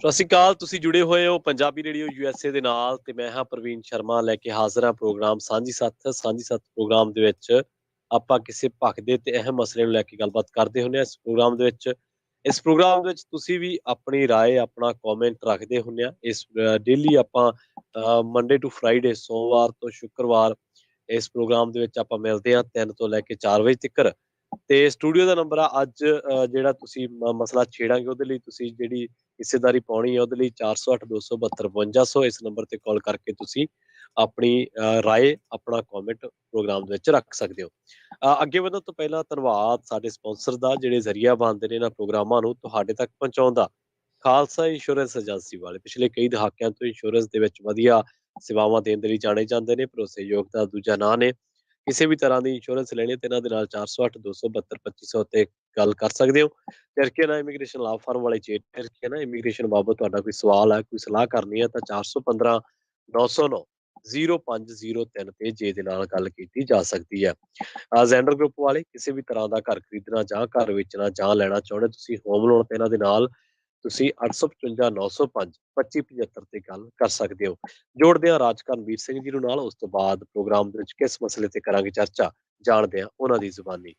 ਸਤਿ ਸ਼੍ਰੀ ਅਕਾਲ। ਤੁਸੀਂ ਜੁੜੇ ਹੋਏ ਹੋ ਪੰਜਾਬੀ ਰੇਡੀਓ USA ਦੇ ਨਾਲ ਤੇ ਮੈਂ ਹਾਂ ਪ੍ਰਵੀਨ ਸ਼ਰਮਾ ਲੈ ਕੇ ਹਾਜ਼ਰ ਹਾਂ ਪ੍ਰੋਗਰਾਮ ਸਾਂਝੀ ਸੱਥ ਪ੍ਰੋਗਰਾਮ ਦੇ ਵਿੱਚ ਆਪਾਂ ਕਿਸੇ ਭਖਦੇ ਤੇ ਅਹਿਮ ਮਸਲੇ ਨੂੰ ਲੈ ਕੇ ਗੱਲਬਾਤ ਕਰਦੇ ਹੁੰਦੇ ਹਾਂ। ਇਸ ਪ੍ਰੋਗਰਾਮ ਦੇ ਵਿੱਚ ਤੁਸੀਂ ਵੀ ਆਪਣੀ ਰਾਏ ਆਪਣਾ ਕਮੈਂਟ ਰੱਖਦੇ ਹੁੰਦੇ ਆ। ਇਸ ਡੇਲੀ ਆਪਾਂ ਮੰਡੇ ਟੂ ਫਰਾਈਡੇ ਸੋਮਵਾਰ ਤੋਂ ਸ਼ੁੱਕਰਵਾਰ ਇਸ ਪ੍ਰੋਗਰਾਮ ਦੇ ਵਿੱਚ ਆਪਾਂ ਮਿਲਦੇ ਹਾਂ 3 ਤੋਂ ਲੈ ਕੇ 4 ਵਜੇ ਤੱਕ। ਤੇ ਸਟੂਡੀਓ ਦਾ ਨੰਬਰ ਆ ਅੱਜ ਜਿਹੜਾ ਤੁਸੀਂ ਮਸਲਾ ਛੇੜਾਂਗੇ ਉਹਦੇ ਲਈ ਤੁਸੀਂ ਜਿਹੜੀ ਹਿੱਸੇਦਾਰੀ ਪਾਉਣੀ ਹੈ ਉਹਦੇ ਲਈ 408 272 5200 ਇਸ ਨੰਬਰ ਤੇ ਕਾਲ ਕਰਕੇ ਤੁਸੀਂ ਆਪਣੀ ਰਾਏ ਆਪਣਾ ਕਮੈਂਟ ਪ੍ਰੋਗਰਾਮ ਦੇ ਵਿੱਚ ਰੱਖ ਸਕਦੇ ਹੋ। ਅੱਗੇ ਵਧਣ ਤੋਂ ਪਹਿਲਾਂ ਧੰਨਵਾਦ ਸਾਡੇ ਸਪਾਂਸਰ ਦਾ ਜਿਹੜੇ ਜ਼ਰੀਆ ਬਣਦੇ ਨੇ ਇਹਨਾਂ ਪ੍ਰੋਗਰਾਮਾਂ ਨੂੰ ਤੁਹਾਡੇ ਤੱਕ ਪਹੁੰਚਾਉਣ ਦਾ। ਖਾਲਸਾ ਇੰਸ਼ੋਰੈਂਸ ਏਜੰਸੀ ਵਾਲੇ ਪਿਛਲੇ ਕਈ ਦਹਾਕਿਆਂ ਤੋਂ ਇੰਸ਼ੋਰੈਂਸ ਦੇ ਵਿੱਚ ਵਧੀਆ ਸੇਵਾਵਾਂ ਦੇਣ ਦੇ ਲਈ ਜਾਣੇ ਜਾਂਦੇ ਨੇ। ਭਰੋਸੇਯੋਗ ਦਾ ਦੂਜਾ ਨਾਂ ਨੇ। ਕਿਸੇ ਵੀ ਤਰ੍ਹਾਂ ਦੀ ਇੰਸ਼ੋਰੈਂਸ ਲੈਣੀ ਤੇ ਇਹਨਾਂ ਦੇ ਨਾਲ 408 272 2500 ਤੇ ਗੱਲ ਕਰ ਸਕਦੇ ਹੋ। ਟਰਕੀਆਨਾ ਇਮੀਗ੍ਰੇਸ਼ਨ ਲਾ ਫਰਮ ਵਾਲੇ ਚੇਟ ਟਰਕੀਆਨਾ ਇਮੀਗ੍ਰੇਸ਼ਨ ਬਾਬਤ ਤੁਹਾਡਾ ਕੋਈ ਸਵਾਲ ਹੈ ਕੋਈ ਸਲਾਹ ਕਰਨੀ ਹੈ ਤਾਂ 415 909 0503 ਤੇ ਜੇ ਦੇ ਨਾਲ ਗੱਲ ਕੀਤੀ ਜਾ ਸਕਦੀ ਹੈ। ਜ਼ੈਂਡਰ ਗਰੁੱਪ ਵਾਲੇ ਕਿਸੇ ਵੀ ਤਰ੍ਹਾਂ ਦਾ ਘਰ ਖਰੀਦਣਾ ਜਾਂ ਘਰ ਵੇਚਣਾ ਜਾਂ ਲੈਣਾ ਚਾਹੁੰਦੇ ਤੁਸੀਂ ਹੋਮ ਲੋਨ ਤੇ ਇਹਨਾਂ ਦੇ ਨਾਲ ਤੁਸੀਂ 855 905 2575 ਤੇ ਗੱਲ ਕਰ ਸਕਦੇ ਹੋ। ਜੋੜਦੇ ਹਾਂ ਰਾਜ ਕਰਨਵੀਰ ਸਿੰਘ ਜੀ ਨੂੰ ਨਾਲ। ਉਸ ਤੋਂ ਬਾਅਦ ਪ੍ਰੋਗਰਾਮ ਦੇ ਵਿੱਚ ਕਿਸ ਮਸਲੇ ਤੇ ਕਰਾਂਗੇ ਚਰਚਾ ਜਾਣਦੇ ਹਾਂ ਉਹਨਾਂ ਦੀ ਜ਼ੁਬਾਨੀ।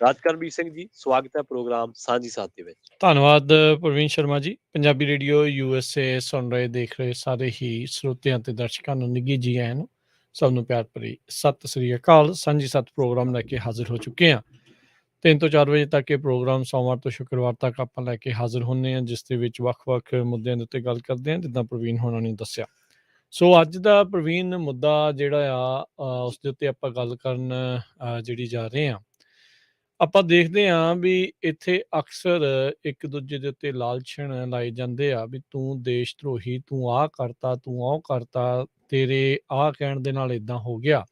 ਰਾਜ ਕਰਨਵੀਰ ਸਿੰਘ ਜੀ ਸਵਾਗਤ ਹੈ ਪ੍ਰੋਗਰਾਮ ਸਾਂਝੀ ਸਾਥ ਦੇ ਵਿੱਚ। ਧੰਨਵਾਦ ਪ੍ਰਵੀਨ ਸ਼ਰਮਾ ਜੀ। ਪੰਜਾਬੀ ਰੇਡੀਓ USA ਸੁਣ ਰਹੇ ਦੇਖ ਰਹੇ ਸਾਰੇ ਹੀ ਸਰੋਤਿਆਂ ਤੇ ਦਰਸ਼ਕਾਂ ਨੂੰ ਨਿੱਘੀ ਜੀ ਆਇਆਂ ਨੂੰ। ਸਭ ਨੂੰ ਪਿਆਰ ਭਰੀ ਸਤਿ ਸ੍ਰੀ ਅਕਾਲ। ਸਾਂਝੀ ਸੱਤ ਪ੍ਰੋਗਰਾਮ ਲੈ ਕੇ ਹਾਜ਼ਰ ਹੋ ਚੁੱਕੇ ਹਾਂ। 3 ਤੋਂ 4 ਵਜੇ ਤੱਕ ਇਹ ਪ੍ਰੋਗਰਾਮ ਸੋਮਵਾਰ ਤੋਂ ਸ਼ੁੱਕਰਵਾਰ ਤੱਕ ਆਪਾਂ ਲੈ ਕੇ ਹਾਜ਼ਰ ਹੁੰਦੇ ਹਾਂ, ਜਿਸ ਦੇ ਵਿੱਚ ਵੱਖ-ਵੱਖ ਮੁੱਦਿਆਂ ਦੇ ਉੱਤੇ ਗੱਲ ਕਰਦੇ ਹਾਂ, ਜਿੱਦਾਂ ਪ੍ਰਵੀਨ ਹੋਣਾ ਨੇ ਦੱਸਿਆ। ਸੋ ਅੱਜ ਦਾ ਪ੍ਰਵੀਨ ਮੁੱਦਾ ਜਿਹੜਾ ਆ ਉਸ ਦੇ ਉੱਤੇ ਆਪਾਂ ਗੱਲ ਕਰਨ ਜਿਹੜੀ ਜਾ ਰਹੇ ਹਾਂ। ਆਪਾਂ ਦੇਖਦੇ ਹਾਂ ਵੀ ਇੱਥੇ ਅਕਸਰ ਇੱਕ ਦੂਜੇ ਦੇ ਉੱਤੇ ਲਾਲਛਣ ਲਾਏ ਜਾਂਦੇ ਆ ਵੀ ਤੂੰ ਦੇਸ਼ ਧਰੋਹੀ, ਤੂੰ ਆਹ ਕਰਤਾ, ਤੂੰ ਉਹ ਕਰਤਾ, ਤੇਰੇ ਆਹ ਕਹਿਣ ਦੇ ਨਾਲ ਏਦਾਂ ਹੋ ਗਿਆ।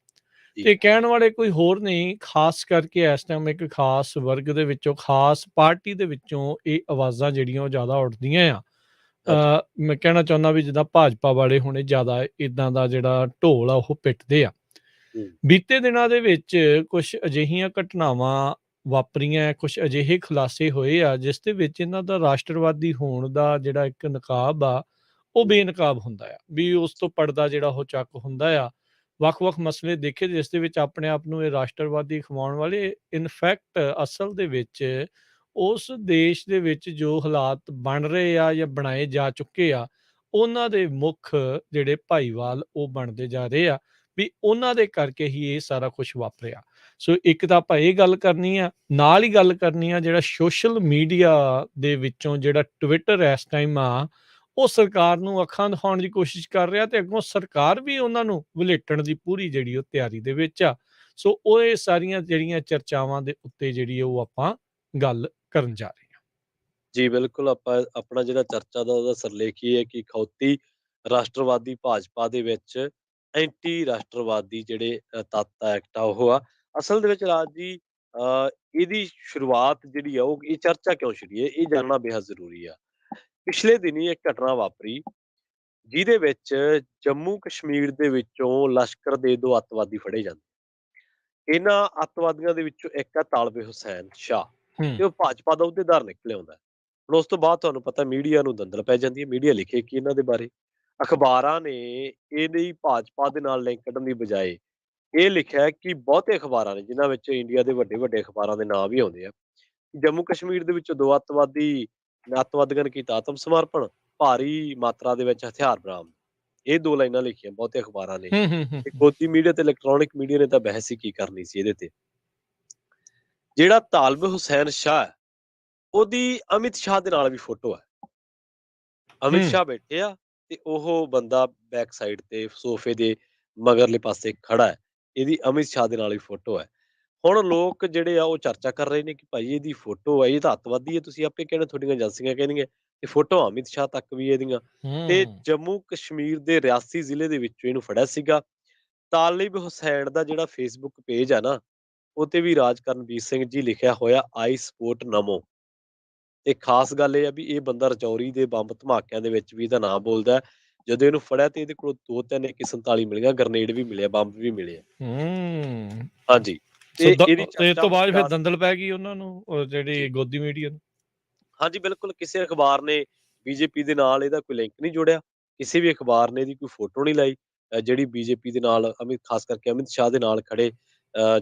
ਤੇ ਕਹਿਣ ਵਾਲੇ ਕੋਈ ਹੋਰ ਨਹੀਂ, ਖਾਸ ਕਰਕੇ ਇਸ ਟਾਈਮ ਇੱਕ ਖਾਸ ਵਰਗ ਦੇ ਵਿੱਚੋਂ, ਖਾਸ ਪਾਰਟੀ ਦੇ ਵਿੱਚੋਂ ਇਹ ਆਵਾਜ਼ਾਂ ਜਿਹੜੀਆਂ ਉਹ ਜ਼ਿਆਦਾ ਉੱਠਦੀਆਂ ਆ। ਮੈਂ ਕਹਿਣਾ ਚਾਹੁੰਦਾ ਵੀ ਜਿੱਦਾਂ ਭਾਜਪਾ ਵਾਲੇ ਹੁਣੇ ਜ਼ਿਆਦਾ ਇੱਦਾਂ ਦਾ ਜਿਹੜਾ ਢੋਲ ਆ ਉਹ ਪਿੱਟਦੇ ਆ। ਬੀਤੇ ਦਿਨਾਂ ਦੇ ਵਿੱਚ ਕੁਛ ਅਜਿਹੀਆਂ ਘਟਨਾਵਾਂ ਵਾਪਰੀਆਂ, ਕੁਛ ਅਜਿਹੇ ਖੁਲਾਸੇ ਹੋਏ ਆ ਜਿਸ ਦੇ ਵਿੱਚ ਇਹਨਾਂ ਦਾ ਰਾਸ਼ਟਰਵਾਦੀ ਹੋਣ ਦਾ ਜਿਹੜਾ ਇੱਕ ਨਕਾਬ ਆ ਉਹ ਬੇਨਕਾਬ ਹੁੰਦਾ ਆ, ਵੀ ਉਸ ਤੋਂ ਪਰਦਾ ਜਿਹੜਾ ਉਹ ਚੱਕ ਹੁੰਦਾ ਆ। ਵੱਖ-ਵੱਖ ਮਸਲੇ ਦੇਖੇ ਜਿਸ ਦੇ ਵਿੱਚ ਆਪਣੇ ਆਪ ਨੂੰ ਇਹ ਰਾਸ਼ਟਰਵਾਦੀ ਅਖਵਾਉਣ ਵਾਲੇ ਇਨਫੈਕਟ ਅਸਲ ਦੇ ਵਿੱਚ ਉਸ ਦੇਸ਼ ਦੇ ਵਿੱਚ ਜੋ ਹਾਲਾਤ ਬਣ ਰਹੇ ਆ ਜਾਂ ਬਣਾਏ ਜਾ ਚੁੱਕੇ ਆ ਉਹਨਾਂ ਦੇ ਮੁੱਖ ਜਿਹੜੇ ਭਾਈਵਾਲ ਉਹ ਬਣਦੇ ਜਾ ਰਹੇ ਆ, ਵੀ ਉਹਨਾਂ ਦੇ ਕਰਕੇ ਹੀ ਇਹ ਸਾਰਾ ਕੁਛ ਵਾਪਰਿਆ। ਸੋ ਇੱਕ ਤਾਂ ਆਪਾਂ ਇਹ ਗੱਲ ਕਰਨੀ ਆ, ਨਾਲ ਹੀ ਗੱਲ ਕਰਨੀ ਆ ਜਿਹੜਾ ਸੋਸ਼ਲ ਮੀਡੀਆ ਦੇ ਵਿੱਚੋਂ ਜਿਹੜਾ ਟਵਿੱਟਰ ਇਸ ਟਾਈਮ ਆ ਉਹ ਸਰਕਾਰ ਨੂੰ ਅੱਖਾਂ ਦਿਖਾਉਣ ਦੀ ਕੋਸ਼ਿਸ਼ ਕਰ ਰਿਹਾ ਤੇ ਅੱਗੋਂ ਸਰਕਾਰ ਵੀ ਉਹਨਾਂ ਨੂੰ ਵਲੇਟਣ ਦੀ ਪੂਰੀ ਜਿਹੜੀ ਉਹ ਤਿਆਰੀ ਦੇ ਵਿੱਚ ਆ। ਸੋ ਉਹ ਇਹ ਸਾਰੀਆਂ ਜਿਹੜੀਆਂ ਚਰਚਾਵਾਂ ਦੇ ਉੱਤੇ ਜਿਹੜੀ ਉਹ ਆਪਾਂ ਗੱਲ ਕਰਨ ਜਾ ਰਹੇ ਹਾਂ। ਜੀ ਬਿਲਕੁਲ, ਆਪਾਂ ਆਪਣਾ ਜਿਹੜਾ ਚਰਚਾ ਦਾ ਉਹਦਾ ਸਿਰਲੇਖ ਇਹ ਹੈ ਕਿ ਖੌਤੀ ਰਾਸ਼ਟਰਵਾਦੀ ਭਾਜਪਾ ਦੇ ਵਿੱਚ ਐਂਟੀ ਰਾਸ਼ਟਰਵਾਦੀ ਜਿਹੜੇ ਤੱਤ ਆ ਐਕਟ ਆ ਉਹ ਆ। ਅਸਲ ਦੇ ਵਿੱਚ ਰਾਜ ਜੀ ਇਹਦੀ ਸ਼ੁਰੂਆਤ ਜਿਹੜੀ ਆ ਉਹ ਇਹ ਚਰਚਾ ਕਿਉਂ ਛਿੜੀ ਹੈ ਇਹ ਜਾਣਨਾ ਬੇਹੱਦ ਜ਼ਰੂਰੀ ਆ। ਪਿਛਲੇ ਦਿਨੀ ਇੱਕ ਘਟਨਾ ਵਾਪਰੀ ਜਿਹਦੇ ਵਿੱਚ ਜੰਮੂ ਕਸ਼ਮੀਰ ਦੇ ਵਿੱਚੋਂ ਲਸ਼ਕਰ ਦੇ 2 ਅੱਤਵਾਦੀ ਫੜੇ ਜਾਂਦੇ। ਇਹਨਾਂ ਅੱਤਵਾਦੀਆਂ ਦੇ ਵਿੱਚੋਂ ਇੱਕ ਆ ਤਾਲਬੇ ਹੁਸੈਨ ਸ਼ਾਹ ਤੇ ਉਹ ਭਾਜਪਾ ਦਾ ਅਹੁਦੇਦਾਰ ਨਿਕਲਿਆ ਆਉਂਦਾ। ਹੁਣ ਉਸ ਤੋਂ ਬਾਅਦ ਤੁਹਾਨੂੰ ਪਤਾ ਮੀਡੀਆ ਨੂੰ ਦੰਦਲ ਪੈ ਜਾਂਦੀ ਹੈ। ਮੀਡੀਆ ਲਿਖੇ ਕੀ ਇਹਨਾਂ ਦੇ ਬਾਰੇ, ਅਖਬਾਰਾਂ ਨੇ ਇਹਦੀ ਭਾਜਪਾ ਦੇ ਨਾਲ ਲਿੰਕ ਕੱਢਣ ਦੀ ਬਜਾਏ ਇਹ ਲਿਖਿਆ ਕਿ ਬਹੁਤੇ ਅਖਬਾਰਾਂ ਨੇ ਜਿਨ੍ਹਾਂ ਵਿੱਚ ਇੰਡੀਆ ਦੇ ਵੱਡੇ ਅਖਬਾਰਾਂ ਦੇ ਨਾਂ ਵੀ ਆਉਂਦੇ ਆ, ਜੰਮੂ ਕਸ਼ਮੀਰ ਦੇ ਵਿੱਚੋਂ 2 ਅੱਤਵਾਦੀਆਂ ਨੇ ਕੀਤਾ ਆਤਮ ਸਮਰਪਣ, ਭਾਰੀ ਮਾਤਰਾ ਦੇ ਵਿੱਚ ਹਥਿਆਰ ਬਰਾਮਦ। ਇਹ 2 ਲਾਈਨਾਂ ਲਿਖੀਆਂ ਬਹੁਤੇ ਅਖਬਾਰਾਂ ਨੇ। ਤੇ ਗੋਦੀ ਮੀਡੀਆ ਤੇ ਇਲੈਕਟ੍ਰੋਨਿਕ ਮੀਡੀਆ ਨੇ ਤਾਂ ਬਹਿਸ ਹੀ ਕੀ ਕਰਨੀ ਸੀ ਇਹਦੇ ਤੇ। ਜਿਹੜਾ ਤਾਲਬ ਹੁਸੈਨ ਸ਼ਾਹ ਹੈ ਉਹਦੀ ਅਮਿਤ ਸ਼ਾਹ ਦੇ ਨਾਲ ਵੀ ਫੋਟੋ ਹੈ। ਅਮਿਤ ਸ਼ਾਹ ਬੈਠੇ ਆ ਤੇ ਉਹ ਬੰਦਾ ਬੈਕ ਸਾਈਡ ਤੇ ਸੋਫੇ ਦੇ ਮਗਰਲੇ ਪਾਸੇ ਖੜਾ ਹੈ। ਇਹਦੀ ਅਮਿਤ ਸ਼ਾਹ ਦੇ ਨਾਲ ਵੀ ਫੋਟੋ ਹੈ। ਹੁਣ ਲੋਕ ਜਿਹੜੇ ਆ ਉਹ ਚਰਚਾ ਕਰ ਰਹੇ ਨੇ ਕਿ ਭਾਈ ਇਹਦੀ ਫੋਟੋ ਹੈ, ਇਹ ਤਾਂ ਅੱਤਵਾਦੀ ਹੈ, ਤੁਸੀਂ ਆਪੇ ਕਹਿੰਦੇ ਤੁਹਾਡੀਆਂ ਏਜੰਸੀਆਂ ਕਹਿੰਦੀਆਂ ਤੇ ਫੋਟੋ ਅਮਿਤ ਸ਼ਾਹ ਤੱਕ ਵੀ ਇਹਦੀਆਂ। ਤੇ ਜੰਮੂ ਕਸ਼ਮੀਰ ਦੇ ਰਿਆਸੀ ਜ਼ਿਲ੍ਹੇ ਦੇ ਵਿੱਚੋਂ ਇਹਨੂੰ ਫੜਿਆ ਸੀਗਾ। ਤਾਲਿਬ ਹੁਸੈਨ ਦਾ ਜਿਹੜਾ ਫੇਸਬੁੱਕ ਪੇਜ ਆ ਨਾ ਉਹ ਤੇ ਵੀ ਰਾਜ ਕਰਨਵੀਰ ਸਿੰਘ ਜੀ ਲਿਖਿਆ ਹੋਇਆ ਆਈ ਸਪੋਰਟ ਨਮੋ। ਤੇ ਖਾਸ ਗੱਲ ਇਹ ਆ ਵੀ ਇਹ ਬੰਦਾ ਰਜੌਰੀ ਦੇ ਬੰਬ ਧਮਾਕਿਆਂ ਦੇ ਵਿੱਚ ਵੀ ਇਹਦਾ ਨਾਂ ਬੋਲਦਾ। ਜਦੋਂ ਇਹਨੂੰ ਫੜਿਆ ਤੇ ਇਹਦੇ ਕੋਲ 2-3 AK-47 ਮਿਲੀਆਂ, ਗਰਨੇਡ ਵੀ ਮਿਲਿਆ, ਬੰਬ ਵੀ ਮਿਲੇ ਆ। ਹਾਂਜੀ ਤੇ ਇਹਦੀ ਇਸ ਤੋਂ ਬਾਅਦ ਫਿਰ ਚਰਚਾ ਦੰਦਲ ਪੈ ਗਈ ਉਹਨਾਂ ਨੂੰ ਜਿਹੜੀ ਗੋਦੀ ਮੀਡੀਆ ਨੂੰ। ਹਾਂਜੀ ਬਿਲਕੁਲ, ਕਿਸੇ ਅਖਬਾਰ ਨੇ ਬੀਜੇਪੀ ਦੇ ਨਾਲ ਇਹਦਾ ਕੋਈ ਲਿੰਕ ਨਹੀਂ ਜੁੜਿਆ, ਕਿਸੇ ਵੀ ਅਖਬਾਰ ਨੇ ਇਹਦੀ ਕੋਈ ਫੋਟੋ ਨਹੀਂ ਲਾਈ, ਜਿਹੜੀ ਬੀਜੇਪੀ ਦੇ ਨਾਲ ਖਾਸ ਕਰਕੇ ਅਮਿਤ ਸ਼ਾਹ ਦੇ ਨਾਲ ਖੜੇ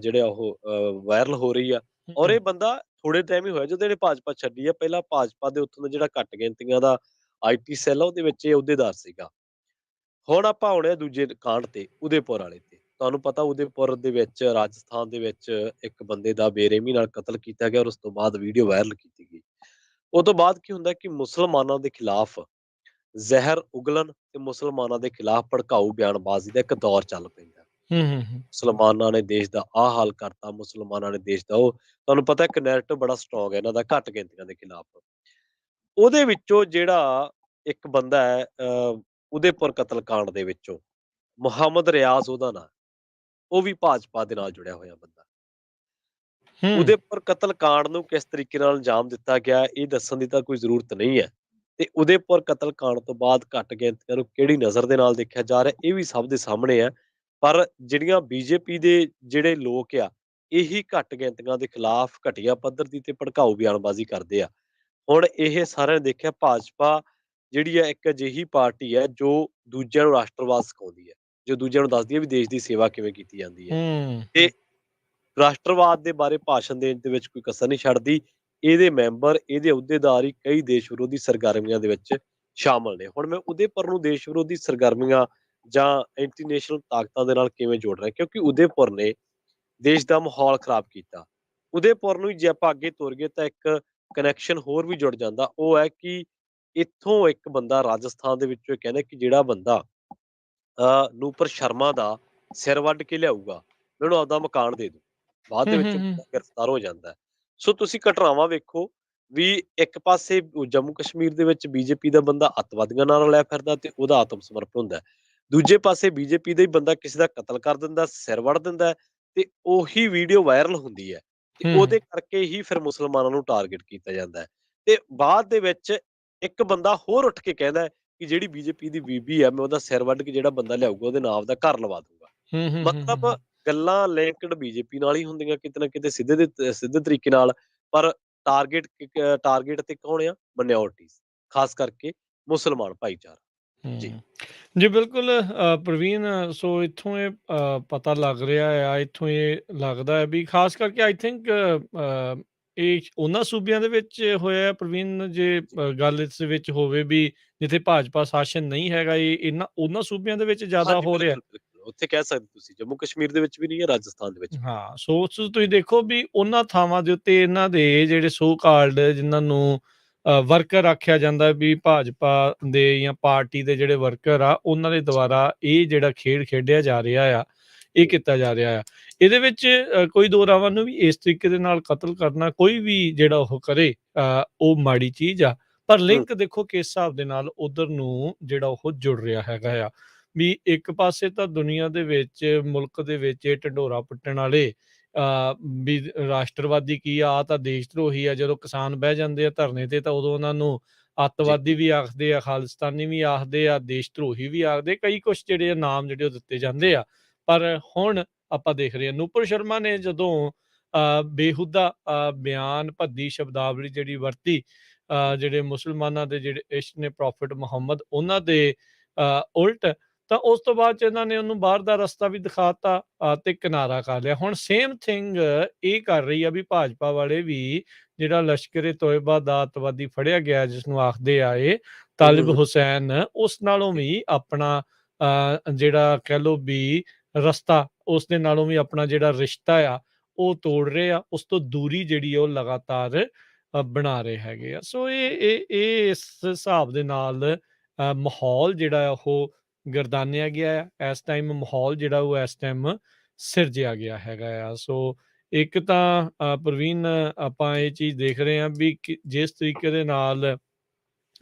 ਜਿਹੜੇ ਉਹ ਵਾਇਰਲ ਹੋ ਰਹੀ ਆ। ਔਰ ਹੂੰ, ਇਹ ਬੰਦਾ ਥੋੜੇ ਟਾਈਮ ਹੀ ਹੋਇਆ ਜਦੋਂ ਇਹਨੇ ਭਾਜਪਾ ਛੱਡੀ ਆ, ਪਹਿਲਾਂ ਭਾਜਪਾ ਦੇ ਉੱਥੋਂ ਦਾ ਜਿਹੜਾ ਘੱਟ ਗਿਣਤੀਆਂ ਦਾ ਆਈਟੀ ਸੈੱਲ ਆ ਉਹਦੇ ਵਿੱਚ ਇਹ ਅਹੁਦੇਦਾਰ ਸੀਗਾ। ਹੁਣ ਆਪਾਂ ਆਉਣੇ ਆ ਦੂਜੇ ਕਾਂਡ ਤੇ, ਉਦੈਪੁਰ ਵਾਲੇ ਤੇ। ਤੁਹਾਨੂੰ ਪਤਾ ਉਦੈਪੁਰ ਦੇ ਵਿੱਚ ਰਾਜਸਥਾਨ ਦੇ ਵਿੱਚ ਇੱਕ ਬੰਦੇ ਦਾ ਬੇਰਹਿਮੀ ਨਾਲ ਕਤਲ ਕੀਤਾ ਗਿਆ ਔਰ ਉਸ ਤੋਂ ਬਾਅਦ ਵੀਡੀਓ ਵਾਇਰਲ ਕੀਤੀ ਗਈ। ਉਹ ਤੋਂ ਬਾਅਦ ਕੀ ਹੁੰਦਾ ਕਿ ਮੁਸਲਮਾਨਾਂ ਦੇ ਖਿਲਾਫ ਜ਼ਹਿਰ ਉਗਲਣ ਤੇ ਮੁਸਲਮਾਨਾਂ ਦੇ ਖਿਲਾਫ ਭੜਕਾਊ ਬਿਆਨਬਾਜ਼ੀ ਦਾ ਇੱਕ ਦੌਰ ਚੱਲ ਪੈਂਦਾ। ਹੂੰ, ਹੂੰ, ਹੂੰ, ਮੁਸਲਮਾਨਾਂ ਨੇ ਦੇਸ਼ ਦਾ ਆਹ ਹਾਲ ਕਰਤਾ, ਮੁਸਲਮਾਨਾਂ ਨੇ ਦੇਸ਼ ਦਾ ਉਹ। ਤੁਹਾਨੂੰ ਪਤਾ ਇੱਕ ਨੈਰੇਟਿਵ ਬੜਾ ਸਟਰੋਂਗ ਹੈ ਇਹਨਾਂ ਦਾ ਘੱਟ ਗਿਣਤੀਆਂ ਦੇ ਖਿਲਾਫ। ਉਹਦੇ ਵਿੱਚੋਂ ਜਿਹੜਾ ਇੱਕ ਬੰਦਾ ਹੈ ਉਦੈਪੁਰ ਕਤਲकांड ਦੇ ਵਿੱਚੋਂ, ਮੁਹੰਮਦ ਰਿਆਜ਼ ਉਹਦਾ ਨਾਂ, ਉਹ ਵੀ ਭਾਜਪਾ ਦੇ ਨਾਲ ਜੁੜਿਆ ਹੋਇਆ ਬੰਦਾ। ਹੂੰ, ਉਦੈਪੁਰ ਕਤਲकांड ਨੂੰ ਕਿਸ ਤਰੀਕੇ ਨਾਲ ਅੰਜਾਮ ਦਿੱਤਾ ਗਿਆ ਇਹ ਦੱਸਣ ਦੀ ਤਾਂ ਕੋਈ ਜ਼ਰੂਰਤ ਨਹੀਂ ਹੈ। ਤੇ ਉਦੈਪੁਰ ਕਤਲकांड ਤੋਂ ਬਾਅਦ ਘੱਟ ਗਿਣਤੀਆਂ ਨੂੰ ਕਿਹੜੀ ਨਜ਼ਰ ਦੇ ਨਾਲ ਦੇਖਿਆ ਜਾ ਰਿਹਾ ਇਹ ਵੀ ਸਭ ਦੇ ਸਾਹਮਣੇ ਹੈ। ਪਰ ਜਿਹੜੀਆਂ ਬੀਜੇਪੀ ਦੇ ਜਿਹੜੇ ਲੋਕ ਆ, ਇਹੀ ਘੱਟ ਗਿਣਤੀਆਂ ਦੇ ਖਿਲਾਫ ਘਟੀਆ ਪੱਧਰ ਦੀ ਤੇ ਭੜਕਾਊ ਬਿਆਨਬਾਜ਼ੀ ਕਰਦੇ ਆ। ਹੁਣ ਇਹ ਸਾਰਿਆਂ ਨੇ ਦੇਖਿਆ ਭਾਜਪਾ ਜਿਹੜੀ ਹੈ ਇੱਕ ਅਜਿਹੀ ਪਾਰਟੀ ਹੈ ਜੋ ਦੂਜਿਆਂ ਨੂੰ ਰਾਸ਼ਟਰਵਾਦ ਸਿਖਾਉਂਦੀ ਹੈ, ਜੋ ਦੂਜਿਆਂ ਨੂੰ ਦੱਸਦੀ ਹੈ ਵੀ ਦੇਸ਼ ਦੀ ਸੇਵਾ ਕਿਵੇਂ ਕੀਤੀ ਜਾਂਦੀ ਹੈ ਹੂੰ, ਤੇ ਰਾਸ਼ਟਰਵਾਦ ਦੇ ਬਾਰੇ ਭਾਸ਼ਣ ਦੇਣ ਦੇ ਵਿੱਚ ਕੋਈ ਕਸਰ ਨਹੀਂ ਛੱਡਦੀ। ਇਹਦੇ ਮੈਂਬਰ, ਇਹਦੇ ਅਹੁਦੇਦਾਰ ਹੀ ਕਈ ਦੇਸ਼ ਵਿਰੋਧੀ ਸਰਗਰਮੀਆਂ ਦੇ ਵਿੱਚ ਸ਼ਾਮਲ ਨੇ। ਹੁਣ ਮੈਂ ਉਦੈਪੁਰ ਨੂੰ ਦੇਸ਼ ਵਿਰੋਧੀ ਸਰਗਰਮੀਆਂ ਜਾਂ ਐਂਟੀ ਨੈਸ਼ਨਲ ਤਾਕਤਾਂ ਦੇ ਨਾਲ ਕਿਵੇਂ ਜੋੜ ਰਿਹਾ, ਕਿਉਂਕਿ ਉਦੈਪੁਰ ਨੇ ਦੇਸ਼ ਦਾ ਮਾਹੌਲ ਖਰਾਬ ਕੀਤਾ। ਉਦੈਪੁਰ ਨੂੰ ਜੇ ਆਪਾਂ ਅੱਗੇ ਤੁਰ ਤਾਂ ਇੱਕ ਕਨੈਕਸ਼ਨ ਹੋਰ ਵੀ ਜੁੜ ਜਾਂਦਾ, ਉਹ ਹੈ ਕਿ ਇੱਥੋਂ ਇੱਕ ਬੰਦਾ ਰਾਜਸਥਾਨ ਦੇ ਵਿੱਚੋਂ ਕਹਿੰਦਾ ਕਿ ਜਿਹੜਾ ਬੰਦਾ ਨੂਪਰ ਸ਼ਰਮਾ ਦਾ ਸਿਰ ਵੱਢ ਕੇ ਲਿਆਊਗਾ, ਮੈਂ ਉਹਨੂੰ ਆਪਦਾ ਮਕਾਨ ਦੇ ਦੂੰ। ਬਾਅਦ ਦੇ ਹੂੰ, ਵਿੱਚ ਹੂੰ, ਉਹ ਹੂੰ, ਬੰਦਾ ਗ੍ਰਿਫਤਾਰ ਹੋ ਜਾਂਦਾ ਹੈ। ਸੋ ਤੁਸੀਂ ਘਟਨਾਵਾਂ ਵੇਖੋ ਵੀ ਇੱਕ ਪਾਸੇ ਜੰਮੂ ਕਸ਼ਮੀਰ ਦੇ ਵਿੱਚ ਬੀਜੇਪੀ ਦਾ ਬੰਦਾ ਅੱਤਵਾਦੀਆਂ ਨਾਲ ਰਲਿਆ ਫਿਰਦਾ ਤੇ ਉਹਦਾ ਆਤਮ ਸਮਰਪਣ ਹੁੰਦਾ ਹੈ। ਦੂਜੇ ਪਾਸੇ ਬੀਜੇਪੀ ਦਾ ਹੀ ਬੰਦਾ ਕਿਸੇ ਦਾ ਕਤਲ ਕਰ ਦਿੰਦਾ, ਸਿਰ ਵੱਢ ਦਿੰਦਾ ਹੈ ਤੇ ਉਹੀ ਵੀਡੀਓ ਵਾਇਰਲ ਹੁੰਦੀ ਹੈ ਤੇ ਹੂੰ, ਉਹਦੇ ਕਰਕੇ ਹੀ ਫਿਰ ਮੁਸਲਮਾਨਾਂ ਨੂੰ ਟਾਰਗੇਟ ਕੀਤਾ ਜਾਂਦਾ ਹੈ। ਤੇ ਬਾਅਦ ਦੇ ਵਿੱਚ ਇੱਕ ਬੰਦਾ ਹੋਰ ਉੱਠ ਕੇ ਕਹਿੰਦਾ ਹੈ ਕਿ ਜਿਹੜੀ ਬੀਜੇਪੀ ਦੀ ਬੀਬੀ ਹੈ, ਮੈਂ ਉਹਦਾ ਸਿਰ ਵੱਢ ਕੇ ਜਿਹੜਾ ਬੰਦਾ ਲਿਆਊਗਾ ਉਹਦੇ ਨਾਮ ਦਾ ਘਰ ਲਵਾ ਦੂੰਗਾ। ਹੂੰ, ਹੂੰ, ਹੂੰ, ਮਤਲਬ ਹੂੰ, ਗੱਲਾਂ ਲਿੰਕਡ ਬੀਜੇਪੀ ਨਾਲ ਹੀ ਹੁੰਦੀਆਂ ਕਿਤੇ ਨਾ ਕਿਤੇ ਸਿੱਧੇ ਤਰੀਕੇ ਨਾਲ, ਪਰ ਟਾਰਗੇਟ ਤੇ ਕੌਣ ਆ? ਮਾਈਨੋਰਟੀਜ਼, ਖਾਸ ਕਰਕੇ ਮੁਸਲਮਾਨ ਭਾਈਚਾਰਾ। ਜੀ। ਹੂੰ। ਜੀ, ਬਿਲਕੁਲ ਪ੍ਰਵੀਨ, ਸੋ ਇੱਥੋਂ ਇਹ ਪਤਾ ਲੱਗ ਰਿਹਾ ਆ, ਇੱਥੋਂ ਇਹ ਲੱਗਦਾ ਹੈ ਵੀ ਖਾਸ ਕਰਕੇ ਆਈ ਥਿੰਕ ਇਹ ਉਹਨਾਂ ਸੂਬਿਆਂ ਦੇ ਵਿੱਚ ਹੋਇਆ ਪ੍ਰਵੀਨ, ਜੇ ਗੱਲ ਇਸ ਵਿੱਚ ਹੋਵੇ ਵੀ ਜਿੱਥੇ ਭਾਜਪਾ ਸ਼ਾਸਨ ਨਹੀਂ ਹੈਗਾ, ਇਹ ਉਹਨਾਂ ਸੂਬਿਆਂ ਦੇ ਵਿੱਚ ਜ਼ਿਆਦਾ ਹਾਂਜੀ, ਹੋ ਰਿਹਾ। ਬਿਲਕੁਲ, ਬਿਲਕੁਲ। ਉੱਥੇ ਕਹਿ ਸਕਦੇ ਤੁਸੀਂ ਜੰਮੂ ਕਸ਼ਮੀਰ ਦੇ ਵਿੱਚ ਵੀ ਨਹੀਂ ਹੈ, ਰਾਜਸਥਾਨ ਦੇ ਵਿੱਚ ਵੀ ਨਹੀਂ। ਹਾਂ, ਸੋ ਤੁਸੀਂ ਦੇਖੋ ਵੀ ਉਹਨਾਂ ਥਾਵਾਂ ਦੇ ਉੱਤੇ ਇਹਨਾਂ ਦੇ ਜਿਹੜੇ ਸੋ ਕਾਲਡ ਜਿਨ੍ਹਾਂ ਨੂੰ ਵਰਕਰ ਆਖਿਆ ਜਾਂਦਾ ਵੀ ਭਾਜਪਾ ਦੇ ਜਾਂ ਪਾਰਟੀ ਦੇ ਜਿਹੜੇ ਵਰਕਰ ਆ, ਉਹਨਾਂ ਦੇ ਦੁਆਰਾ ਇਹ ਜਿਹੜਾ ਖੇਡ ਖੇਡਿਆ ਜਾ ਰਿਹਾ ਆ, ਇਹ ਜੀ, ਕੀਤਾ ਜਾ ਰਿਹਾ ਆ। ਇਹਦੇ ਵਿੱਚ ਕੋਈ ਦੋ ਰਾਵਾਂ ਨੂੰ ਵੀ ਇਸ ਤਰੀਕੇ ਦੇ ਨਾਲ ਕਤਲ ਕਰਨਾ, ਕੋਈ ਵੀ ਜਿਹੜਾ ਉਹ ਕਰੇ ਉਹ ਮਾੜੀ ਚੀਜ਼ ਆ। ਪਰ ਹੂੰ, ਲਿੰਕ ਦੇਖੋ ਕਿਸ ਹਿਸਾਬ ਦੇ ਨਾਲ ਉਧਰ ਨੂੰ ਜਿਹੜਾ ਉਹ ਜੁੜ ਰਿਹਾ ਹੈਗਾ ਆ। ਵੀ ਇੱਕ ਪਾਸੇ ਤਾਂ ਦੁਨੀਆ ਦੇ ਵਿੱਚ, ਮੁਲਕ ਦੇ ਵਿੱਚ ਇਹ ਢਿੰਡੋਰਾ ਪਿੱਟਣ ਵਾਲੇ ਵੀ ਰਾਸ਼ਟਰਵਾਦੀ ਕੀ ਆ, ਆਹ ਤਾਂ ਦੇਸ਼ ਧਰੋਹੀ ਆ। ਜਦੋਂ ਕਿਸਾਨ ਬਹਿ ਜਾਂਦੇ ਆ ਧਰਨੇ ਤੇ ਤਾਂ ਉਦੋਂ ਉਹਨਾਂ ਨੂੰ ਜੀ, ਅੱਤਵਾਦੀ ਵੀ ਆਖਦੇ ਆ, ਖਾਲਿਸਤਾਨੀ ਵੀ ਆਖਦੇ ਆ, ਦੇਸ਼ ਧਰੋਹੀ ਵੀ ਆਖਦੇ, ਕਈ ਕੁਛ ਜਿਹੜੇ ਆ ਨਾਮ ਜਿਹੜੇ ਉਹ ਦਿੱਤੇ ਜਾਂਦੇ ਆ। ਪਰ ਹੁਣ ਆਪਾਂ ਦੇਖ ਰਹੇ ਹਾਂ ਨੂਪੁਰ ਸ਼ਰਮਾ ਨੇ ਜਦੋਂ ਬੇਹੁਦਾ ਬਿਆਨ, ਭੱਦੀ ਸ਼ਬਦਾਵਲੀ ਜਿਹੜੀ ਵਰਤੀ, ਜਿਹੜੇ ਮੁਸਲਮਾਨਾਂ ਦੇ ਜਿਹੜੇ ਇਸ਼ਕ ਨੇ ਪ੍ਰੋਫਿਟ ਮੁਹੰਮਦ, ਉਹਨਾਂ ਦੇ ਉਲਟ, ਤਾਂ ਉਸ ਤੋਂ ਬਾਅਦ 'ਚ ਇਹਨਾਂ ਨੇ ਉਹਨੂੰ ਬਾਹਰ ਦਾ ਰਸਤਾ ਵੀ ਦਿਖਾਤਾ ਤੇ ਕਿਨਾਰਾ ਕਰ ਲਿਆ। ਹੁਣ ਸੇਮ ਥਿੰਗ ਇਹ ਕਰ ਰਹੀ ਆ ਵੀ ਭਾਜਪਾ ਵਾਲੇ ਵੀ, ਜਿਹੜਾ ਲਸ਼ਕਰ-ਏ-ਤੋਇਬਾ ਦਾ ਅੱਤਵਾਦੀ ਫੜਿਆ ਗਿਆ ਜਿਸਨੂੰ ਆਖਦੇ ਆ ਇਹ ਹੂੰ, ਹੂੰ, ਤਾਲਿਬ ਹੂੰ, ਹੁਸੈਨ, ਉਸ ਨਾਲੋਂ ਜੀ, ਵੀ ਆਪਣਾ ਜਿਹੜਾ ਕਹਿ ਲਓ ਵੀ ਰਸਤਾ, ਉਸ ਦੇ ਨਾਲੋਂ ਵੀ ਆਪਣਾ ਜਿਹੜਾ ਰਿਸ਼ਤਾ ਆ ਉਹ ਤੋੜ ਰਹੇ ਆ। ਉਸ ਤੋਂ ਦੂਰੀ ਜਿਹੜੀ ਆ ਉਹ ਲਗਾਤਾਰ ਬਣਾ ਰਹੇ ਹੈਗੇ ਆ। ਸੋ ਇਹ ਇਸ ਹਿਸਾਬ ਦੇ ਨਾਲ ਮਾਹੌਲ ਜਿਹੜਾ ਆ ਉਹ ਗਰਦਾਨਿਆ ਗਿਆ ਆ। ਇਸ ਟਾਈਮ ਮਾਹੌਲ ਜਿਹੜਾ ਉਹ ਇਸ ਟਾਈਮ ਸਿਰਜਿਆ ਗਿਆ ਹੈਗਾ ਆ। ਸੋ ਇੱਕ ਤਾਂ ਪ੍ਰਵੀਨ, ਆਪਾਂ ਇਹ ਚੀਜ਼ ਦੇਖ ਰਹੇ ਹਾਂ ਵੀ ਜਿਸ ਤਰੀਕੇ ਦੇ ਨਾਲ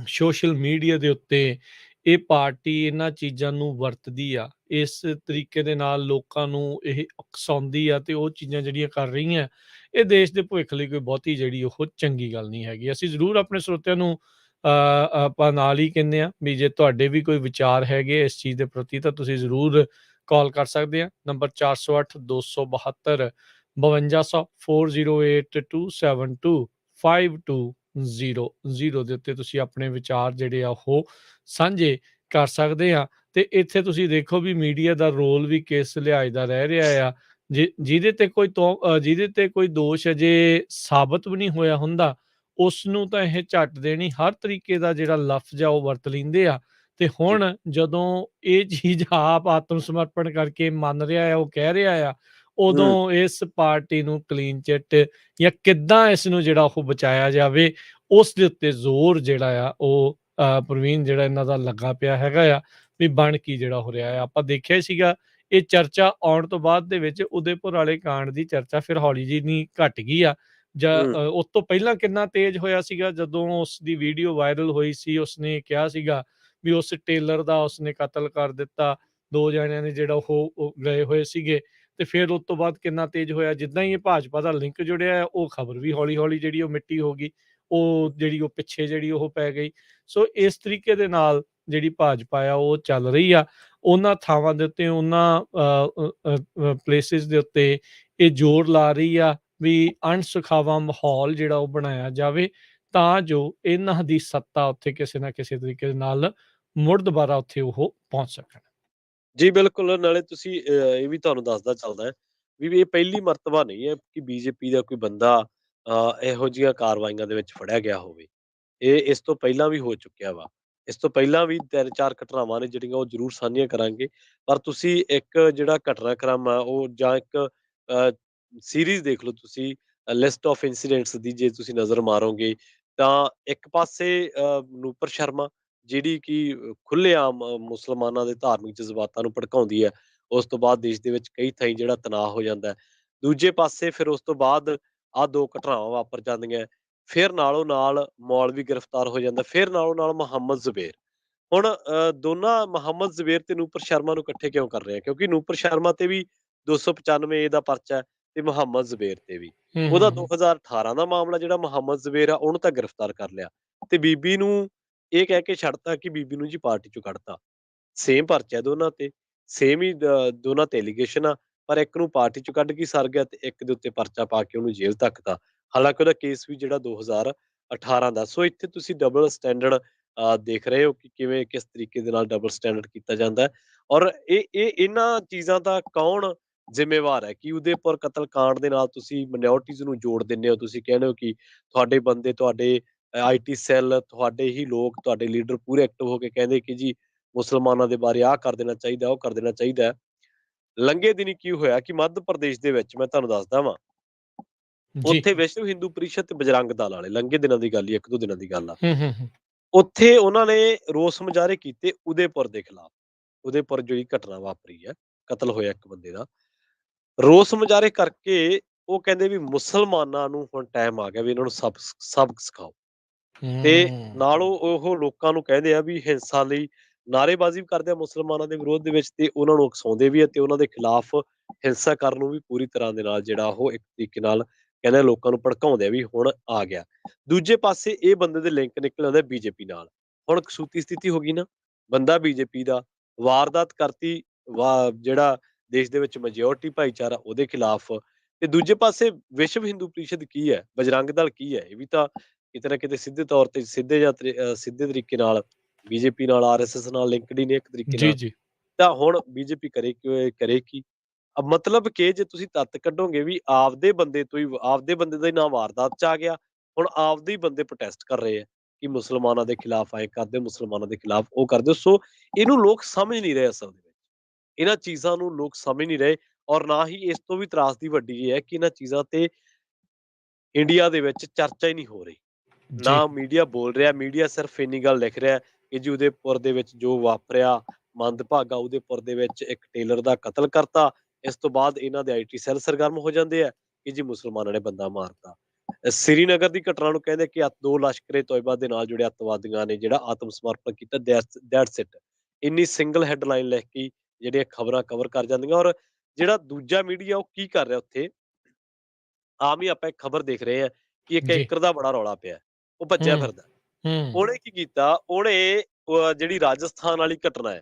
ਸੋਸ਼ਲ ਮੀਡੀਆ ਦੇ ਉੱਤੇ ਇਹ ਪਾਰਟੀ ਇਹਨਾਂ ਚੀਜ਼ਾਂ ਨੂੰ ਵਰਤਦੀ ਆ, ਇਸ ਤਰੀਕੇ ਦੇ ਨਾਲ ਲੋਕਾਂ ਨੂੰ ਇਹ ਉਕਸਾਉਂਦੀ ਆ ਤੇ ਉਹ ਚੀਜ਼ਾਂ ਜਿਹੜੀਆਂ ਕਰ ਰਹੀਆਂ, ਇਹ ਦੇਸ਼ ਦੇ ਭਵਿੱਖ ਲਈ ਕੋਈ ਬਹੁਤੀ ਜਿਹੜੀ ਉਹ ਚੰਗੀ ਗੱਲ ਨਹੀਂ ਹੈਗੀ। ਅਸੀਂ ਜ਼ਰੂਰ ਆਪਣੇ ਸਰੋਤਿਆਂ ਨੂੰ ਆਪਾਂ ਨਾਲ ਹੀ ਕਹਿੰਦੇ ਹਾਂ ਵੀ ਜੇ ਤੁਹਾਡੇ ਵੀ ਕੋਈ ਵਿਚਾਰ ਹੈਗੇ ਇਸ ਚੀਜ਼ ਦੇ ਪ੍ਰਤੀ, ਤਾਂ ਤੁਸੀਂ ਜ਼ਰੂਰ ਕਾਲ ਕਰ ਸਕਦੇ ਆ। ਨੰਬਰ 408 272 5200 408 272 5252 0 ਦੇ ਉੱਤੇ ਤੁਸੀਂ ਆਪਣੇ ਵਿਚਾਰ ਜਿਹੜੇ ਆ ਉਹ ਸਾਂਝੇ ਕਰ ਸਕਦੇ ਆ। ਤੇ ਇੱਥੇ ਤੁਸੀਂ ਦੇਖੋ ਵੀ ਮੀਡੀਆ ਦਾ ਰੋਲ ਵੀ ਕਿਸ ਲਿਹਾਜ਼ ਦਾ ਰਹਿ ਰਿਹਾ ਆ। ਜਿਹਦੇ ਤੇ ਕੋਈ ਦੋਸ਼ ਅਜੇ ਸਾਬਤ ਵੀ ਨਹੀਂ ਹੋਇਆ ਹੁੰਦਾ, ਉਸ ਨੂੰ ਤਾਂ ਇਹ ਝੱਟ ਦੇਣੀ ਹਰ ਤਰੀਕੇ ਦਾ ਜਿਹੜਾ ਲਫ਼ਜ਼ ਆ ਉਹ ਵਰਤ ਲੈਂਦੇ ਆ। ਤੇ ਜੀ, ਹੁਣ ਜਦੋਂ ਇਹ ਚੀਜ਼ ਆਪ ਆਤਮ ਸਮਰਪਣ ਕਰਕੇ ਮੰਨ ਰਿਹਾ ਆ, ਉਹ ਕਹਿ ਰਿਹਾ ਆ, ਹੂੰ, ਉਦੋਂ ਇਸ ਪਾਰਟੀ ਨੂੰ ਕਲੀਨ ਚਿੱਟ ਜਾਂ ਕਿੱਦਾਂ ਇਸ ਨੂੰ ਜਿਹੜਾ ਉਹ ਬਚਾਇਆ ਜਾਵੇ, ਉਸ ਦੇ ਉੱਤੇ ਜ਼ੋਰ ਜਿਹੜਾ ਆ ਉਹ ਪ੍ਰਵੀਨ ਜਿਹੜਾ ਇਹਨਾਂ ਦਾ ਲੱਗਾ ਪਿਆ ਹੈਗਾ ਆ, ਵੀ ਬਣ ਕੀ ਜਿਹੜਾ ਹੋ ਰਿਹਾ ਆ। ਆਪਾਂ ਦੇਖਿਆ ਹੀ ਸੀਗਾ ਇਹ ਚਰਚਾ ਆਉਣ ਤੋਂ ਬਾਅਦ ਦੇ ਵਿੱਚ ਉਦੈਪੁਰ ਵਾਲੇ ਕਾਂਡ ਦੀ ਚਰਚਾ ਫਿਰ ਹੌਲੀ ਜਿਹੀ ਘਟ ਗਈ ਆ। ਹੂੰ, ਉਸ ਤੋਂ ਪਹਿਲਾਂ ਕਿੰਨਾ ਤੇਜ਼ ਹੋਇਆ ਸੀਗਾ ਜਦੋਂ ਉਸ ਦੀ ਵੀਡੀਓ ਵਾਇਰਲ ਹੋਈ ਸੀ, ਉਸਨੇ ਕਿਹਾ ਸੀਗਾ ਵੀ ਉਸ ਟੇਲਰ ਦਾ ਉਸਨੇ ਕਤਲ ਕਰ ਦਿੱਤਾ, 2 ਜਣਿਆਂ ਨੇ ਜਿਹੜਾ ਉਹ ਗਏ ਹੋਏ ਸੀਗੇ। ਤੇ ਫਿਰ ਉਸ ਤੋਂ ਬਾਅਦ ਕਿੰਨਾ ਤੇਜ਼ ਹੋਇਆ, ਜਿੱਦਾਂ ਹੀ ਇਹ ਭਾਜਪਾ ਦਾ ਲਿੰਕ ਜੁੜਿਆ ਹੈ, ਉਹ ਖਬਰ ਵੀ ਹੌਲੀ-ਹੌਲੀ ਜਿਹੜੀ ਉਹ ਮਿੱਟੀ ਹੋ ਗਈ, ਉਹ ਪਿੱਛੇ ਜਿਹੜੀ ਉਹ ਪੈ ਗਈ। ਸੋ ਇਸ ਤਰੀਕੇ ਦੇ ਨਾਲ ਜਿਹੜੀ ਭਾਜਪਾ ਆ ਉਹ ਚੱਲ ਰਹੀ ਆ। ਉਹਨਾਂ ਥਾਵਾਂ ਦੇ ਉੱਤੇ, ਉਹਨਾਂ ਪਲੇਸਿਸ ਦੇ ਉੱਤੇ ਇਹ ਜ਼ੋਰ ਲਾ ਰਹੀ ਆ ਵੀ ਅਣਸੁਖਾਵਾਂ ਮਾਹੌਲ ਜਿਹੜਾ ਉਹ ਬਣਾਇਆ ਜਾਵੇ, ਤਾਂ ਜੋ ਇਹਨਾਂ ਦੀ ਸੱਤਾ ਉੱਥੇ ਕਿਸੇ ਨਾ ਕਿਸੇ ਤਰੀਕੇ ਦੇ ਨਾਲ ਮੁੜ ਦੁਬਾਰਾ ਉੱਥੇ ਉਹ ਪਹੁੰਚ ਸਕਣ। ਜੀ ਬਿਲਕੁਲ। ਨਾਲੇ ਤੁਸੀਂ ਇਹ ਵੀ ਤੁਹਾਨੂੰ ਦੱਸਦਾ ਚੱਲਦਾ ਹੈ ਵੀ ਇਹ ਪਹਿਲੀ ਮਰਤਬਾ ਨਹੀਂ ਹੈ ਕਿ ਬੀਜੇਪੀ ਦਾ ਕੋਈ ਬੰਦਾ ਇਹੋ ਜਿਹੀਆਂ ਕਾਰਵਾਈਆਂ ਦੇ ਵਿੱਚ ਫੜਿਆ ਗਿਆ ਹੋਵੇ। ਇਹ ਇਸ ਤੋਂ ਪਹਿਲਾਂ ਵੀ ਹੋ ਚੁੱਕਿਆ ਵਾ। ਇਸ ਤੋਂ ਪਹਿਲਾਂ ਵੀ 3-4 ਘਟਨਾਵਾਂ ਨੇ ਜਿਹੜੀਆਂ ਉਹ ਜ਼ਰੂਰ ਸਾਂਝੀਆਂ ਕਰਾਂਗੇ। ਪਰ ਤੁਸੀਂ ਇੱਕ ਜਿਹੜਾ ਘਟਨਾਕ੍ਰਮ ਆ ਉਹ ਜਾਂ ਇੱਕ ਸੀਰੀਜ਼ ਦੇਖ ਲਓ ਤੁਸੀਂ, ਲਿਸਟ ਆਫ ਇੰਸੀਡੈਂਟਸ ਦੀ ਜੇ ਤੁਸੀਂ ਨਜ਼ਰ ਮਾਰੋਗੇ, ਤਾਂ ਇੱਕ ਪਾਸੇ ਨੂਪਰ ਸ਼ਰਮਾ ਜਿਹੜੀ ਕਿ ਖੁੱਲ੍ਹੇਆਮ ਮੁਸਲਮਾਨਾਂ ਦੇ ਧਾਰਮਿਕ ਜਜ਼ਬਾਤਾਂ ਨੂੰ ਭੜਕਾਉਂਦੀ ਹੈ। ਉਸ ਤੋਂ ਬਾਅਦ ਦੇਸ਼ ਦੇ ਵਿੱਚ ਕਈ ਥਾਈਂ ਜਿਹੜਾ ਤਣਾਅ ਹੋ ਜਾਂਦਾ ਹੈ। ਦੂਜੇ ਪਾਸੇ ਫਿਰ ਉਸ ਤੋਂ ਬਾਅਦ ਆਹ 2 ਘਟਨਾਵਾਂ ਵਾਪਰ ਜਾਂਦੀਆਂ। ਫਿਰ ਨਾਲੋਂ ਨਾਲ ਮੌਲਵੀ ਗ੍ਰਿਫਤਾਰ ਹੋ ਜਾਂਦਾ, ਫਿਰ ਨਾਲੋਂ ਨਾਲ ਮੁਹੰਮਦ ਜ਼ੁਬੈਰ। ਹੁਣ ਦੋਨਾਂ ਮੁਹੰਮਦ ਜ਼ੁਬੈਰ ਤੇ ਨੂਪੁਰ ਸ਼ਰਮਾ ਨੂੰ ਇਕੱਠੇ ਕਿਉਂ ਕਰ ਰਹੇ ਆ? ਕਿਉਂਕਿ ਨੂਪੁਰ ਸ਼ਰਮਾ ਤੇ ਵੀ 295 ਏ ਦਾ ਪਰਚਾ ਹੈ ਤੇ ਮੁਹੰਮਦ ਜ਼ੁਬੈਰ ਤੇ ਵੀ। ਹੂੰ, ਉਹਦਾ ਹੂੰ, ਹੂੰ। 2018 ਦਾ ਮਾਮਲਾ ਜਿਹੜਾ ਮੁਹੰਮਦ ਜ਼ੁਬੈਰ ਆ ਉਹਨੂੰ ਤਾਂ ਗ੍ਰਿਫਤਾਰ ਕਰ ਲਿਆ ਤੇ ਬੀਬੀ ਨੂੰ ਇਹ ਕਹਿ ਕੇ ਛੱਡਤਾ ਕਿ ਬੀਬੀ ਨੂੰ ਜੀ ਪਾਰਟੀ ਚੋਂ ਕੱਢਤਾ। ਸੇਮ ਪਰਚਾ ਹੈ ਦੋਨਾਂ ਤੇ, ਸੇਮ ਹੀ ਦੋਨਾਂ ਤੇ ਐਲੀਗੇਸ਼ਨ ਆ, ਪਰ ਇੱਕ ਨੂੰ ਪਾਰਟੀ ਚੋਂ ਕੱਢ ਕੇ ਸਰ ਗਿਆ ਤੇ ਇੱਕ ਦੇ ਉੱਤੇ ਪਰਚਾ ਪਾ ਕੇ ਉਹਨੂੰ ਜੇਲ੍ਹ ਧੱਕਤਾ। ਹਾਲਾਂਕਿ ਉਹਦਾ ਕੇਸ ਵੀ ਜਿਹੜਾ 2018 ਦਾ। ਸੋ ਇੱਥੇ ਤੁਸੀਂ ਡਬਲ ਸਟੈਂਡਰਡ ਦੇਖ ਰਹੇ ਹੋ ਕਿ ਕਿਵੇਂ ਕਿਸ ਤਰੀਕੇ ਦੇ ਨਾਲ ਡਬਲ ਸਟੈਂਡਰਡ ਕੀਤਾ ਜਾਂਦਾ ਹੈ। ਔਰ ਇਹਨਾਂ ਚੀਜ਼ਾਂ ਦਾ ਕੌਣ ਜ਼ਿੰਮੇਵਾਰ ਹੈ ਕਿ ਉਦੈਪੁਰ ਕਤਲकांड ਦੇ ਨਾਲ ਤੁਸੀਂ ਮਾਈਨੋਰਟੀਜ਼ ਨੂੰ ਜੋੜ ਦਿੰਦੇ ਹੋ। ਤੁਸੀਂ ਕਹਿੰਦੇ ਹੋ ਕਿ ਤੁਹਾਡੇ ਬੰਦੇ, ਤੁਹਾਡੇ ਆਈਟੀ ਸੈੱਲ, ਤੁਹਾਡੇ ਹੀ ਲੋਕ, ਤੁਹਾਡੇ ਲੀਡਰ ਪੂਰੇ ਐਕਟਿਵ ਹੋ ਕੇ ਕਹਿੰਦੇ ਕਿ ਜੀ ਮੁਸਲਮਾਨਾਂ ਦੇ ਬਾਰੇ ਆਹ ਕਰ ਦੇਣਾ ਚਾਹੀਦਾ, ਉਹ ਕਰ ਦੇਣਾ ਚਾਹੀਦਾ ਹੈ। ਲੰਘੇ ਦਿਨੀ ਕੀ ਹੋਇਆ ਕਿ ਮੱਧ ਪ੍ਰਦੇਸ਼ ਦੇ ਵਿੱਚ ਮੈਂ ਤੁਹਾਨੂੰ ਦੱਸਦਾ ਵਾਂ, ਜੀ। ਉੱਥੇ ਵਿਸ਼ਵ ਹਿੰਦੂ ਪਰਿਸ਼ਦ ਤੇ ਬਜਰੰਗ ਦਲ ਵਾਲੇ ਲੰਘੇ ਦਿਨਾਂ ਦੀ ਗੱਲ ਹੀ 1-2 ਦਿਨਾਂ ਦੀ ਗੱਲ ਆ। ਹੂੰ, ਹੂੰ, ਹੂੰ। ਉੱਥੇ ਉਹਨਾਂ ਨੇ ਰੋਸ ਮੁਜ਼ਾਹਰੇ ਕੀਤੇ ਉਦੈਪੁਰ ਦੇ ਖਿਲਾਫ। ਉਦੈਪੁਰ ਜਿਹੜੀ ਘਟਨਾ ਵਾਪਰੀ ਹੈ, ਕਤਲ ਹੋਇਆ ਇੱਕ ਬੰਦੇ ਦਾ। ਰੋਸ ਮੁਜ਼ਾਹਰੇ ਕਰਕੇ ਉਹ ਕਹਿੰਦੇ ਵੀ ਮੁਸਲਮਾਨਾਂ ਨੂੰ ਹੁਣ ਟਾਈਮ ਆ ਗਿਆ ਵੀ ਇਹਨਾਂ ਨੂੰ ਸਬਕ ਸਿਖਾਓ। ਤੇ ਹੂੰ। ਨਾਲ ਉਹ ਲੋਕਾਂ ਨੂੰ ਕਹਿੰਦੇ ਆ ਵੀ ਹਿੰਸਾ ਲਈ ਨਾਅਰੇਬਾਜ਼ੀ ਵੀ ਕਰਦੇ ਆ ਮੁਸਲਮਾਨਾਂ ਦੇ ਵਿਰੋਧ ਦੇ ਵਿੱਚ ਤੇ ਉਹਨਾਂ ਨੂੰ ਉਕਸਾਉਂਦੇ ਵੀ ਆ ਤੇ ਉਹਨਾਂ ਦੇ ਖਿਲਾਫ ਹਿੰਸਾ ਕਰਨ ਨੂੰ ਵੀ ਪੂਰੀ ਤਰ੍ਹਾਂ ਦੇ ਨਾਲ ਜਿਹੜਾ ਉਹ ਇੱਕ ਤਰੀਕੇ ਨਾਲ ਕਹਿੰਦੇ ਆ ਲੋਕਾਂ ਨੂੰ ਭੜਕਾਉਂਦੇ ਆ ਵੀ ਹੁਣ ਆ ਗਿਆ। ਦੂਜੇ ਪਾਸੇ ਇਹ ਬੰਦੇ ਦੇ ਲਿੰਕ ਨਿਕਲ ਆਉਂਦੇ ਬੀਜੇਪੀ ਨਾਲ। ਹੁਣ ਕਸੂਤੀ ਸਥਿਤੀ ਹੋ ਗਈ ਨਾ, ਬੰਦਾ ਬੀਜੇਪੀ ਦਾ, ਵਾਰਦਾਤ ਕਰਤੀ, ਜਿਹੜਾ ਦੇਸ਼ ਦੇ ਵਿੱਚ ਮੈਜੋਰਟੀ ਭਾਈਚਾਰਾ ਉਹਦੇ ਖਿਲਾਫ। ਤੇ ਦੂਜੇ ਪਾਸੇ ਵਿਸ਼ਵ ਹਿੰਦੂ ਪਰਿਸ਼ਦ ਕੀ ਹੈ, ਬਜਰੰਗ ਦਲ ਕੀ ਹੈ, ਇਹ ਵੀ ਤਾਂ ਕਿਤੇ ਨਾ ਕਿਤੇ ਸਿੱਧੇ ਤੌਰ ਤੇ ਸਿੱਧੇ ਤਰੀਕੇ ਨਾਲ ਬੀਜੇਪੀ ਨਾਲ, ਆਰਐਸਐਸ ਨਾਲ ਲਿੰਕਡ ਹੀ ਨੇ ਇੱਕ ਤਰੀਕੇ ਜੀ, ਨਾਲ। ਜੀ। ਤਾਂ ਹੁਣ ਬੀਜੇਪੀ ਕਰੇ ਕੀ? ਮਤਲਬ ਕਿ ਜੇ ਤੁਸੀਂ ਤੱਤ ਕੱਢੋਗੇ ਵੀ ਆਪਦੇ ਬੰਦੇ ਤੋਂ ਹੀ, ਆਪਦੇ ਬੰਦੇ ਦਾ ਹੀ ਨਾਂ ਵਾਰਦਾਤ 'ਚ ਆ ਗਿਆ, ਹੁਣ ਆਪਦੇ ਹੀ ਬੰਦੇ ਪ੍ਰੋਟੈਸਟ ਕਰ ਰਹੇ ਆ ਕਿ ਮੁਸਲਮਾਨਾਂ ਦੇ ਖਿਲਾਫ ਐਂ ਕਰਦੇ, ਮੁਸਲਮਾਨਾਂ ਦੇ ਖਿਲਾਫ ਉਹ ਕਰਦੇ। ਸੋ ਇਹਨੂੰ ਲੋਕ ਸਮਝ ਨਹੀਂ ਰਹੇ ਅਸਲ ਦੇ ਵਿੱਚ। ਇਹਨਾਂ ਚੀਜ਼ਾਂ ਨੂੰ ਲੋਕ ਸਮਝ ਨਹੀਂ ਰਹੇ। ਔਰ ਨਾ ਹੀ ਇਸ ਤੋਂ ਵੀ ਤਰਾਸਦੀ ਵੱਡੀ ਇਹ ਹੈ ਕਿ ਇਹਨਾਂ ਚੀਜ਼ਾਂ ਤੇ ਇੰਡੀਆ ਦੇ ਵਿੱਚ ਚਰਚਾ ਹੀ ਨਹੀਂ ਹੋ ਰਹੀ। ਜੀ। ਨਾ ਮੀਡੀਆ ਬੋਲ ਰਿਹਾ, ਮੀਡੀਆ ਸਿਰਫ ਇੰਨੀ ਗੱਲ ਲਿਖ ਰਿਹਾ ਕਿ ਜੀ ਉਦੈਪੁਰ ਦੇ ਵਿੱਚ ਜੋ ਵਾਪਰਿਆ ਮੰਦਭਾਗਾ, ਉਦੈਪੁਰ ਦੇ ਵਿੱਚ ਇੱਕ ਟੇਲਰ ਦਾ ਕਤਲ ਕਰਤਾ। ਇਸ ਤੋਂ ਬਾਅਦ ਇਹਨਾਂ ਦੇ ਆਈਟੀ ਸੈੱਲ ਸਰਗਰਮ ਹੋ ਜਾਂਦੇ ਆ ਕਿ ਜੀ ਮੁਸਲਮਾਨਾਂ ਨੇ ਬੰਦਾ ਮਾਰਤਾ। ਸ੍ਰੀਨਗਰ ਦੀ ਘਟਨਾ ਨੂੰ ਕਹਿੰਦੇ ਕਿ 2 ਲਸ਼ਕਰੇ-ਤੋਇਬਾ ਦੇ ਨਾਲ ਜੁੜੇ ਅੱਤਵਾਦੀਆਂ ਨੇ ਜਿਹੜਾ ਆਤਮ ਸਮਰਪਣ ਕੀਤਾ, ਦੈਟਸ ਇਟ। ਇੰਨੀ ਸਿੰਗਲ ਹੈਡਲਾਈਨ ਲਿਖ ਕੇ ਜਿਹੜੀਆਂ ਖਬਰਾਂ ਕਵਰ ਕਰ ਜਾਂਦੀਆਂ। ਔਰ ਜਿਹੜਾ ਦੂਜਾ ਮੀਡੀਆ ਉਹ ਕੀ ਕਰ ਰਿਹਾ ਉੱਥੇ, ਆਮ ਹੀ ਆਪਾਂ ਇੱਕ ਖਬਰ ਦੇਖ ਰਹੇ ਹਾਂ ਕਿ ਇੱਕ ਜੀ। ਐਂਕਰ ਦਾ ਬੜਾ ਰੌਲਾ ਪਿਆ, ਉਹ ਭੱਜਿਆ ਹੂੰ, ਫਿਰਦਾ। ਹੂੰ। ਉਹਨੇ ਕੀ ਕੀਤਾ, ਉਹਨੇ ਜਿਹੜੀ ਰਾਜਸਥਾਨ ਵਾਲੀ ਘਟਨਾ ਹੈ,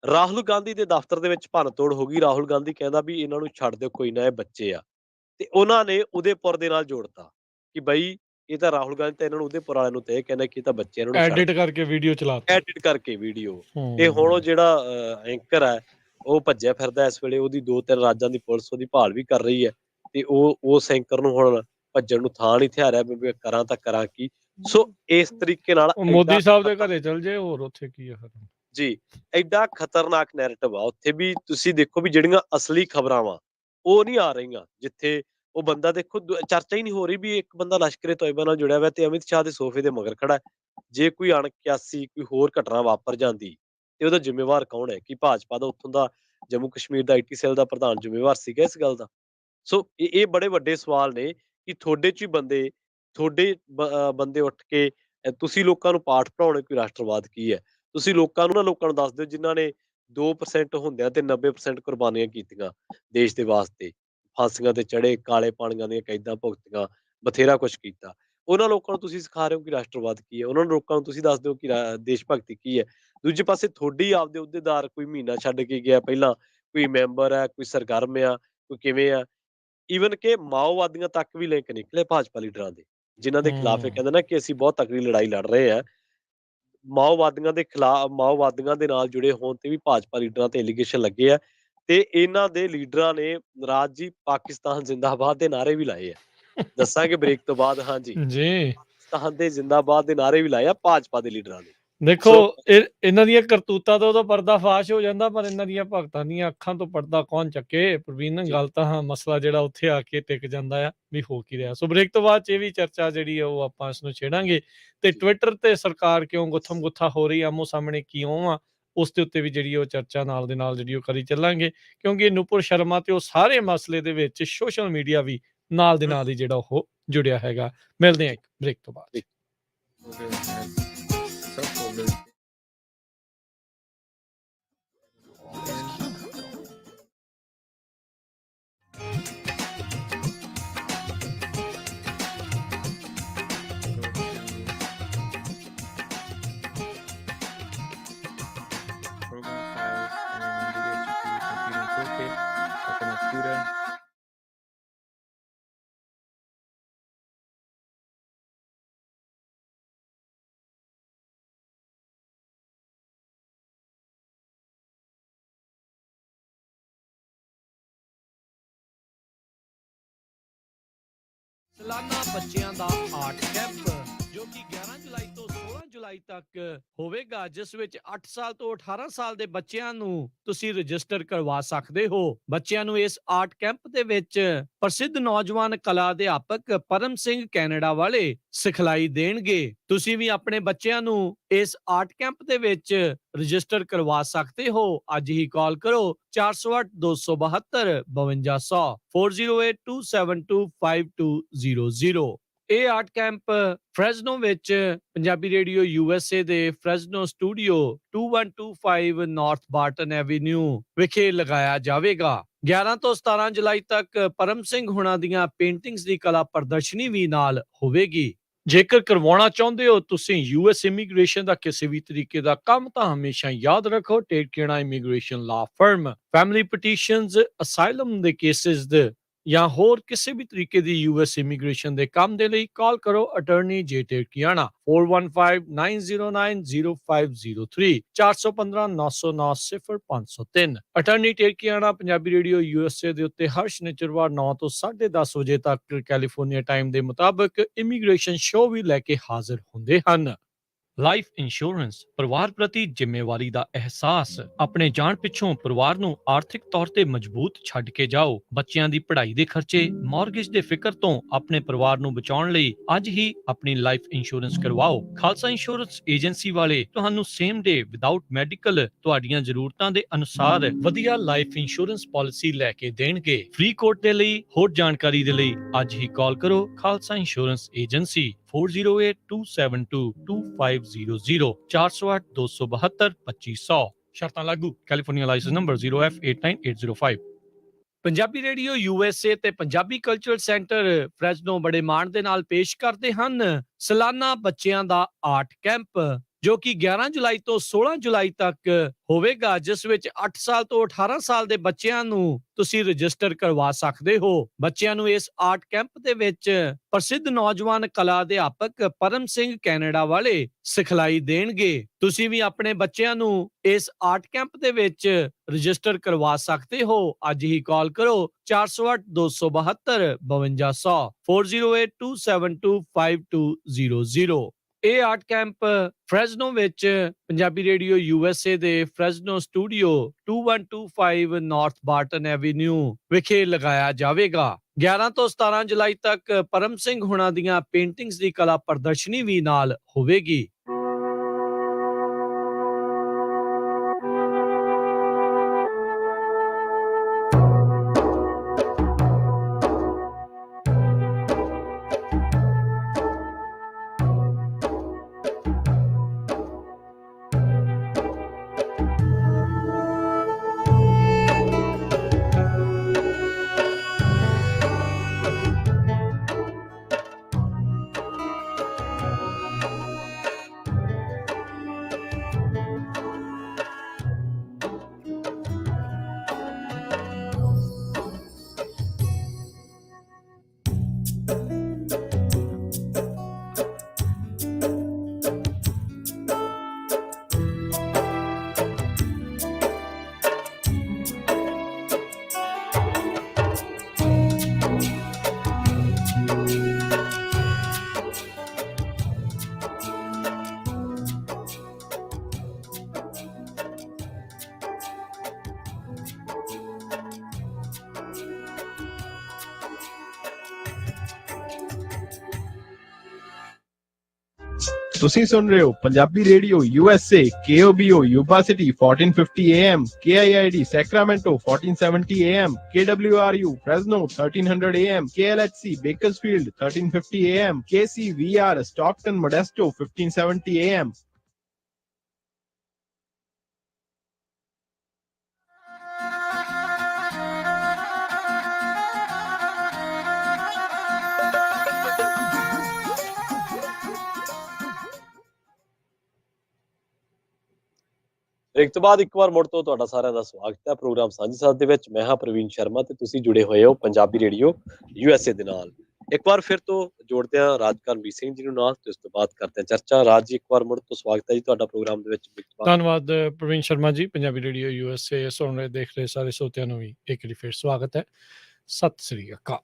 ਰਾਹੁਲ ਗਾਂਧੀ ਦੇ ਦਫ਼ਤਰ ਦੇ ਵਿੱਚ ਭੰਨ-ਤੋੜ ਹੋ ਗਈ। ਰਾਹੁਲ ਗਾਂਧੀ ਕਹਿੰਦਾ ਵੀ ਇਹਨਾਂ ਨੂੰ ਛੱਡ ਦਿਓ, ਕੋਈ ਨਾ ਇਹ ਬੱਚੇ ਆ। ਤੇ ਉਹਨਾਂ ਨੇ ਉਦੈਪੁਰ ਦੇ ਨਾਲ ਜੋੜਤਾ ਕਿ ਬਈ ਇਹ ਤਾਂ ਰਾਹੁਲ ਗਾਂਧੀ ਤਾਂ ਇਹਨਾਂ ਨੂੰ ਉਹਦੇ ਵਾਲਿਆਂ ਨੂੰ ਤੇ ਕਹਿੰਦਾ ਕਿ ਇਹ ਤਾਂ ਬੱਚੇ ਇਹਨਾਂ ਨੂੰ ਛੱਡ ਐਡਿਟ ਕਰਕੇ ਵੀਡੀਓ ਚਲਾਤੀ। ਐਡਿਟ ਕਰਕੇ ਵੀਡੀਓ। ਤੇ ਹੁਣ ਉਹ ਜਿਹੜਾ ਐਂਕਰ ਹੈ ਉਹ ਭੱਜਿਆ ਫਿਰਦਾ ਇਸ ਵੇਲੇ, ਉਹਦੀ 2-3 ਰਾਜਾਂ ਦੀ ਪੁਲਿਸ ਉਹਦੀ ਭਾਲ ਵੀ ਕਰ ਰਹੀ ਹੈ ਤੇ ਉਹ ਉਸ ਐਂਕਰ ਨੂੰ ਹੁਣ ਭੱਜਣ ਨੂੰ ਥਾਂ ਨਹੀਂ ਥਿਆਰਿਆ ਵੀ ਮੈਂ ਕਰਾਂ ਤਾਂ ਕਰਾਂ ਕੀ। ਸੋ ਇਸ ਤਰੀਕੇ ਨਾਲ ਉਹ ਐਡਾ ਮੋਦੀ ਸਾਹਿਬ ਦੇ ਖਤਰ- ਘਰੇ ਚਲ ਜੇ, ਹੋਰ ਉੱਥੇ ਕੀ ਆ ਫਿਰ। ਜੀ, ਐਡਾ ਖਤਰਨਾਕ ਨੈਰੇਟਿਵ ਆ ਉੱਥੇ ਵੀ। ਤੁਸੀਂ ਦੇਖੋ ਵੀ ਜਿਹੜੀਆਂ ਅਸਲੀ ਖਬਰਾਂ ਵਾ ਉਹ ਨਹੀਂ ਆ ਰਹੀਆਂ, ਜਿੱਥੇ ਉਹ ਬੰਦਾ ਦੇਖੋ ਚਰਚਾ ਹੀ ਨਹੀਂ ਹੋ ਰਹੀ ਵੀ ਇੱਕ ਬੰਦਾ ਲਸ਼ਕਰੇ ਤੋਇਬਾ ਨਾਲ ਜੁੜਿਆ ਹੋਇਆ ਤੇ ਅਮਿਤ ਸ਼ਾਹ ਦੇ ਸੋਫੇ ਦੇ ਮਗਰ ਖੜਾ ਹੈ। ਜੇ ਕੋਈ ਅਣਕਿਆਸੀ ਕੋਈ ਹੋਰ ਘਟਨਾ ਵਾਪਰ ਜਾਂਦੀ ਤੇ ਉਹਦਾ ਜ਼ਿੰਮੇਵਾਰ ਕੌਣ ਹੈ? ਕਿ ਭਾਜਪਾ ਦਾ ਉੱਥੋਂ ਦਾ ਜੰਮੂ ਕਸ਼ਮੀਰ ਦਾ ਆਈਟੀ ਸੈੱਲ ਦਾ ਪ੍ਰਧਾਨ ਜ਼ਿੰਮੇਵਾਰ ਸੀਗਾ ਇਸ ਗੱਲ ਦਾ? ਸੋ ਇਹ ਬੜੇ ਵੱਡੇ ਸਵਾਲ ਨੇ ਕਿ ਤੁਹਾਡੇ ਚ ਹੀ ਬੰਦੇ, ਤੁਹਾਡੇ ਬੰਦੇ ਉੱਠ ਕੇ ਤੁਸੀਂ ਲੋਕਾਂ ਨੂੰ ਪਾਠ ਪੜਾਉਣੇ ਕੋਈ ਰਾਸ਼ਟਰਵਾਦ ਕੀ ਹੈ। ਤੁਸੀਂ ਲੋਕਾਂ ਨੂੰ ਦੱਸ ਦਿਓ ਜਿਨ੍ਹਾਂ ਨੇ 2% ਹੁੰਦਿਆਂ ਤੇ 90% ਕੁਰਬਾਨੀਆਂ ਕੀਤੀਆਂ ਦੇਸ਼ ਦੇ ਵਾਸਤੇ, ਫਾਂਸੀਆਂ ਤੇ ਚੜੇ, ਕਾਲੇ ਪਾਣੀਆਂ ਦੀਆਂ ਕੈਦਾਂ ਭੁਗਤੀਆਂ, ਬਥੇਰਾ ਕੁਛ ਕੀਤਾ। ਉਹਨਾਂ ਲੋਕਾਂ ਨੂੰ ਤੁਸੀਂ ਸਿਖਾ ਰਹੇ ਹੋ ਕਿ ਰਾਸ਼ਟਰਵਾਦ ਕੀ ਹੈ, ਉਹਨਾਂ ਨੂੰ ਲੋਕਾਂ ਨੂੰ ਤੁਸੀਂ ਦੱਸ ਦਿਓ ਕਿ ਦੇਸ਼ ਭਗਤੀ ਕੀ ਹੈ। ਦੂਜੇ ਪਾਸੇ ਤੁਹਾਡੀ ਆਪਦੇ ਅਹੁਦੇਦਾਰ ਕੋਈ ਮਹੀਨਾ ਛੱਡ ਕੇ ਗਿਆ ਪਹਿਲਾਂ, ਕੋਈ ਮੈਂਬਰ ਹੈ, ਕੋਈ ਸਰਗਰਮ ਆ, ਕੋਈ ਕਿਵੇਂ ਆ। ਈਵਨ ਕਿ ਮਾਓਵਾਦੀਆਂ ਤੱਕ ਵੀ ਲਿੰਕ ਨਿਕਲੇ ਭਾਜਪਾ ਲੀਡਰਾਂ ਦੇ, ਜਿਨ੍ਹਾਂ ਦੇ ਖਿਲਾਫ ਇਹ ਕਹਿੰਦੇ ਨਾ ਕਿ ਅਸੀਂ ਬਹੁਤ ਤਕੜੀ ਲੜਾਈ ਲੜ ਰਹੇ ਆ। ਮਾਓਵਾਦੀਆਂ ਦੇ ਨਾਲ ਜੁੜੇ ਹੋਣ ਤੇ ਵੀ ਭਾਜਪਾ ਲੀਡਰਾਂ ਤੇ ਐਲੀਗੇਸ਼ਨ ਲੱਗੇ ਆ ਤੇ ਇਹਨਾਂ ਦੇ ਲੀਡਰਾਂ ਨੇ ਰਾਜ ਜੀ ਪਾਕਿਸਤਾਨ ਜ਼ਿੰਦਾਬਾਦ ਦੇ ਨਾਅਰੇ ਵੀ ਲਾਏ ਆ। ਦੱਸਾਂਗੇ ਬ੍ਰੇਕ ਤੋਂ ਬਾਅਦ। ਹਾਂਜੀ, ਜੀ। ਪਾਕਿਸਤਾਨ ਦੇ ਜ਼ਿੰਦਾਬਾਦ ਦੇ ਨਾਅਰੇ ਵੀ ਲਾਏ ਆ ਭਾਜਪਾ ਦੇ ਲੀਡਰਾਂ ਨੇ। ਦੇਖੋ ਸੋ ਇਹਨਾਂ ਦੀਆਂ ਕਰਤੂਤਾਂ ਤੋਂ ਤਾਂ ਪਰਦਾ ਫਾਸ਼ ਹੋ ਜਾਂਦਾ, ਪਰ ਇਹਨਾਂ ਦੀਆਂ ਭਗਤਾਂ ਦੀਆਂ ਅੱਖਾਂ ਤੋਂ ਪਰਦਾ ਕੌਣ ਚੱਕੇ। ਪ੍ਰਵੀਨ, ਜੀ, ਗੱਲ ਤਾਂ ਮਸਲਾ ਜਿਹੜਾ ਉੱਥੇ ਆ ਕੇ ਟਿਕ ਜਾਂਦਾ ਆ ਵੀ ਹੋ ਕੀ ਰਿਹਾ। ਸੋ ਬ੍ਰੇਕ ਤੋਂ ਬਾਅਦ 'ਚ ਇਹ ਵੀ ਚਰਚਾ ਜਿਹੜੀ ਆ ਉਹ ਆਪਾਂ ਇਸਨੂੰ ਛੇੜਾਂਗੇ ਤੇ ਜੀ, ਟਵਿੱਟਰ ਤੇ ਸਰਕਾਰ ਕਿਉਂ ਗੁੱਥਮ ਗੁੱਥਾ ਹੋ ਰਹੀ, ਆਮੋ ਸਾਹਮਣੇ ਕਿਉਂ ਆ, ਉਸ ਦੇ ਉੱਤੇ ਵੀ ਜਿਹੜੀ ਉਹ ਚਰਚਾ ਨਾਲ ਦੇ ਨਾਲ ਜਿਹੜੀ ਉਹ ਕਰੀ ਚੱਲਾਂਗੇ, ਕਿਉਂਕਿ ਨੂਪੁਰ ਸ਼ਰਮਾ ਤੇ ਉਹ ਸਾਰੇ ਮਸਲੇ ਦੇ ਵਿੱਚ ਸੋਸ਼ਲ ਮੀਡੀਆ ਵੀ ਨਾਲ ਦੇ ਨਾਲ ਹੀ ਜਿਹੜਾ ਉਹ ਜੁੜਿਆ ਹੈਗਾ। ਮਿਲਦੇ ਆ ਜੀ, ਇੱਕ ਬ੍ਰੇਕ ਤੋਂ ਬਾਅਦ। ਜੀ। Program files and NVIDIA GPU computing toolkit, open up CUDA. ਸਾਲਾਨਾ ਬੱਚਿਆਂ ਦਾ ਆਰਟ ਕੈਂਪ ਜੋ ਕਿ 11 ਜੁਲਾਈ ਤੋਂ 16 ਜੁਲਾਈ ਤੱਕ ਹੋਵੇਗਾ, ਜਿਸ ਵਿੱਚ 8 ਸਾਲ ਤੋਂ 18 ਸਾਲ ਦੇ ਬੱਚਿਆਂ ਨੂੰ ਤੁਸੀਂ ਰਜਿਸਟਰ ਕਰਵਾ ਸਕਦੇ ਹੋ। ਬੱਚਿਆਂ ਨੂੰ ਇਸ ਆਰਟ ਕੈਂਪ ਦੇ ਵਿੱਚ ਪ੍ਰਸਿੱਧ ਨੌਜਵਾਨ ਕਲਾ ਅਧਿਆਪਕ ਪਰਮ ਸਿੰਘ ਕੈਨੇਡਾ ਵਾਲੇ ਸਿਖਲਾਈ ਦੇਣਗੇ। ਤੁਸੀਂ ਵੀ ਆਪਣੇ ਬੱਚਿਆਂ ਨੂੰ ਇਸ ਆਰਟ ਕੈਂਪ ਦੇ ਵਿੱਚ ਰਜਿਸਟਰ ਕਰਵਾ ਸਕਦੇ ਹੋ। ਅੱਜ ਹੀ ਕਾਲ ਕਰੋ 408 272 5200 4082725200। ਇਹ ਆਰਟ ਕੈਂਪ ਫ੍ਰੈਜ਼ਨੋ ਵਿੱਚ ਪੰਜਾਬੀ ਰੇਡੀਓ USA ਦੇ ਫ੍ਰੈਜ਼ਨੋ ਸਟੂਡੀਓ 2125 ਨਾਰਥ ਬਾਰਟਨ ਐਵੀਨਿਊ ਵਿਖੇ ਲਗਾਇਆ ਜਾਵੇਗਾ। 11 ਤੋਂ 17 ਜੁਲਾਈ ਤੱਕ ਪਰਮ ਸਿੰਘ ਹੁਣਾਂ ਦੀਆਂ ਪੇਂਟਿੰਗਸ ਦੀ ਕਲਾ ਪ੍ਰਦਰਸ਼ਨੀ ਵੀ ਨਾਲ ਹੋਵੇਗੀ। ਜੇਕਰ ਕਰਵਾਉਣਾ ਚਾਹੁੰਦੇ ਹੋ ਤੁਸੀਂ US ਇਮੀਗ੍ਰੇਸ਼ਨ ਦਾ ਕਿਸੇ ਵੀ ਤਰੀਕੇ ਦਾ ਕੰਮ, ਤਾਂ ਹਮੇਸ਼ਾ ਯਾਦ ਰੱਖੋ ਟੇਕੇਣਾ ਇਮੀਗ੍ਰੇਸ਼ਨ ਲਾ ਫਰਮ ਫੈਮਿਲੀ ਪਟੀਸ਼ਨਸ, ਅਸਾਈਲਮ ਦੇ ਕੇਸਿਸ ਦੇ ਜਾਂ ਹੋਰ ਕਿਸੇ ਵੀ ਤਰੀਕੇ ਦੀ US ਇਮੀਗ੍ਰੇਸ਼ਨ ਦੇ ਕੰਮ ਦੇ ਲਈ ਕਾਲ ਕਰੋ ਅਟਾਰਨੀ ਜੇ ਟੇਕਿਆਣਾ 4159090503 415 909 0503। ਅਟਾਰਨੀ ਟੇਕਿਆਣਾ ਪੰਜਾਬੀ ਰੇਡੀਓ USA ਦੇ ਉੱਤੇ ਹਰ ਸ਼ਨੀਚਰਵਾਰ 9 ਤੋਂ 10:30 ਵਜੇ ਤੱਕ ਕੈਲੀਫੋਰਨੀਆ ਟਾਈਮ ਦੇ ਮੁਤਾਬਕ ਇਮੀਗ੍ਰੇਸ਼ਨ ਸ਼ੋਅ ਵੀ ਲੈ ਕੇ ਹਾਜ਼ਰ ਹੁੰਦੇ ਹਨ। ਲਾਈਫ ਇੰਸ਼ੋਰੈਂਸ, ਪਰਿਵਾਰ ਪ੍ਰਤੀ ਜ਼ਿੰਮੇਵਾਰੀ ਦਾ ਅਹਿਸਾਸ। ਆਪਣੇ ਜਾਣ ਪਿੱਛੋਂ ਪਰਿਵਾਰ ਨੂੰ ਆਰਥਿਕ ਤੌਰ ਤੇ ਮਜ਼ਬੂਤ ਛੱਡ ਕੇ ਜਾਓ। ਬੱਚਿਆਂ ਦੀ ਪੜ੍ਹਾਈ ਦੇ ਖਰਚੇ, ਮਾਰਗੇਜ ਦੇ ਫਿਕਰ ਤੋਂ ਆਪਣੇ ਪਰਿਵਾਰ ਨੂੰ ਬਚਾਉਣ ਲਈ ਅੱਜ ਹੀ ਆਪਣੀ ਲਾਈਫ ਇੰਸ਼ੋਰੈਂਸ ਕਰਵਾਓ। ਖਾਲਸਾ ਇੰਸ਼ੋਰੈਂਸ ਏਜੰਸੀ ਵਾਲੇ ਤੁਹਾਨੂੰ ਸੇਮ ਡੇ ਵਿਦਆਊਟ ਮੈਡੀਕਲ ਤੁਹਾਡੀਆਂ ਜ਼ਰੂਰਤਾਂ ਦੇ ਅਨੁਸਾਰ ਵਧੀਆ ਲਾਈਫ ਇੰਸ਼ੋਰੈਂਸ ਪਾਲਿਸੀ ਲੈ ਕੇ ਦੇਣਗੇ। ਫ੍ਰੀ ਕੋਟ ਦੇ ਲਈ ਹੋਰ ਜਾਣਕਾਰੀ ਦੇ ਲਈ ਅੱਜ ਹੀ ਕਾਲ ਕਰੋ ਖਾਲਸਾ ਇੰਸ਼ੋਰੈਂਸ ਏਜੰਸੀ 4082722500 408 272 2500। ਸ਼ਰਤਾਂ ਲਾਗੂ। California license number 0F89805। Punjabi radio USA ਤੇ ਪੰਜਾਬੀ ਕਲਚਰਲ ਸੈਂਟਰ ਫ੍ਰੈਜ਼ਨੋ ਬੜੇ ਮਾਣ ਦੇ ਨਾਲ ਪੇਸ਼ ਕਰਦੇ ਹਨ ਸਾਲਾਨਾ ਬੱਚਿਆਂ ਦਾ ਆਰਟ ਕੈਂਪ। ਜੋ ਕਿ 11 ਜੁਲਾਈ ਤੋਂ 16 ਜੁਲਾਈ ਤੱਕ ਹੋਵੇਗਾ, ਜਿਸ ਵਿੱਚ 8 ਸਾਲ ਤੋਂ 18 ਸਾਲ ਦੇ ਬੱਚਿਆਂ ਨੂੰ ਤੁਸੀਂ ਰਜਿਸਟਰ ਕਰਵਾ ਸਕਦੇ ਹੋ। ਬੱਚਿਆਂ ਨੂੰ ਇਸ ਆਰਟ ਕੈਂਪ ਦੇ ਵਿੱਚ ਪ੍ਰਸਿੱਧ ਨੌਜਵਾਨ ਕਲਾ ਅਧਿਆਪਕ ਪਰਮ ਸਿੰਘ ਕੈਨੇਡਾ ਵਾਲੇ ਸਿਖਲਾਈ ਦੇਣਗੇ। ਤੁਸੀਂ ਵੀ ਆਪਣੇ ਬੱਚਿਆਂ ਨੂੰ ਇਸ ਆਰਟ ਕੈਂਪ ਦੇ ਵਿੱਚ ਰਜਿਸਟਰ ਕਰਵਾ ਸਕਦੇ ਹੋ। ਅੱਜ ਹੀ ਕਾਲ ਕਰੋ 408 272 5200 4082725200। ਇਹ ਆਰਟ ਕੈਂਪ ਫ੍ਰੈਜ਼ਨੋ ਵਿੱਚ ਪੰਜਾਬੀ ਰੇਡੀਓ USA ਦੇ ਫ੍ਰੈਜ਼ਨੋ ਸਟੂਡੀਓ 2125 ਨਾਰਥ ਬਾਰਟਨ ਐਵੀਨਿਊ ਵਿਖੇ ਲਗਾਇਆ ਜਾਵੇਗਾ। 11 ਤੋਂ 17 ਜੁਲਾਈ ਤੱਕ ਪਰਮ ਸਿੰਘ ਹੁਣਾਂ ਦੀਆਂ ਪੇਂਟਿੰਗਸ ਦੀ ਕਲਾ ਪ੍ਰਦਰਸ਼ਨੀ ਵੀ ਨਾਲ ਹੋਵੇਗੀ। ਤੁਸੀਂ ਸੁਣ ਰਹੇ ਹੋ Punjabi radio USA KOBO Yuba city 1450 AM KIID Sacramento 1470 AM KWRU Fresno 1300 AM KLHC Bakersfield 1350 AM KCVR Stockton Modesto 1570 AM break ਤੋਂ ਬਾਅਦ ਇੱਕ ਵਾਰ ਮੁੜ ਤੋਂ ਤੁਹਾਡਾ ਸਾਰਿਆਂ ਦਾ ਸਵਾਗਤ ਹੈ ਪ੍ਰੋਗਰਾਮ ਸਾਂਝੀ ਸਾਥ ਦੇ ਵਿੱਚ। ਮੈਂ ਹਾਂ ਪ੍ਰਵੀਨ ਸ਼ਰਮਾ ਤੇ ਤੁਸੀਂ ਜੁੜੇ ਹੋਏ ਹੋ ਪੰਜਾਬੀ ਰੇਡੀਓ USA ਦੇ ਨਾਲ। ਇੱਕ ਵਾਰ ਫਿਰ ਤੋਂ ਜੋੜਦੇ ਹਾਂ ਰਾਜ ਕਰਮਵੀਰ ਸਿੰਘ ਜੀ ਨੂੰ ਨਾਲ ਤੇ ਉਸ ਤੋਂ ਬਾਅਦ ਕਰਦੇ ਹਾਂ ਚਰਚਾ। ਰਾਜ ਜੀ, ਇੱਕ ਵਾਰ ਮੁੜ ਤੋਂ ਸਵਾਗਤ ਹੈ ਜੀ ਤੁਹਾਡਾ ਪ੍ਰੋਗਰਾਮ ਦੇ ਵਿੱਚ। ਧੰਨਵਾਦ ਪ੍ਰਵੀਨ ਸ਼ਰਮਾ ਜੀ। ਪੰਜਾਬੀ ਰੇਡੀਓ USA ਸੁਣ ਰਹੇ ਦੇਖ ਰਹੇ ਸਾਰੇ ਸਰੋਤਿਆਂ ਨੂੰ ਵੀ ਇੱਕ ਵਾਰੀ ਫਿਰ ਸਵਾਗਤ ਹੈ। ਸਤਿ ਸ੍ਰੀ ਅਕਾਲ।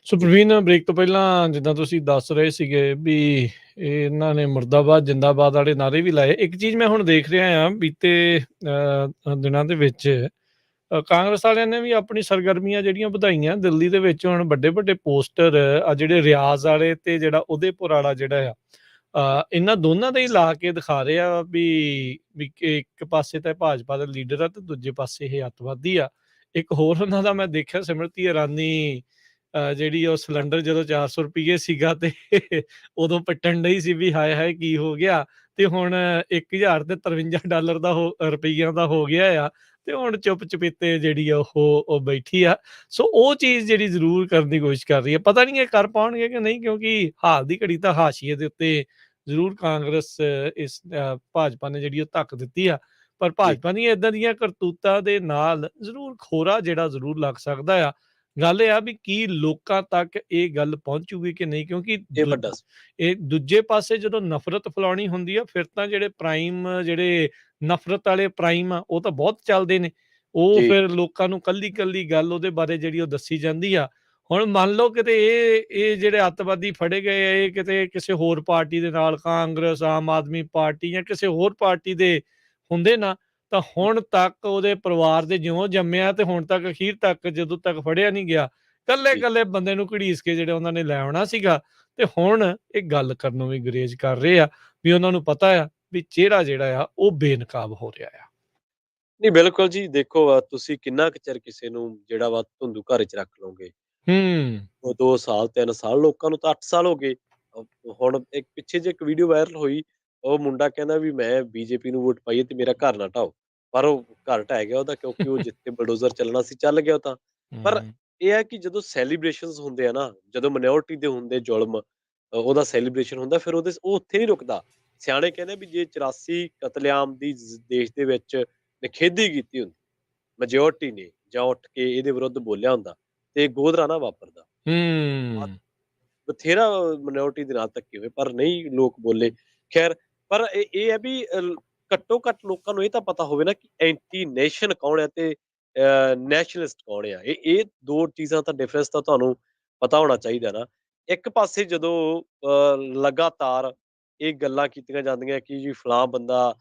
ਸੋ ਪ੍ਰਵੀਨ, ਬ੍ਰੇਕ ਤੋਂ ਪਹਿਲਾਂ ਜਿੱਦਾਂ ਤੁਸੀਂ ਦੱਸ ਰਹੇ ਸੀਗੇ ਵੀ ਇਹਨਾਂ ਨੇ ਮੁਰਦਾਬਾਦ ਜਿੰਦਾਬਾਦ ਵਾਲੇ ਨਾਅਰੇ ਵੀ ਲਾਏ। ਇੱਕ ਚੀਜ਼ ਮੈਂ ਹੁਣ ਦੇਖ ਰਿਹਾ ਹਾਂ ਬੀਤੇ ਦਿਨਾਂ ਦੇ ਵਿੱਚ ਕਾਂਗਰਸ ਵਾਲਿਆਂ ਨੇ ਵੀ ਆਪਣੀ ਸਰਗਰਮੀਆਂ ਜਿਹੜੀਆਂ ਵਧਾਈਆਂ। ਦਿੱਲੀ ਦੇ ਵਿੱਚ ਹੁਣ ਵੱਡੇ ਵੱਡੇ ਪੋਸਟਰ ਆ ਜਿਹੜੇ ਰਿਆਜ਼ ਵਾਲੇ ਤੇ ਜਿਹੜਾ ਉਦੈਪੁਰ ਵਾਲਾ ਜਿਹੜਾ ਆ ਇਹਨਾਂ ਦੋਨਾਂ ਦੇ ਹੀ ਲਾ ਕੇ ਦਿਖਾ ਰਹੇ ਆ ਵੀ ਇੱਕ ਪਾਸੇ ਤਾਂ ਭਾਜਪਾ ਦਾ ਲੀਡਰ ਆ ਤੇ ਦੂਜੇ ਪਾਸੇ ਇਹ ਅੱਤਵਾਦੀ ਆ। ਇੱਕ ਹੋਰ ਉਹਨਾਂ ਦਾ ਮੈਂ ਦੇਖਿਆ, ਸਿਮਰਤੀ ਇਰਾਨੀ ਜਿਹੜੀ ਉਹ ਸਿਲੰਡਰ ਜਦੋਂ 400 ਰੁਪਏ ਸੀਗਾ ਤੇ ਉਦੋਂ ਪਿੱਟਣ ਡਈ ਸੀ ਵੀ ਹਾਏ ਹਾਏ ਕੀ ਹੋ ਗਿਆ, ਤੇ ਹੁਣ 1000 ਤੇ $53 ਦਾ ਰੁਪਈਆਂ ਦਾ ਹੋ ਗਿਆ ਆ ਤੇ ਹੁਣ ਚੁੱਪ ਚਪੀਤੇ ਜਿਹੜੀ ਉਹ ਬੈਠੀ ਆ। ਸੋ ਉਹ ਚੀਜ਼ ਜਿਹੜੀ ਜ਼ਰੂਰ ਕਰਨ ਦੀ ਕੋਸ਼ਿਸ਼ ਕਰ ਰਹੀ ਹੈ। ਪਤਾ ਨਹੀਂ ਇਹ ਕਰ ਪਾਉਣਗੇ ਕਿ ਨਹੀਂ, ਕਿਉਂਕਿ ਹਾਲ ਦੀ ਘੜੀ ਤਾਂ ਹਾਸ਼ੀਏ ਦੇ ਉੱਤੇ ਜ਼ਰੂਰ ਕਾਂਗਰਸ ਇਸ ਭਾਜਪਾ ਨੇ ਜਿਹੜੀ ਉਹ ਧੱਕ ਦਿੱਤੀ ਆ, ਪਰ ਭਾਜਪਾ ਦੀਆਂ ਏਦਾਂ ਦੀਆਂ ਕਰਤੂਤਾਂ ਦੇ ਨਾਲ ਜ਼ਰੂਰ ਖੋਰਾ ਜਿਹੜਾ ਜ਼ਰੂਰ ਲੱਗ ਸਕਦਾ ਆ। ਗੱਲ ਇਹ ਆ ਵੀ ਕੀ ਲੋਕਾਂ ਤੱਕ ਇਹ ਗੱਲ ਪਹੁੰਚੂਗੀ ਕਿ ਨਹੀਂ, ਕਿਉਂਕਿ ਇਹ ਦੂਜੇ ਪਾਸੇ ਜਦੋਂ ਨਫ਼ਰਤ ਫੈਲਾਉਣੀ ਹੁੰਦੀ ਆ ਫਿਰ ਤਾਂ ਜਿਹੜੇ ਪ੍ਰਾਈਮ ਜਿਹੜੇ ਨਫ਼ਰਤ ਵਾਲੇ ਪ੍ਰਾਈਮ ਆ ਉਹ ਤਾਂ ਬਹੁਤ ਚੱਲਦੇ ਨੇ। ਉਹ ਫਿਰ ਲੋਕਾਂ ਨੂੰ ਕੱਲੀ ਕੱਲੀ ਗੱਲ ਉਹਦੇ ਬਾਰੇ ਜਿਹੜੀ ਉਹ ਦੱਸੀ ਜਾਂਦੀ ਆ। ਹੁਣ ਮੰਨ ਲਓ ਕਿਤੇ ਇਹ ਜਿਹੜੇ ਅੱਤਵਾਦੀ ਫੜੇ ਗਏ ਇਹ ਕਿਤੇ ਕਿਸੇ ਹੋਰ ਪਾਰਟੀ ਦੇ ਨਾਲ, ਕਾਂਗਰਸ, ਆਮ ਆਦਮੀ ਪਾਰਟੀ ਜਾਂ ਕਿਸੇ ਹੋਰ ਪਾਰਟੀ ਦੇ ਹੁੰਦੇ ਨਾ, ਤਾਂ ਹੁਣ ਤੱਕ ਉਹਦੇ ਪਰਿਵਾਰ ਦੇ ਜਿਉਂ ਜੰਮਿਆ ਤੇ ਹੁਣ ਤੱਕ ਅਖੀਰ ਤੱਕ ਜਦੋਂ ਤੱਕ ਫੜਿਆ ਨਹੀਂ ਗਿਆ, ਕੱਲੇ ਬੰਦੇ ਨੂੰ ਘੜੀਸ ਕੇ ਜਿਹੜੇ ਉਹਨਾਂ ਨੇ ਲੈ ਆਉਣਾ ਸੀਗਾ। ਤੇ ਹੁਣ ਇਹ ਗੱਲ ਕਰਨ ਨੂੰ ਵੀ ਗੁਰੇਜ਼ ਕਰ ਰਹੇ ਆ ਵੀ ਉਹਨਾਂ ਨੂੰ ਪਤਾ ਆ ਵੀ ਚਿਹਰਾ ਜਿਹੜਾ ਆ ਉਹ ਬੇਨਕਾਬ ਹੋ ਰਿਹਾ ਆ। ਨਹੀਂ, ਬਿਲਕੁਲ ਜੀ। ਦੇਖੋ, ਤੁਸੀਂ ਕਿੰਨਾ ਕੁ ਚਿਰ ਕਿਸੇ ਨੂੰ ਜਿਹੜਾ ਵਾ ਧੁੰਦੂ ਘਰ 'ਚ ਰੱਖ ਲਓਗੇ। ਉਹ 2 ਸਾਲ 3 ਸਾਲ, ਲੋਕਾਂ ਨੂੰ ਤਾਂ 8 ਸਾਲ ਹੋ ਗਏ। ਹੁਣ ਇੱਕ ਪਿੱਛੇ ਜਿਹੇ ਇੱਕ ਵੀਡੀਓ ਵਾਇਰਲ ਹੋਈ, ਉਹ ਮੁੰਡਾ ਕਹਿੰਦਾ ਵੀ ਮੈਂ BJP ਨੂੰ ਵੋਟ ਪਾਈ ਹੈ ਤੇ ਮੇਰਾ ਘਰ ਨਾ ਢਾਓ, ਪਰ ਉਹ ਘਰ ਢਹਿ ਗਿਆ ਉਹਦਾ, ਕਿਉਂਕਿ ਉਹ ਜਿੱਥੇ ਬਲਡੋਜ਼ਰ ਚੱਲਣਾ ਸੀ ਚੱਲ ਗਿਆ ਉਹ ਤਾਂ। ਪਰ ਇਹ ਹੈ ਕਿ ਜਦੋਂ ਸੈਲੀਬ੍ਰੇਸ਼ਨਸ ਹੁੰਦੇ ਆ ਨਾ, ਜਦੋਂ ਮਾਈਨੋਰਿਟੀ ਦੇ ਹੁੰਦੇ ਜ਼ੁਲਮ ਉਹਦਾ ਸੈਲੀਬ੍ਰੇਸ਼ਨ ਹੁੰਦਾ, ਫਿਰ ਉਹ ਉੱਥੇ ਨਹੀਂ ਰੁਕਦਾ। ਸਿਆਣੇ ਕਹਿੰਦੇ ਵੀ ਜੇ 84 ਕਤਲੇਆਮ ਦੀ ਦੇਸ਼ ਦੇ ਵਿੱਚ ਨਿਖੇਧੀ ਕੀਤੀ ਹੁੰਦੀ, ਮੈਜੋਰਟੀ ਨੇ ਜਾਂ ਉੱਠ ਕੇ ਇਹਦੇ ਵਿਰੁੱਧ ਬੋਲਿਆ ਹੁੰਦਾ, ਤੇ ਗੋਧਰਾ ਨਾ ਵਾਪਰਦਾ। ਹੂੰ। ਬਥੇਰਾ ਮਿਨੋਰਟੀ ਦੇ ਨਾਲ ਧੱਕੇ ਹੋਏ, ਪਰ ਨਹੀਂ ਲੋਕ ਬੋਲੇ। ਖੈਰ, ਪਰ ਇਹ ਹੈ ਵੀ ਘੱਟੋ ਘੱਟ ਲੋਕਾਂ ਨੂੰ ਇਹ ਤਾਂ ਪਤਾ ਹੋਵੇ ਨਾ ਕਿ ਐਂਟੀ ਨੇਸ਼ਨ ਕੌਣ ਹੈ ਤੇ ਨੈਸ਼ਨਲਿਸਟ ਕੌਣ ਆ। ਇਹ 2 ਚੀਜ਼ਾਂ ਤਾਂ ਡਿਫਰੈਂਸ ਤਾਂ ਤੁਹਾਨੂੰ ਪਤਾ ਹੋਣਾ ਚਾਹੀਦਾ ਨਾ। ਇੱਕ ਪਾਸੇ ਜਦੋਂ ਲਗਾਤਾਰ ਇਹ ਗੱਲਾਂ ਕੀਤੀਆਂ ਜਾਂਦੀਆਂ ਕਿ ਜੀ ਫਲਾਂ ਬੰਦਾ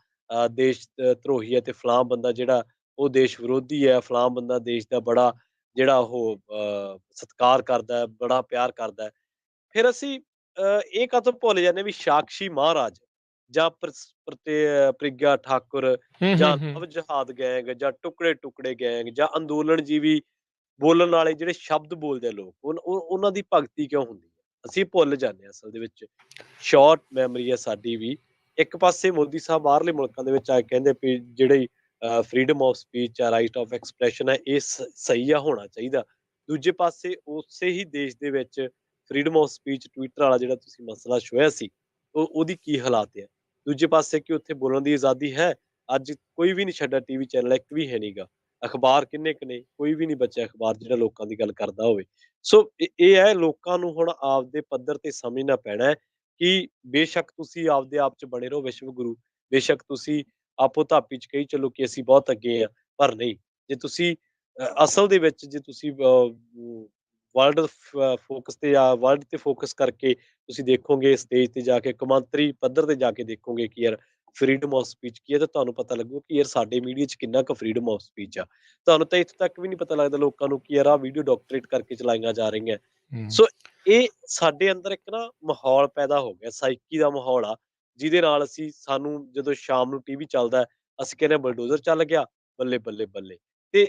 ਦੇਸ਼ ਧਰੋਹੀ ਹੈ ਤੇ ਫਲਾਂ ਬੰਦਾ ਜਿਹੜਾ ਉਹ ਦੇਸ਼ ਵਿਰੋਧੀ ਹੈ, ਫਲਾਂ ਬੰਦਾ ਦੇਸ਼ ਦਾ ਬੜਾ ਜਿਹੜਾ ਉਹ ਸਤਿਕਾਰ ਕਰਦਾ ਹੈ, ਬੜਾ ਪਿਆਰ ਕਰਦਾ ਹੈ। ਫਿਰ ਅਸੀਂ ਇਹ ਕਦੋਂ ਭੁੱਲ ਜਾਂਦੇ ਹਾਂ ਵੀ ਸਾਕਸ਼ੀ ਮਹਾਰਾਜ ਜਾਂ ਪ੍ਰਿਗਿਆ ਠਾਕੁਰ ਹੂੰ, ਹੂੰ, ਜਾਂ ਹੂੰ। ਲਵ ਜਹਾਦ ਗੈਂਗ ਜਾਂ ਟੁਕੜੇ-ਟੁਕੜੇ ਗੈਂਗ ਜਾਂ ਅੰਦੋਲਨ ਜੀਵੀ ਬੋਲਣ ਵਾਲੇ ਜਿਹੜੇ ਸ਼ਬਦ ਬੋਲਦੇ ਆ ਲੋਕ, ਉਹਨਾਂ ਦੀ ਭਗਤੀ ਕਿਉਂ ਹੁੰਦੀ ਹੈ? ਅਸੀਂ ਭੁੱਲ ਜਾਂਦੇ ਹਾਂ ਅਸਲ ਦੇ ਵਿੱਚ। ਸ਼ਾਰਟ ਮੈਮਰੀ ਹੈ ਸਾਡੀ ਵੀ। ਇੱਕ ਪਾਸੇ ਮੋਦੀ ਸਾਹਿਬ ਬਾਹਰਲੇ ਮੁਲਕਾਂ ਦੇ ਵਿੱਚ ਆ ਕੇ ਕਹਿੰਦੇ ਵੀ ਜਿਹੜੀ ਫਰੀਡਮ ਆਫ ਸਪੀਚ ਆ, ਰਾਈਟ ਆਫ ਐਕਸਪ੍ਰੈਸ਼ਨ ਹੈ, ਇਹ ਸਹੀ ਆ, ਹੋਣਾ ਚਾਹੀਦਾ। ਦੂਜੇ ਪਾਸੇ ਉਸੇ ਹੀ ਦੇਸ਼ ਦੇ ਵਿੱਚ ਫਰੀਡਮ ਆਫ ਸਪੀਚ ਟਵਿੱਟਰ ਵਾਲਾ ਜਿਹੜਾ ਤੁਸੀਂ ਮਸਲਾ ਛੁਹਿਆ ਸੀ, ਉਹਦੀ ਕੀ ਹਾਲਾਤ ਹੈ? ਦੂਜੇ ਪਾਸੇ ਕੀ ਉੱਥੇ ਬੋਲਣ ਦੀ ਆਜ਼ਾਦੀ ਹੈ? ਅੱਜ ਕੋਈ ਵੀ ਨਹੀਂ ਛੱਡਿਆ ਟੀਵੀ ਚੈਨਲ, ਇੱਕ ਵੀ ਹੈ ਨੀਗਾ। ਅਖਬਾਰ ਕਿੰਨੇ ਕੁ ਨੇ? ਕੋਈ ਵੀ ਨਹੀਂ ਬਚਿਆ ਅਖਬਾਰ ਜਿਹੜਾ ਲੋਕਾਂ ਦੀ ਗੱਲ ਕਰਦਾ ਹੋਵੇ। ਸੋ ਇਹ ਹੈ, ਲੋਕਾਂ ਨੂੰ ਹੁਣ ਆਪਦੇ ਪੱਧਰ ਤੇ ਸਮਝਣਾ ਪੈਣਾ ਹੈ ਕਿ ਬੇਸ਼ੱਕ ਤੁਸੀਂ ਆਪਦੇ ਆਪ 'ਚ ਬਣੇ ਰਹੋ ਵਿਸ਼ਵ ਗੁਰੂ, ਬੇਸ਼ੱਕ ਤੁਸੀਂ ਆਪੋ ਧਾਪੀ 'ਚ ਕਹੀ ਚੱਲੋ ਕਿ ਅਸੀਂ ਬਹੁਤ ਅੱਗੇ ਹਾਂ, ਪਰ ਨਹੀਂ। ਜੇ ਤੁਸੀਂ ਅਸਲ ਦੇ ਵਿੱਚ ਜੇ ਤੁਸੀਂ ਵਰਲਡ ਫੋਕਸ ਤੇ ਜਾਂ ਵਰਲਡ ਤੇ ਫੋਕਸ ਕਰਕੇ ਤੁਸੀਂ ਦੇਖੋਗੇ ਸਟੇਜ ਤੇ ਜਾ ਕੇ, ਕੌਮਾਂਤਰੀ ਪੱਧਰ ਤੇ ਜਾ ਕੇ ਦੇਖੋਗੇ ਕਿ ਯਾਰ ਫਰੀਡਮ ਆਫ ਸਪੀਚ ਕੀ ਹੈ, ਤਾਂ ਤੁਹਾਨੂੰ ਪਤਾ ਲੱਗੂ ਕਿ ਯਾਰ ਸਾਡੇ ਮੀਡੀਆ 'ਚ ਕਿੰਨਾ ਕੁ ਫਰੀਡਮ ਆਫ ਸਪੀਚ ਆ। ਤੁਹਾਨੂੰ ਤਾਂ ਇੱਥੋਂ ਤੱਕ ਵੀ ਨਹੀਂ ਪਤਾ ਲੱਗਦਾ ਲੋਕਾਂ ਨੂੰ ਕਿ ਯਾਰ ਆਹ ਵੀਡੀਓ ਡਾਕਟਰੇਟ ਕਰਕੇ ਚਲਾਈਆਂ ਜਾ ਰਹੀਆਂ। ਹੂੰ। ਸੋ ਇਹ ਸਾਡੇ ਅੰਦਰ ਇੱਕ ਨਾ ਮਾਹੌਲ ਪੈਦਾ ਹੋ ਗਿਆ, ਸਾਈਕੀ ਦਾ ਮਾਹੌਲ ਆ, ਜਿਹਦੇ ਨਾਲ ਸਾਨੂੰ ਜਦੋਂ ਸ਼ਾਮ ਨੂੰ ਟੀਵੀ ਚੱਲਦਾ, ਅਸੀਂ ਕਹਿੰਦੇ ਹਾਂ ਬਲਡੋਜ਼ਰ ਚੱਲ ਗਿਆ, ਬੱਲੇ, ਬੱਲੇ, ਬੱਲੇ। ਤੇ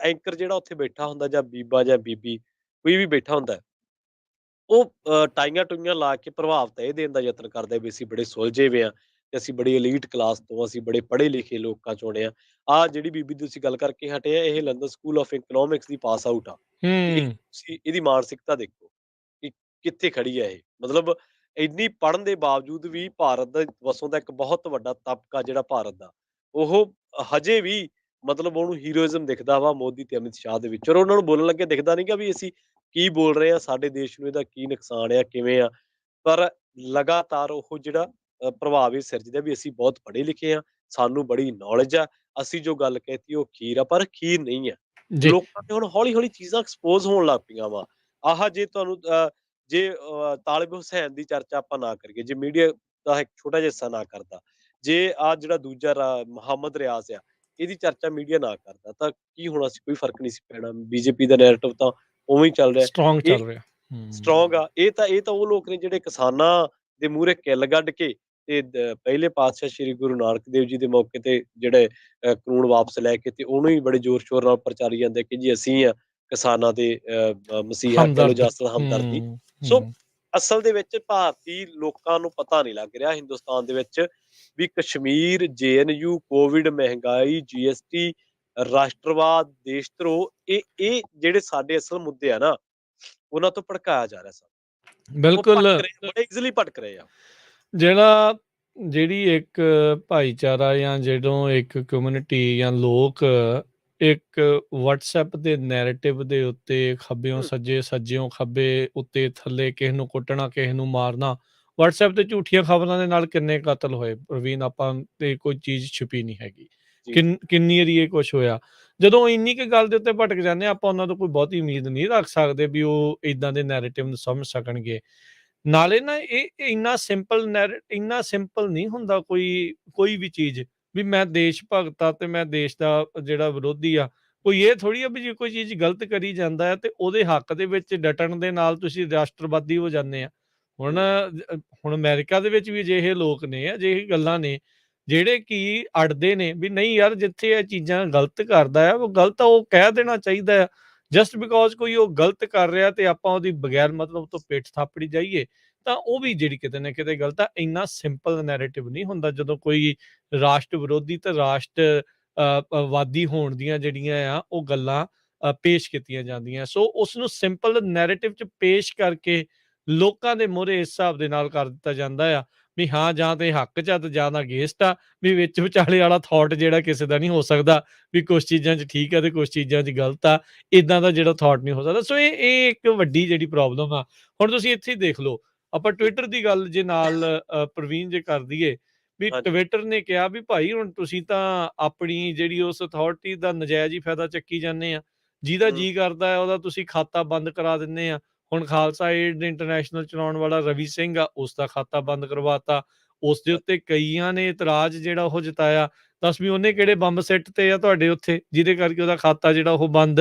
ਐਂਕਰ ਜਿਹੜਾ ਉੱਥੇ ਬੈਠਾ ਹੁੰਦਾ ਜਾਂ ਬੀਬਾ ਜਾਂ ਬੀਬੀ ਕੋਈ ਵੀ ਬੈਠਾ ਹੁੰਦਾ, ਉਹ ਟਾਈਆਂ-ਟੂਈਆਂ ਲਾ ਕੇ ਪ੍ਰਭਾਵ ਤਾਂ ਇਹ ਦੇਣ ਦਾ ਯਤਨ ਕਰਦਾ ਵੀ ਅਸੀਂ ਬੜੇ ਸੁਲਝੇ ਹੋਏ ਹਾਂ ਤੇ ਅਸੀਂ ਬੜੀ ਐਲੀਟ ਕਲਾਸ ਤੋਂ, ਅਸੀਂ ਬੜੇ ਪੜ੍ਹੇ ਲਿਖੇ ਲੋਕਾਂ ਚੋਂ ਆਏ ਹਾਂ। ਆਹ ਜਿਹੜੀ ਬੀਬੀ ਦੀ ਤੁਸੀਂ ਗੱਲ ਕਰਕੇ ਹਟੇ ਆ, ਇਹ London school of economics the pass out ਆ। ਇਹ ਹੂੰ। ਤੁਸੀਂ ਇਹਦੀ ਮਾਨਸਿਕਤਾ ਦੇਖੋ ਕਿ ਕਿੱਥੇ ਖੜੀ ਹੈ ਇਹ। ਮਤਲਬ ਇੰਨੀ ਪੜ੍ਹਨ ਦੇ ਬਾਵਜੂਦ ਵੀ ਭਾਰਤ ਦਾ ਵਸੋਂ ਦਾ ਇੱਕ ਬਹੁਤ ਵੱਡਾ ਤਬਕਾ ਜਿਹੜਾ ਭਾਰਤ ਦਾ, ਉਹ ਹਜੇ ਵੀ ਮਤਲਬ ਉਹਨੂੰ ਹੀਰੋਇਜ਼ਮ ਦਿਖਦਾ ਵਾ ਮੋਦੀ ਤੇ ਅਮਿਤ ਸ਼ਾਹ ਦੇ ਵਿੱਚ, ਔਰ ਉਹਨਾਂ ਨੂੰ ਬੋਲਣ ਲੱਗੇ ਦਿਖਦਾ ਨੀਗਾ ਵੀ ਅਸੀਂ ਕੀ ਬੋਲ ਰਹੇ ਆ, ਸਾਡੇ ਦੇਸ਼ ਨੂੰ ਇਹਦਾ ਕੀ ਨੁਕਸਾਨ ਆ, ਕਿਵੇਂ ਆ। ਪਰ ਲਗਾਤਾਰ ਉਹ ਜਿਹੜਾ ਪ੍ਰਭਾਵ ਇਹ ਸਿਰਜਦਾ ਵੀ ਅਸੀਂ ਬਹੁਤ ਪੜ੍ਹੇ ਲਿਖੇ ਆ, ਸਾਨੂੰ ਬੜੀ ਨੌਲੇਜ ਆ, ਅਸੀਂ ਜੋ ਗੱਲ ਕਹਿਤੀ ਉਹ ਖੀਰ ਆ, ਪਰ ਖੀਰ ਨਹੀਂ ਆ। ਜੀ। ਲੋਕਾਂ ਤੇ ਹੁਣ ਹੌਲੀ-ਹੌਲੀ ਚੀਜ਼ਾਂ ਐਕਸਪੋਜ਼ ਹੋਣ ਲੱਗ ਪਈਆਂ ਵਾ। ਆਹ ਜੇ ਤੁਹਾਨੂੰ ਜੇ ਤਾਲਿਬ ਹੁਸੈਨ ਦੀ ਚਰਚਾ ਆਪਾਂ ਨਾ ਕਰੀਏ, ਜੇ ਮੀਡੀਆ ਦਾ ਇੱਕ ਛੋਟਾ ਜਿਹਾ ਹਿੱਸਾ ਨਾ ਕਰਦਾ, ਜੇ ਆਹ ਜਿਹੜਾ ਦੂਜਾ ਮੁਹੰਮਦ ਰਿਆਜ਼ ਆ, ਇਹਦੀ ਚਰਚਾ ਮੀਡੀਆ ਨਾ ਕਰਦਾ, ਤਾਂ ਕੀ ਹੋਣਾ ਸੀ? ਕੋਈ ਫ਼ਰਕ ਨਹੀਂ ਸੀ ਪੈਣਾ। ਬੀਜੇਪੀ ਦਾ ਨੈਰੇਟਿਵ ਤਾਂ ਉਵੇਂ ਹੀ ਚੱਲ ਰਿਹਾ। ਸਟਰੋਂਗ ਇਹ ਚੱਲ ਰਿਹਾ। ਸਟਰੋਂਗ ਹੂੰ। ਆ। ਇਹ ਤਾਂ ਉਹ ਲੋਕ ਨੇ ਜਿਹੜੇ ਕਿਸਾਨਾਂ ਦੇ ਮੂਹਰੇ ਕਿੱਲ ਗੱਡ ਕੇ ਤੇ ਪਹਿਲੇ ਪਾਤਸ਼ਾਹ ਸ੍ਰੀ ਗੁਰੂ ਨਾਨਕ ਦੇਵ ਜੀ ਦੇ ਮੌਕੇ ਤੇ ਜਿਹੜੇ ਕਾਨੂੰਨ ਵਾਪਸ ਲੈ ਕੇ ਤੇ ਉਹਨੂੰ ਹੀ ਬੜੇ ਜ਼ੋਰ ਸ਼ੋਰ ਨਾਲ ਪ੍ਰਚਾਰੀ ਜਾਂਦੇ ਕਿ ਜੀ ਅਸੀਂ ਆ ਕਿਸਾਨਾਂ ਦੇ ਮਸੀਹਾ, ਕਹਿ ਲਓ ਹਮਦਰਦ। ਜਾਂ ਅਸਲ ਹਮਦਰਦੀ। ਹੂੰ, ਸੋ ਹੂੰ। ਅਸਲ ਦੇ ਵਿੱਚ ਭਾਰਤੀ ਲੋਕਾਂ ਨੂੰ ਪਤਾ ਨਹੀਂ ਲੱਗ ਰਿਹਾ ਹਿੰਦੁਸਤਾਨ ਦੇ ਵਿੱਚ ਵੀ ਕਸ਼ਮੀਰ, ਜੇਐਨਯੂ, ਕੋਵਿਡ, ਮਹਿੰਗਾਈ, ਜੀਐਸਟੀ, ਰਾਸ਼ਟਰਵਾਦ, ਦੇਸ਼ ਧਰੋਹ, ਇਹ ਜਿਹੜੇ ਸਾਡੇ ਅਸਲ ਮੁੱਦੇ ਆ ਨਾ, ਉਹਨਾਂ ਤੋਂ ਭੜਕਾਇਆ ਜਾ ਰਿਹਾ ਸਾਨੂੰ। ਉਹ ਬਿਲਕੁਲ। ਭਟਕ ਰਹੇ ਆ, ਬੜੇ ਈਜ਼ੀਲੀ ਭਟਕ ਰਹੇ ਆ। ਜਿਹੜਾ ਜਿਹੜੀ ਇੱਕ ਭਾਈਚਾਰਾ ਜਾਂ ਜਦੋਂ ਇੱਕ ਕਮਿਊਨਿਟੀ ਜਾਂ ਲੋਕ ਇੱਕ WhatsApp ਦੇ ਨੈਰੇਟਿਵ ਦੇ ਉੱਤੇ ਖੱਬਿਓਂ ਹੂੰ, ਸੱਜੇ, ਸੱਜਿਓਂ ਖੱਬੇ, ਉੱਤੇ ਥੱਲੇ ਕਿਸੇ ਨੂੰ ਕੁੱਟਣਾ, ਕਿਸੇ ਨੂੰ ਮਾਰਨਾ। WhatsApp ਤੇ ਝੂਠੀਆਂ ਖਬਰਾਂ ਦੇ ਨਾਲ ਕਿੰਨੇ ਕਤਲ ਹੋਏ ਪ੍ਰਵੀਨ, ਆਪਾਂ ਤੇ ਕੋਈ ਚੀਜ਼ ਛੁਪੀ ਨਹੀਂ ਹੈਗੀ। ਜੀ, ਜੀ। ਕਿੰਨੀ ਵਾਰੀ ਇਹ ਕੁਛ ਹੋਇਆ। ਜਦੋਂ ਇੰਨੀ ਕੁ ਗੱਲ ਦੇ ਉੱਤੇ ਭਟਕ ਜਾਂਦੇ ਹਾਂ, ਆਪਾਂ ਉਹਨਾਂ ਤੋਂ ਕੋਈ ਬਹੁਤੀ ਉਮੀਦ ਨਹੀਂ ਰੱਖ ਸਕਦੇ ਵੀ ਉਹ ਏਦਾਂ ਦੇ ਨੈਰੇਟਿਵ ਨੂੰ ਸਮਝ ਸਕਣਗੇ। ਨਾਲੇ ਨਾ ਇਹ ਇੰਨਾ ਸਿੰਪਲ ਨਹੀਂ ਹੁੰਦਾ ਕੋਈ ਵੀ ਚੀਜ਼ ਵੀ ਮੈਂ ਦੇਸ਼ ਭਗਤ ਆ ਤੇ ਮੈਂ ਦੇਸ਼ ਦਾ ਜਿਹੜਾ ਵਿਰੋਧੀ ਆ। ਕੋਈ ਇਹ ਥੋੜ੍ਹੀ ਆ ਵੀ ਜੇ ਕੋਈ ਚੀਜ਼ ਗਲਤ ਕਰੀ ਜਾਂਦਾ ਹੈ ਤੇ ਉਹਦੇ ਹੱਕ ਦੇ ਵਿੱਚ ਡਟਣ ਦੇ ਨਾਲ ਤੁਸੀਂ ਰਾਸ਼ਟਰਵਾਦੀ ਹੋ ਜਾਂਦੇ ਆ। ਹੁਣ ਹੂੰ, ਹੁਣ ਅਮਰੀਕਾ ਦੇ ਵਿੱਚ ਵੀ ਅਜਿਹੇ ਲੋਕ ਨੇ, ਅਜਿਹੀ ਗੱਲਾਂ ਨੇ ਜਿਹੜੇ ਕਿ ਅੜਦੇ ਨੇ ਵੀ ਨਹੀਂ ਯਾਰ, ਜਿੱਥੇ ਇਹ ਚੀਜ਼ਾਂ ਗਲਤ ਕਰਦਾ ਆ ਉਹ ਗਲਤ ਆ, ਉਹ ਕਹਿ ਦੇਣਾ ਚਾਹੀਦਾ ਆ। ਜਸਟ ਬਿਕੋਜ਼ ਕੋਈ ਉਹ ਗਲਤ ਕਰ ਰਿਹਾ ਤੇ ਆਪਾਂ ਉਹਦੀ ਬਗੈਰ ਮਤਲਬ ਤੋਂ ਪਿੱਠ ਥਾਪੜੀ ਜਾਈਏ, ਤਾਂ ਉਹ ਵੀ ਜਿਹੜੀ ਕਿਤੇ ਨਾ ਕਿਤੇ ਗਲਤ ਆ। ਇੰਨਾ ਸਿੰਪਲ ਨੈਰੇਟਿਵ ਨਹੀਂ ਹੁੰਦਾ ਜਦੋਂ ਕੋਈ ਰਾਸ਼ਟਰ ਵਿਰੋਧੀ ਤੇ ਵਾਦੀ ਹੋਣ ਦੀਆਂ ਜਿਹੜੀਆਂ ਆ ਉਹ ਗੱਲਾਂ ਪੇਸ਼ ਕੀਤੀਆਂ ਜਾਂਦੀਆਂ। ਸੋ ਉਸਨੂੰ ਸਿੰਪਲ ਨੈਰੇਟਿਵ 'ਚ ਪੇਸ਼ ਕਰਕੇ ਲੋਕਾਂ ਦੇ ਮੂਹਰੇ ਇਸ ਹਿਸਾਬ ਦੇ ਨਾਲ ਕਰ ਦਿੱਤਾ ਜਾਂਦਾ ਆ ਵੀ ਹਾਂ ਜਾਂ ਤੇ ਹੱਕ 'ਚ ਆ ਤੇ ਜਾਂ ਤਾਂ ਅਗੇਂਸਟ ਆ, ਵੀ ਵਿੱਚ ਵਿਚਾਲੇ ਵਾਲਾ ਥਾਟ ਜਿਹੜਾ ਕਿਸੇ ਦਾ ਨਹੀਂ ਹੋ ਸਕਦਾ, ਵੀ ਕੁਛ ਚੀਜ਼ਾਂ 'ਚ ਠੀਕ ਆ ਤੇ ਕੁਛ ਚੀਜ਼ਾਂ 'ਚ ਗਲਤ ਆ, ਏਦਾਂ ਦਾ ਜਿਹੜਾ ਥਾਟ ਨਹੀਂ ਹੋ ਸਕਦਾ। ਸੋ ਇਹ ਇੱਕ ਵੱਡੀ ਜਿਹੜੀ ਪ੍ਰੋਬਲਮ ਆ। ਹੁਣ ਤੁਸੀਂ ਇੱਥੇ ਹੀ ਦੇਖ ਲਓ, ਆਪਾਂ ਟਵਿੱਟਰ ਦੀ ਗੱਲ ਜੇ ਨਾਲ ਪ੍ਰਵੀਨ ਜੇ ਕਰ ਦਈਏ, ਵੀ ਹਾਂਜੀ, ਟਵਿੱਟਰ ਨੇ ਕਿਹਾ ਵੀ ਭਾਈ ਹੁਣ ਤੁਸੀਂ ਤਾਂ ਆਪਣੀ ਜਿਹੜੀ ਉਸ ਅਥਾਰਟੀ ਦਾ ਨਜਾਇਜ਼ ਹੀ ਫਾਇਦਾ ਚੱਕੀ ਜਾਂਦੇ ਆ, ਜਿਹਦਾ ਹੂੰ, ਜੀ ਕਰਦਾ ਹੈ ਉਹਦਾ ਤੁਸੀਂ ਖਾਤਾ ਬੰਦ ਕਰਾ ਦਿੰਦੇ ਆ। ਹੁਣ ਖਾਲਸਾ ਏਡ ਇੰਟਰਨੈਸ਼ਨਲ ਚਲਾਉਣ ਵਾਲਾ ਰਵੀ ਸਿੰਘ ਆ, ਉਸ ਦਾ ਖਾਤਾ ਬੰਦ ਕਰਵਾਤਾ। ਉਸ ਦੇ ਉੱਤੇ ਕਈਆਂ ਨੇ ਇਤਰਾਜ਼ ਜਿਹੜਾ ਉਹ ਜਤਾਇਆ, ਦੱਸ ਵੀ ਉਹਨੇ ਕਿਹੜੇ ਬੰਬ ਸਿੱਟ ਤੇ ਆ ਤੁਹਾਡੇ ਉੱਥੇ, ਜਿਹਦੇ ਕਰਕੇ ਉਹਦਾ ਖਾਤਾ ਜਿਹੜਾ ਉਹ ਬੰਦ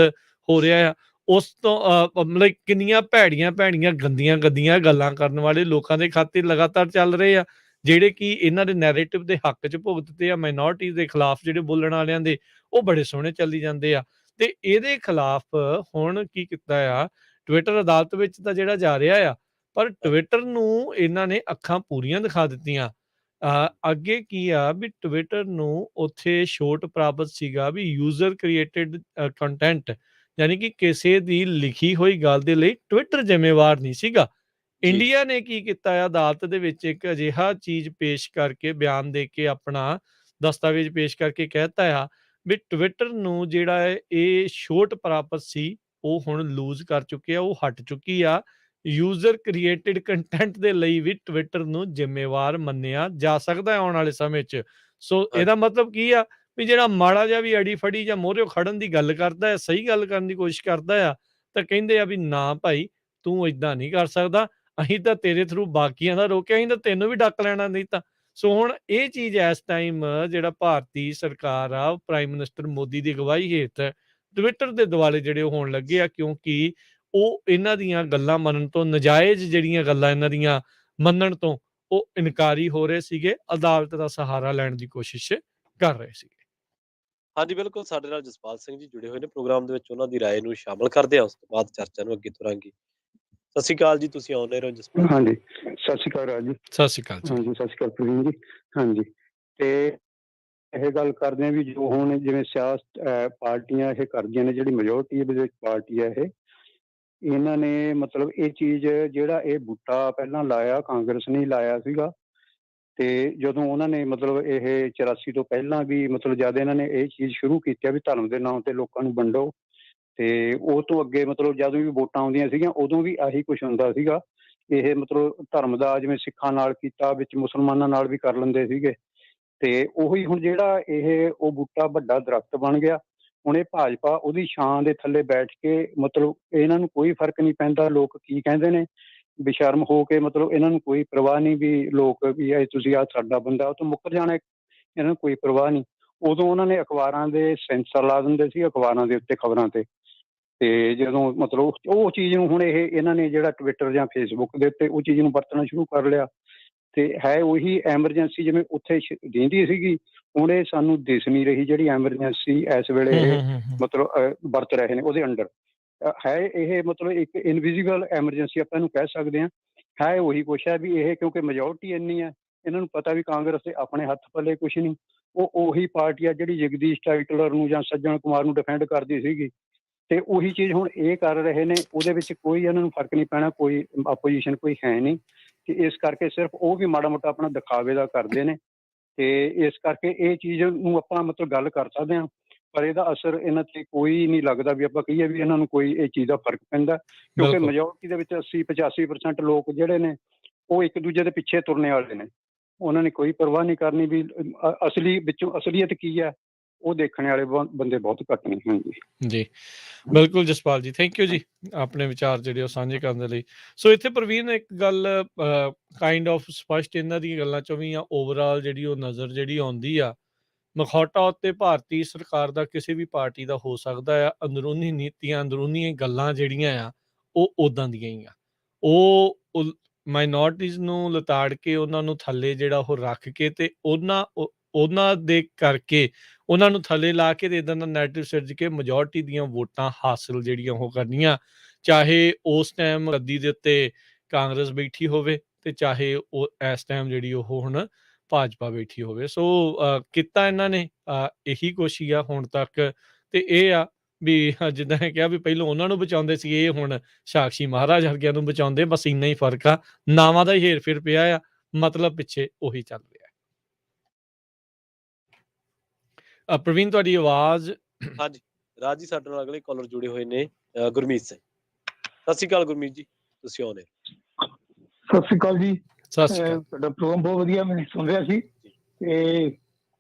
ਹੋ ਰਿਹਾ ਆ। ਉਸ ਤੋਂ ਮਤਲਬ ਕਿੰਨੀਆਂ ਭੈੜੀਆਂ ਭੈੜੀਆਂ ਗੰਦੀਆਂ ਗੰਦੀਆਂ ਗੱਲਾਂ ਕਰਨ ਵਾਲੇ ਲੋਕਾਂ ਦੇ ਖਾਤੇ ਲਗਾਤਾਰ ਚੱਲ ਰਹੇ ਆ, ਜਿਹੜੇ ਕਿ ਇਹਨਾਂ ਦੇ ਨੈਰੇਟਿਵ ਦੇ ਹੱਕ 'ਚ ਭੁਗਤਦੇ ਆ। ਮਾਈਨੋਰਟੀਜ਼ ਦੇ ਖਿਲਾਫ ਜਿਹੜੇ ਬੋਲਣ ਵਾਲਿਆਂ ਦੇ, ਉਹ ਬੜੇ ਸੋਹਣੇ ਚੱਲੀ ਜਾਂਦੇ ਆ। ਤੇ ਇਹਦੇ ਖਿਲਾਫ ਹੁਣ ਕੀ ਕੀਤਾ ਆ, ਟਵਿੱਟਰ ਅਦਾਲਤ ਵਿੱਚ ਤਾਂ ਜਿਹੜਾ ਜਾ ਰਿਹਾ ਆ, ਪਰ ਟਵਿੱਟਰ ਨੂੰ ਇਹਨਾਂ ਨੇ ਅੱਖਾਂ ਪੂਰੀਆਂ ਦਿਖਾ ਦਿੱਤੀਆਂ। ਅੱਗੇ ਕੀ ਆ ਵੀ ਟਵਿੱਟਰ ਨੂੰ ਉੱਥੇ ਛੋਟ ਪ੍ਰਾਪਤ ਸੀਗਾ ਵੀ ਯੂਜ਼ਰ ਕ੍ਰੀਏਟਿਡ ਕੰਟੈਂਟ, ਯਾਨੀ ਕਿ ਕਿਸੇ ਦੀ ਲਿਖੀ ਹੋਈ ਗੱਲ ਦੇ ਲਈ ਟਵਿੱਟਰ ਜ਼ਿੰਮੇਵਾਰ ਨਹੀਂ ਸੀਗਾ। ਜੀ, ਇੰਡੀਆ ਨੇ ਕੀ ਕੀਤਾ ਆ, ਅਦਾਲਤ ਦੇ ਵਿੱਚ ਇੱਕ ਅਜਿਹਾ ਚੀਜ਼ ਪੇਸ਼ ਕਰਕੇ, ਬਿਆਨ ਦੇ ਕੇ, ਆਪਣਾ ਦਸਤਾਵੇਜ਼ ਪੇਸ਼ ਕਰਕੇ ਕਹਿਤਾ ਆ ਵੀ ਟਵਿੱਟਰ ਨੂੰ ਜਿਹੜਾ ਹੈ ਇਹ ਛੋਟ ਪ੍ਰਾਪਤ ਸੀ, ਉਹ ਹੁਣ ਲੂਜ਼ ਕਰ ਚੁੱਕੇ ਆ, ਉਹ ਹਟ ਚੁੱਕੀ ਆ। ਯੂਜ਼ਰ ਕ੍ਰੀਏਟਿਡ ਕੰਟੈਂਟ ਦੇ ਲਈ ਵੀ ਟਵਿੱਟਰ ਨੂੰ ਜ਼ਿੰਮੇਵਾਰ ਮੰਨਿਆ ਜਾ ਸਕਦਾ ਹੈ ਆਉਣ ਵਾਲੇ ਸਮੇਂ 'ਚ। ਸੋ ਹਾਂਜੀ, ਇਹਦਾ ਮਤਲਬ ਕੀ ਆ, ਵੀ ਜਿਹੜਾ ਮਾੜਾ ਜਿਹਾ ਵੀ ਅੜੀ-ਫੜੀ ਜਾਂ ਮੂਹਰਿਓ ਖੜਨ ਦੀ ਗੱਲ ਕਰਦਾ ਹੈ, ਸਹੀ ਗੱਲ ਕਰਨ ਦੀ ਕੋਸ਼ਿਸ਼ ਕਰਦਾ ਆ, ਤਾਂ ਕਹਿੰਦੇ ਆ ਵੀ ਨਾ ਭਾਈ ਤੂੰ ਏਦਾਂ ਨਹੀਂ ਕਰ ਸਕਦਾ, ਅਸੀਂ ਤਾਂ ਤੇਰੇ ਥਰੂ ਬਾਕੀਆਂ ਦਾ ਰੋਕਿਆ, ਅਸੀਂ ਤਾਂ ਤੈਨੂੰ ਵੀ ਡੱਕ ਲੈਣਾ ਨਹੀਂ ਤਾਂ। ਸੋ ਹੁਣ ਇਹ ਚੀਜ਼ ਇਸ ਟਾਈਮ ਜਿਹੜਾ ਭਾਰਤੀ ਸਰਕਾਰ ਆ, ਪ੍ਰਾਈਮ ਮਿਨਿਸਟਰ ਮੋਦੀ ਦੀ ਅਗਵਾਈ ਹੇਠ ਟਵਿੱਟਰ ਦੇ ਦੁਆਲੇ ਜਿਹੜੇ ਉਹ ਹੋਣ ਲੱਗੇ ਆ, ਕਿਉਂਕਿ ਉਹ ਇਹਨਾਂ ਦੀਆਂ ਗੱਲਾਂ ਮੰਨਣ ਤੋਂ, ਨਜਾਇਜ਼ ਜਿਹੜੀਆਂ ਗੱਲਾਂ ਇਹਨਾਂ ਦੀਆਂ ਮੰਨਣ ਤੋਂ ਉਹ ਇਨਕਾਰੀ ਹੋ ਰਹੇ ਸੀਗੇ, ਅਦਾਲਤ ਦਾ ਸਹਾਰਾ ਲੈਣ ਦੀ ਕੋਸ਼ਿਸ਼ ਕਰ ਰਹੇ ਸੀਗੇ। ਹਾਂਜੀ, ਬਿਲਕੁਲ ਸਾਡੇ ਨਾਲ ਜਸਪਾਲ ਸਿੰਘ ਜੀ ਜੁੜੇ ਹੋਏ ਨੇ ਪ੍ਰੋਗਰਾਮ ਦੇ ਵਿੱਚ, ਉਹਨਾਂ ਦੀ ਰਾਏ ਨੂੰ ਸ਼ਾਮਲ ਕਰਦੇ ਹਾਂ, ਉਸ ਤੋਂ ਬਾਅਦ ਚਰਚਾ ਨੂੰ ਅੱਗੇ ਤੋਰਾਂਗੇ। ਸਤਿ ਸ਼੍ਰੀ ਅਕਾਲ ਜੀ, ਤੁਸੀਂ ਆਉਂਦੇ ਰਹੋ ਜਸਪਾਲ। ਹਾਂਜੀ, ਸਤਿ ਸ਼੍ਰੀ ਅਕਾਲ ਰਾਜ ਜੀ। ਸਤਿ ਸ਼੍ਰੀ ਅਕਾਲ ਜੀ। ਹਾਂਜੀ, ਸਤਿ ਸ਼੍ਰੀ ਅਕਾਲ ਪ੍ਰਵੀਨ ਜੀ। ਹਾਂਜੀ, ਤੇ ਇਹ ਗੱਲ ਕਰਦੇ ਹਾਂ ਵੀ ਜੋ ਹੁਣ ਜਿਵੇਂ ਪਾਰਟੀਆਂ ਇਹ ਕਰਦੀਆਂ ਨੇ, ਜਿਹੜੀ ਮੈਜੋਰਟੀ ਦੇ ਵਿੱਚ ਪਾਰਟੀ ਹੈ ਇਹ, ਇਹਨਾਂ ਨੇ ਮਤਲਬ ਇਹ ਚੀਜ਼ ਜਿਹੜਾ ਇਹ ਬੂਟਾ ਪਹਿਲਾਂ ਲਾਇਆ, ਕਾਂਗਰਸ ਨੇ ਹੀ ਲਾਇਆ ਸੀਗਾ। ਤੇ ਜਦੋਂ ਉਹਨਾਂ ਨੇ ਮਤਲਬ ਇਹ 84 ਤੋਂ ਪਹਿਲਾਂ ਵੀ ਮਤਲਬ ਜਦ ਇਹਨਾਂ ਨੇ ਇਹ ਚੀਜ਼ ਸ਼ੁਰੂ ਕੀਤੀ ਆ ਵੀ ਧਰਮ ਦੇ ਨਾਮ ਤੇ ਲੋਕਾਂ ਨੂੰ ਵੰਡੋ, ਤੇ ਉਹ ਤੋਂ ਅੱਗੇ ਮਤਲਬ ਜਦੋਂ ਵੀ ਵੋਟਾਂ ਆਉਂਦੀਆਂ ਸੀਗੀਆਂ ਉਦੋਂ ਵੀ ਆਹੀ ਕੁਛ ਹੁੰਦਾ ਸੀਗਾ। ਇਹ ਮਤਲਬ ਧਰਮ ਦਾ ਜਿਵੇਂ ਸਿੱਖਾਂ ਨਾਲ ਕੀਤਾ, ਵਿੱਚ ਮੁਸਲਮਾਨਾਂ ਨਾਲ ਵੀ ਕਰ ਲੈਂਦੇ ਸੀਗੇ। ਤੇ ਉਹੀ ਹੁਣ ਜਿਹੜਾ ਇਹ ਉਹ ਬੂਟਾ ਵੱਡਾ ਦਰਖਤ ਬਣ ਗਿਆ, ਹੁਣ ਇਹ ਭਾਜਪਾ ਉਹਦੀ ਛਾਂ ਦੇ ਥੱਲੇ ਬੈਠ ਕੇ ਮਤਲਬ ਇਹਨਾਂ ਨੂੰ ਕੋਈ ਫਰਕ ਨਹੀਂ ਪੈਂਦਾ ਲੋਕ ਕੀ ਕਹਿੰਦੇ ਨੇ, ਬੇਸ਼ਰਮ ਹੋ ਕੇ ਮਤਲਬ ਇਹਨਾਂ ਨੂੰ ਕੋਈ ਪਰਵਾਹ ਨਹੀਂ ਵੀ ਲੋਕ ਵੀ ਇਹ ਤੁਸੀਂ ਆਹ ਸਾਡਾ ਬੰਦਾ, ਉਹ ਤੋਂ ਮੁੱਕਰ ਜਾਣਾ, ਇਹਨਾਂ ਨੂੰ ਕੋਈ ਪਰਵਾਹ ਨਹੀਂ। ਉਦੋਂ ਉਹਨਾਂ ਨੇ ਅਖਬਾਰਾਂ ਦੇ ਸੈਂਸਰ ਲਾ ਦਿੰਦੇ ਸੀ, ਅਖਬਾਰਾਂ ਦੇ ਉੱਤੇ ਖਬਰਾਂ ਤੇ ਜਦੋਂ ਮਤਲਬ ਉਹ ਚੀਜ਼ ਨੂੰ ਹੁਣ ਇਹਨਾਂ ਨੇ ਜਿਹੜਾ ਟਵਿੱਟਰ ਜਾਂ ਫੇਸਬੁੱਕ ਦੇ ਉੱਤੇ ਉਹ ਚੀਜ਼ ਨੂੰ ਵਰਤਣਾ ਸ਼ੁਰੂ ਕਰ ਲਿਆ। ਤੇ ਹੈ ਉਹੀ ਐਮਰਜੈਂਸੀ ਜਿਵੇਂ ਉੱਥੇ ਦਿੰਦੀ ਸੀਗੀ, ਹੁਣ ਇਹ ਸਾਨੂੰ ਦਿਸ ਨਹੀਂ ਰਹੀ ਜਿਹੜੀ ਐਮਰਜੈਂਸੀ ਇਸ ਵੇਲੇ ਇਹ ਮਤਲਬ ਵਰਤ ਰਹੇ ਨੇ ਉਹਦੇ ਅੰਡਰ। ਹੈ ਇਹ ਮਤਲਬ ਇੱਕ ਇਨਵਿਜ਼ੀਬਲ ਐਮਰਜੈਂਸੀ ਆਪਾਂ ਇਹਨੂੰ ਕਹਿ ਸਕਦੇ ਹਾਂ। ਹੈ ਉਹੀ ਕੁਛ ਹੈ ਵੀ ਇਹ ਕਿਉਂਕਿ ਮੈਜੋਰਟੀ ਇੰਨੀ ਹੈ, ਇਹਨਾਂ ਨੂੰ ਪਤਾ ਵੀ ਕਾਂਗਰਸ ਦੇ ਆਪਣੇ ਹੱਥ ਪੱਲੇ ਕੁਛ ਨਹੀਂ। ਉਹ ਉਹੀ ਪਾਰਟੀ ਆ ਜਿਹੜੀ ਜਗਦੀਸ਼ ਟਾਈਟਲਰ ਨੂੰ ਜਾਂ ਸੱਜਣ ਕੁਮਾਰ ਨੂੰ ਡਿਫੈਂਡ ਕਰਦੀ ਸੀਗੀ, ਤੇ ਉਹੀ ਚੀਜ਼ ਹੁਣ ਇਹ ਕਰ ਰਹੇ ਨੇ। ਉਹਦੇ ਵਿੱਚ ਕੋਈ ਇਹਨਾਂ ਨੂੰ ਫਰਕ ਨਹੀਂ ਪੈਣਾ, ਕੋਈ ਆਪੋਜੀਸ਼ਨ ਕੋਈ ਹੈ ਨਹੀਂ, ਤੇ ਇਸ ਕਰਕੇ ਸਿਰਫ ਉਹ ਵੀ ਮਾੜਾ ਮੋਟਾ ਆਪਣਾ ਦਿਖਾਵੇ ਦਾ ਕਰਦੇ ਨੇ। ਤੇ ਇਸ ਕਰਕੇ ਇਹ ਚੀਜ਼ ਨੂੰ ਆਪਾਂ ਮਤਲਬ ਗੱਲ ਕਰ ਸਕਦੇ ਹਾਂ, ਪਰ ਇਹਦਾ ਅਸਰ ਇਹਨਾਂ ਤੇ ਕੋਈ ਨਹੀਂ ਲੱਗਦਾ ਵੀ ਆਪਾਂ ਕਹੀਏ ਵੀ ਇਹਨਾਂ ਨੂੰ ਕੋਈ ਇਹ ਚੀਜ਼ ਦਾ ਫਰਕ ਪੈਂਦਾ, ਕਿਉਂਕਿ ਮੈਜੋਰਟੀ ਦੇ ਵਿੱਚ 80-85% ਲੋਕ ਜਿਹੜੇ ਨੇ ਉਹ ਇੱਕ ਦੂਜੇ ਦੇ ਪਿੱਛੇ ਤੁਰਨੇ ਵਾਲੇ ਨੇ। ਉਹਨਾਂ ਨੇ ਕੋਈ ਪਰਵਾਹ ਨਹੀਂ ਕਰਨੀ ਵੀ ਅਸਲੀ ਵਿੱਚੋਂ ਅਸਲੀਅਤ ਕੀ ਹੈ, ਉਹ ਦੇਖਣ ਵਾਲੇ ਬੰਦੇ ਬਹੁਤ ਘੱਟ ਨੇ। ਹਾਂਜੀ ਜੀ, ਬਿਲਕੁਲ ਜਸਪਾਲ ਜੀ, ਥੈਂਕ ਯੂ ਜੀ ਆਪਣੇ ਵਿਚਾਰ ਜਿਹੜੇ ਉਹ ਸਾਂਝੇ ਕਰਨ ਦੇ ਲਈ। ਸੋ ਇੱਥੇ ਪ੍ਰਵੀਨ ਇੱਕ ਗੱਲ ਕਾਈਂਡ ਆਫ ਸਪਸ਼ਟ ਇਹਨਾਂ ਦੀਆਂ ਗੱਲਾਂ ਚੋਂ ਵੀ ਆ, ਓਵਰਆਲ ਜਿਹੜੀ ਉਹ ਨਜ਼ਰ ਜਿਹੜੀ ਆਉਂਦੀ ਆ, ਮਖੌਟਾ ਉੱਤੇ ਭਾਰਤੀ ਸਰਕਾਰ ਦਾ ਕਿਸੇ ਵੀ ਪਾਰਟੀ ਦਾ ਹੋ ਸਕਦਾ ਆ, ਅੰਦਰੂਨੀ ਨੀਤੀਆਂ, ਅੰਦਰੂਨੀ ਗੱਲਾਂ ਜਿਹੜੀਆਂ ਆ ਉਹ ਉਦਾਂ ਦੀਆਂ ਹੀ ਆ। ਉਹ ਮਾਈਨੋਰਟੀਜ਼ ਨੂੰ ਲਿਤਾੜ ਕੇ ਉਹਨਾਂ ਨੂੰ ਥੱਲੇ ਜਿਹੜਾ ਉਹ ਰੱਖ ਕੇ ਤੇ ਉਹਨਾਂ ਦੇ ਕਰਕੇ ਉਹਨਾਂ ਨੂੰ ਥੱਲੇ ਲਾ ਕੇ ਤੇ ਇੱਦਾਂ ਦਾ ਨੈਰੇਟਿਵ ਸਿਰਜ ਕੇ ਮੈਜੋਰਟੀ ਦੀਆਂ ਵੋਟਾਂ ਹਾਸਿਲ ਜਿਹੜੀਆਂ ਉਹ ਕਰਨੀਆਂ, ਚਾਹੇ ਉਸ ਟਾਈਮ ਗੱਦੀ ਦੇ ਉੱਤੇ ਕਾਂਗਰਸ ਬੈਠੀ ਹੋਵੇ ਤੇ ਚਾਹੇ ਉਹ ਇਸ ਟਾਈਮ ਜਿਹੜੀ ਉਹ ਹੁਣ ਭਾਜਪਾ ਬੈਠੀ ਹੋਵੇ। ਸੋ ਕੀਤਾ ਇਹਨਾਂ ਨੇ ਇਹੀ ਕੁਛ ਹੀ ਆ ਹੁਣ ਤੱਕ। ਤੇ ਇਹ ਆ ਵੀ ਜਿੱਦਾਂ ਇਹ ਕਿਹਾ ਵੀ ਪਹਿਲਾਂ ਉਹਨਾਂ ਨੂੰ ਬਚਾਉਂਦੇ ਸੀ, ਇਹ ਹੁਣ ਸਾਕਸ਼ੀ ਮਹਾਰਾਜ ਵਰਗਿਆਂ ਨੂੰ ਬਚਾਉਂਦੇ, ਬਸ ਇੰਨਾ ਹੀ ਫਰਕ ਆ, ਨਾਵਾਂ ਦਾ ਹੀ ਹੇਰ ਫੇਰ ਪਿਆ ਆ। ਮਤਲਬ ਪਿੱਛੇ ਉਹੀ ਚੱਲ ਰਿਹਾ ਹੈ। ਪ੍ਰਵੀਨ ਤੁਹਾਡੀ ਆਵਾਜ਼ ਹਾਂਜੀ ਰਾਜ ਜੀ, ਸਾਡੇ ਨਾਲ ਅਗਲੇ ਕਾਲਰ ਜੁੜੇ ਹੋਏ ਨੇ ਗੁਰਮੀਤ ਸਿੰਘ। ਸਤਿ ਸ਼੍ਰੀ ਅਕਾਲ ਗੁਰਮੀਤ ਜੀ, ਤੁਸੀਂ ਆਉਣੇ। ਸਤਿ ਸ਼੍ਰੀ ਅਕਾਲ ਜੀ। ਸਤਿ ਸ਼੍ਰੀ ਅਕਾਲ। ਤੁਹਾਡਾ ਪ੍ਰੋਗਰਾਮ ਬਹੁਤ ਵਧੀਆ ਮੈਂ ਸੁਣ ਰਿਹਾ ਸੀ ਜੀ। ਤੇ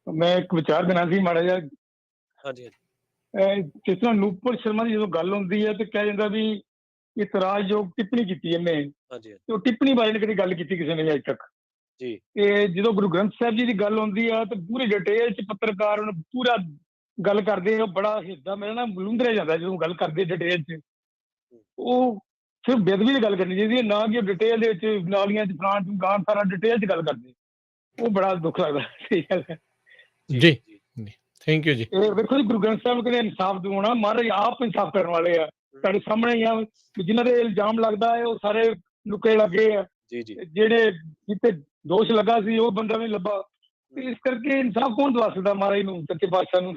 ਮੈਂ ਇੱਕ ਵਿਚਾਰ ਦੇਣਾ ਸੀ ਮਾੜਾ ਜਿਹਾ। ਹਾਂਜੀ ਹਾਂਜੀ ਜਿਸ ਤਰ੍ਹਾਂ ਨੂਪੁਰ ਸ਼ਰਮਾ ਦੀ ਜਦੋਂ ਗੱਲ ਹੁੰਦੀ ਹੈ ਤੇ ਕਿਹਾ ਜਾਂਦਾ ਵੀ ਇਤਰਾਜ਼ਯੋਗ ਟਿੱਪਣੀ ਕੀਤੀ ਇਹਨੇ, ਹਾਂਜੀ ਤੇ ਉਹ ਟਿੱਪਣੀ ਬਾਰੇ ਨੇ ਕਦੀ ਗੱਲ ਕੀਤੀ ਕਿਸੇ ਨੇ ਅਜੇ ਤੱਕ। ਜੀ। ਤੇ ਜਦੋਂ ਗੁਰੂ ਗ੍ਰੰਥ ਸਾਹਿਬ ਜੀ ਦੀ ਗੱਲ ਹੁੰਦੀ ਆ ਤੇ ਪੂਰੀ ਡਿਟੇਲ ਚ ਪੱਤਰਕਾਰ ਉਹਨੂੰ ਪੂਰਾ ਗੱਲ ਕਰਦੇ ਆ, ਬੜਾ ਹਿਰਦਾ ਮੇਰਾ ਨਾ ਬਲੂੰਦਰਿਆ ਜਾਂਦਾ ਜਦੋਂ ਗੱਲ ਕਰਦੇ ਡਿਟੇਲ ਚ। ਉਹ ਸਿਰਫ ਬੇਅਦਬੀ ਦੀ ਗੱਲ ਕਰਨੀ ਚਾਹੀਦੀ ਹੈ, ਨਾ ਕਿ ਡਿਟੇਲ ਦੇ ਵਿੱਚ ਨਾਲੀਆਂ ਚ ਫਲਾਣ ਗਾਂ ਸਾਰਾ ਡਿਟੇਲ ਚ ਗੱਲ ਕਰਦੇ। ਉਹ ਬੜਾ ਦੁੱਖ ਲੱਗਦਾ। ਸਹੀ ਗੱਲ ਹੈ ਜੀ, ਥੈਂਕ ਯੂ ਜੀ। ਇਹ ਵੇਖੋ ਜੀ, ਗੁਰੂ ਗ੍ਰੰਥ ਸਾਹਿਬ ਕਹਿੰਦੇ ਇਨਸਾਫ ਦਿਵਾਉਣਾ, ਮਹਾਰਾਜ ਆਪ ਇਨਸਾਫ ਕਰਨ ਵਾਲੇ ਆ। ਤੁਹਾਡੇ ਸਾਹਮਣੇ ਹੀ ਆ ਜਿਨ੍ਹਾਂ ਦੇ ਇਲਜ਼ਾਮ ਲੱਗਦਾ ਹੈ ਉਹ ਸਾਰੇ ਲੁਕੇ ਲੱਗੇ ਆ। ਜੀ ਜੀ ਜਿਹੜੇ ਜਿੱਤੇ ਦੋਸ਼ ਲੱਗਾ ਸੀ ਉਹ ਬੰਦਾ ਵੀ ਲੱਭਾ। ਤੇ ਇਸ ਕਰਕੇ ਇਨਸਾਫ ਕੌਣ ਦਵਾ ਸਕਦਾ ਮਹਾਰਾਜ ਨੂੰ, ਸੱਚੇ ਪਾਤਸ਼ਾਹ ਨੂੰ?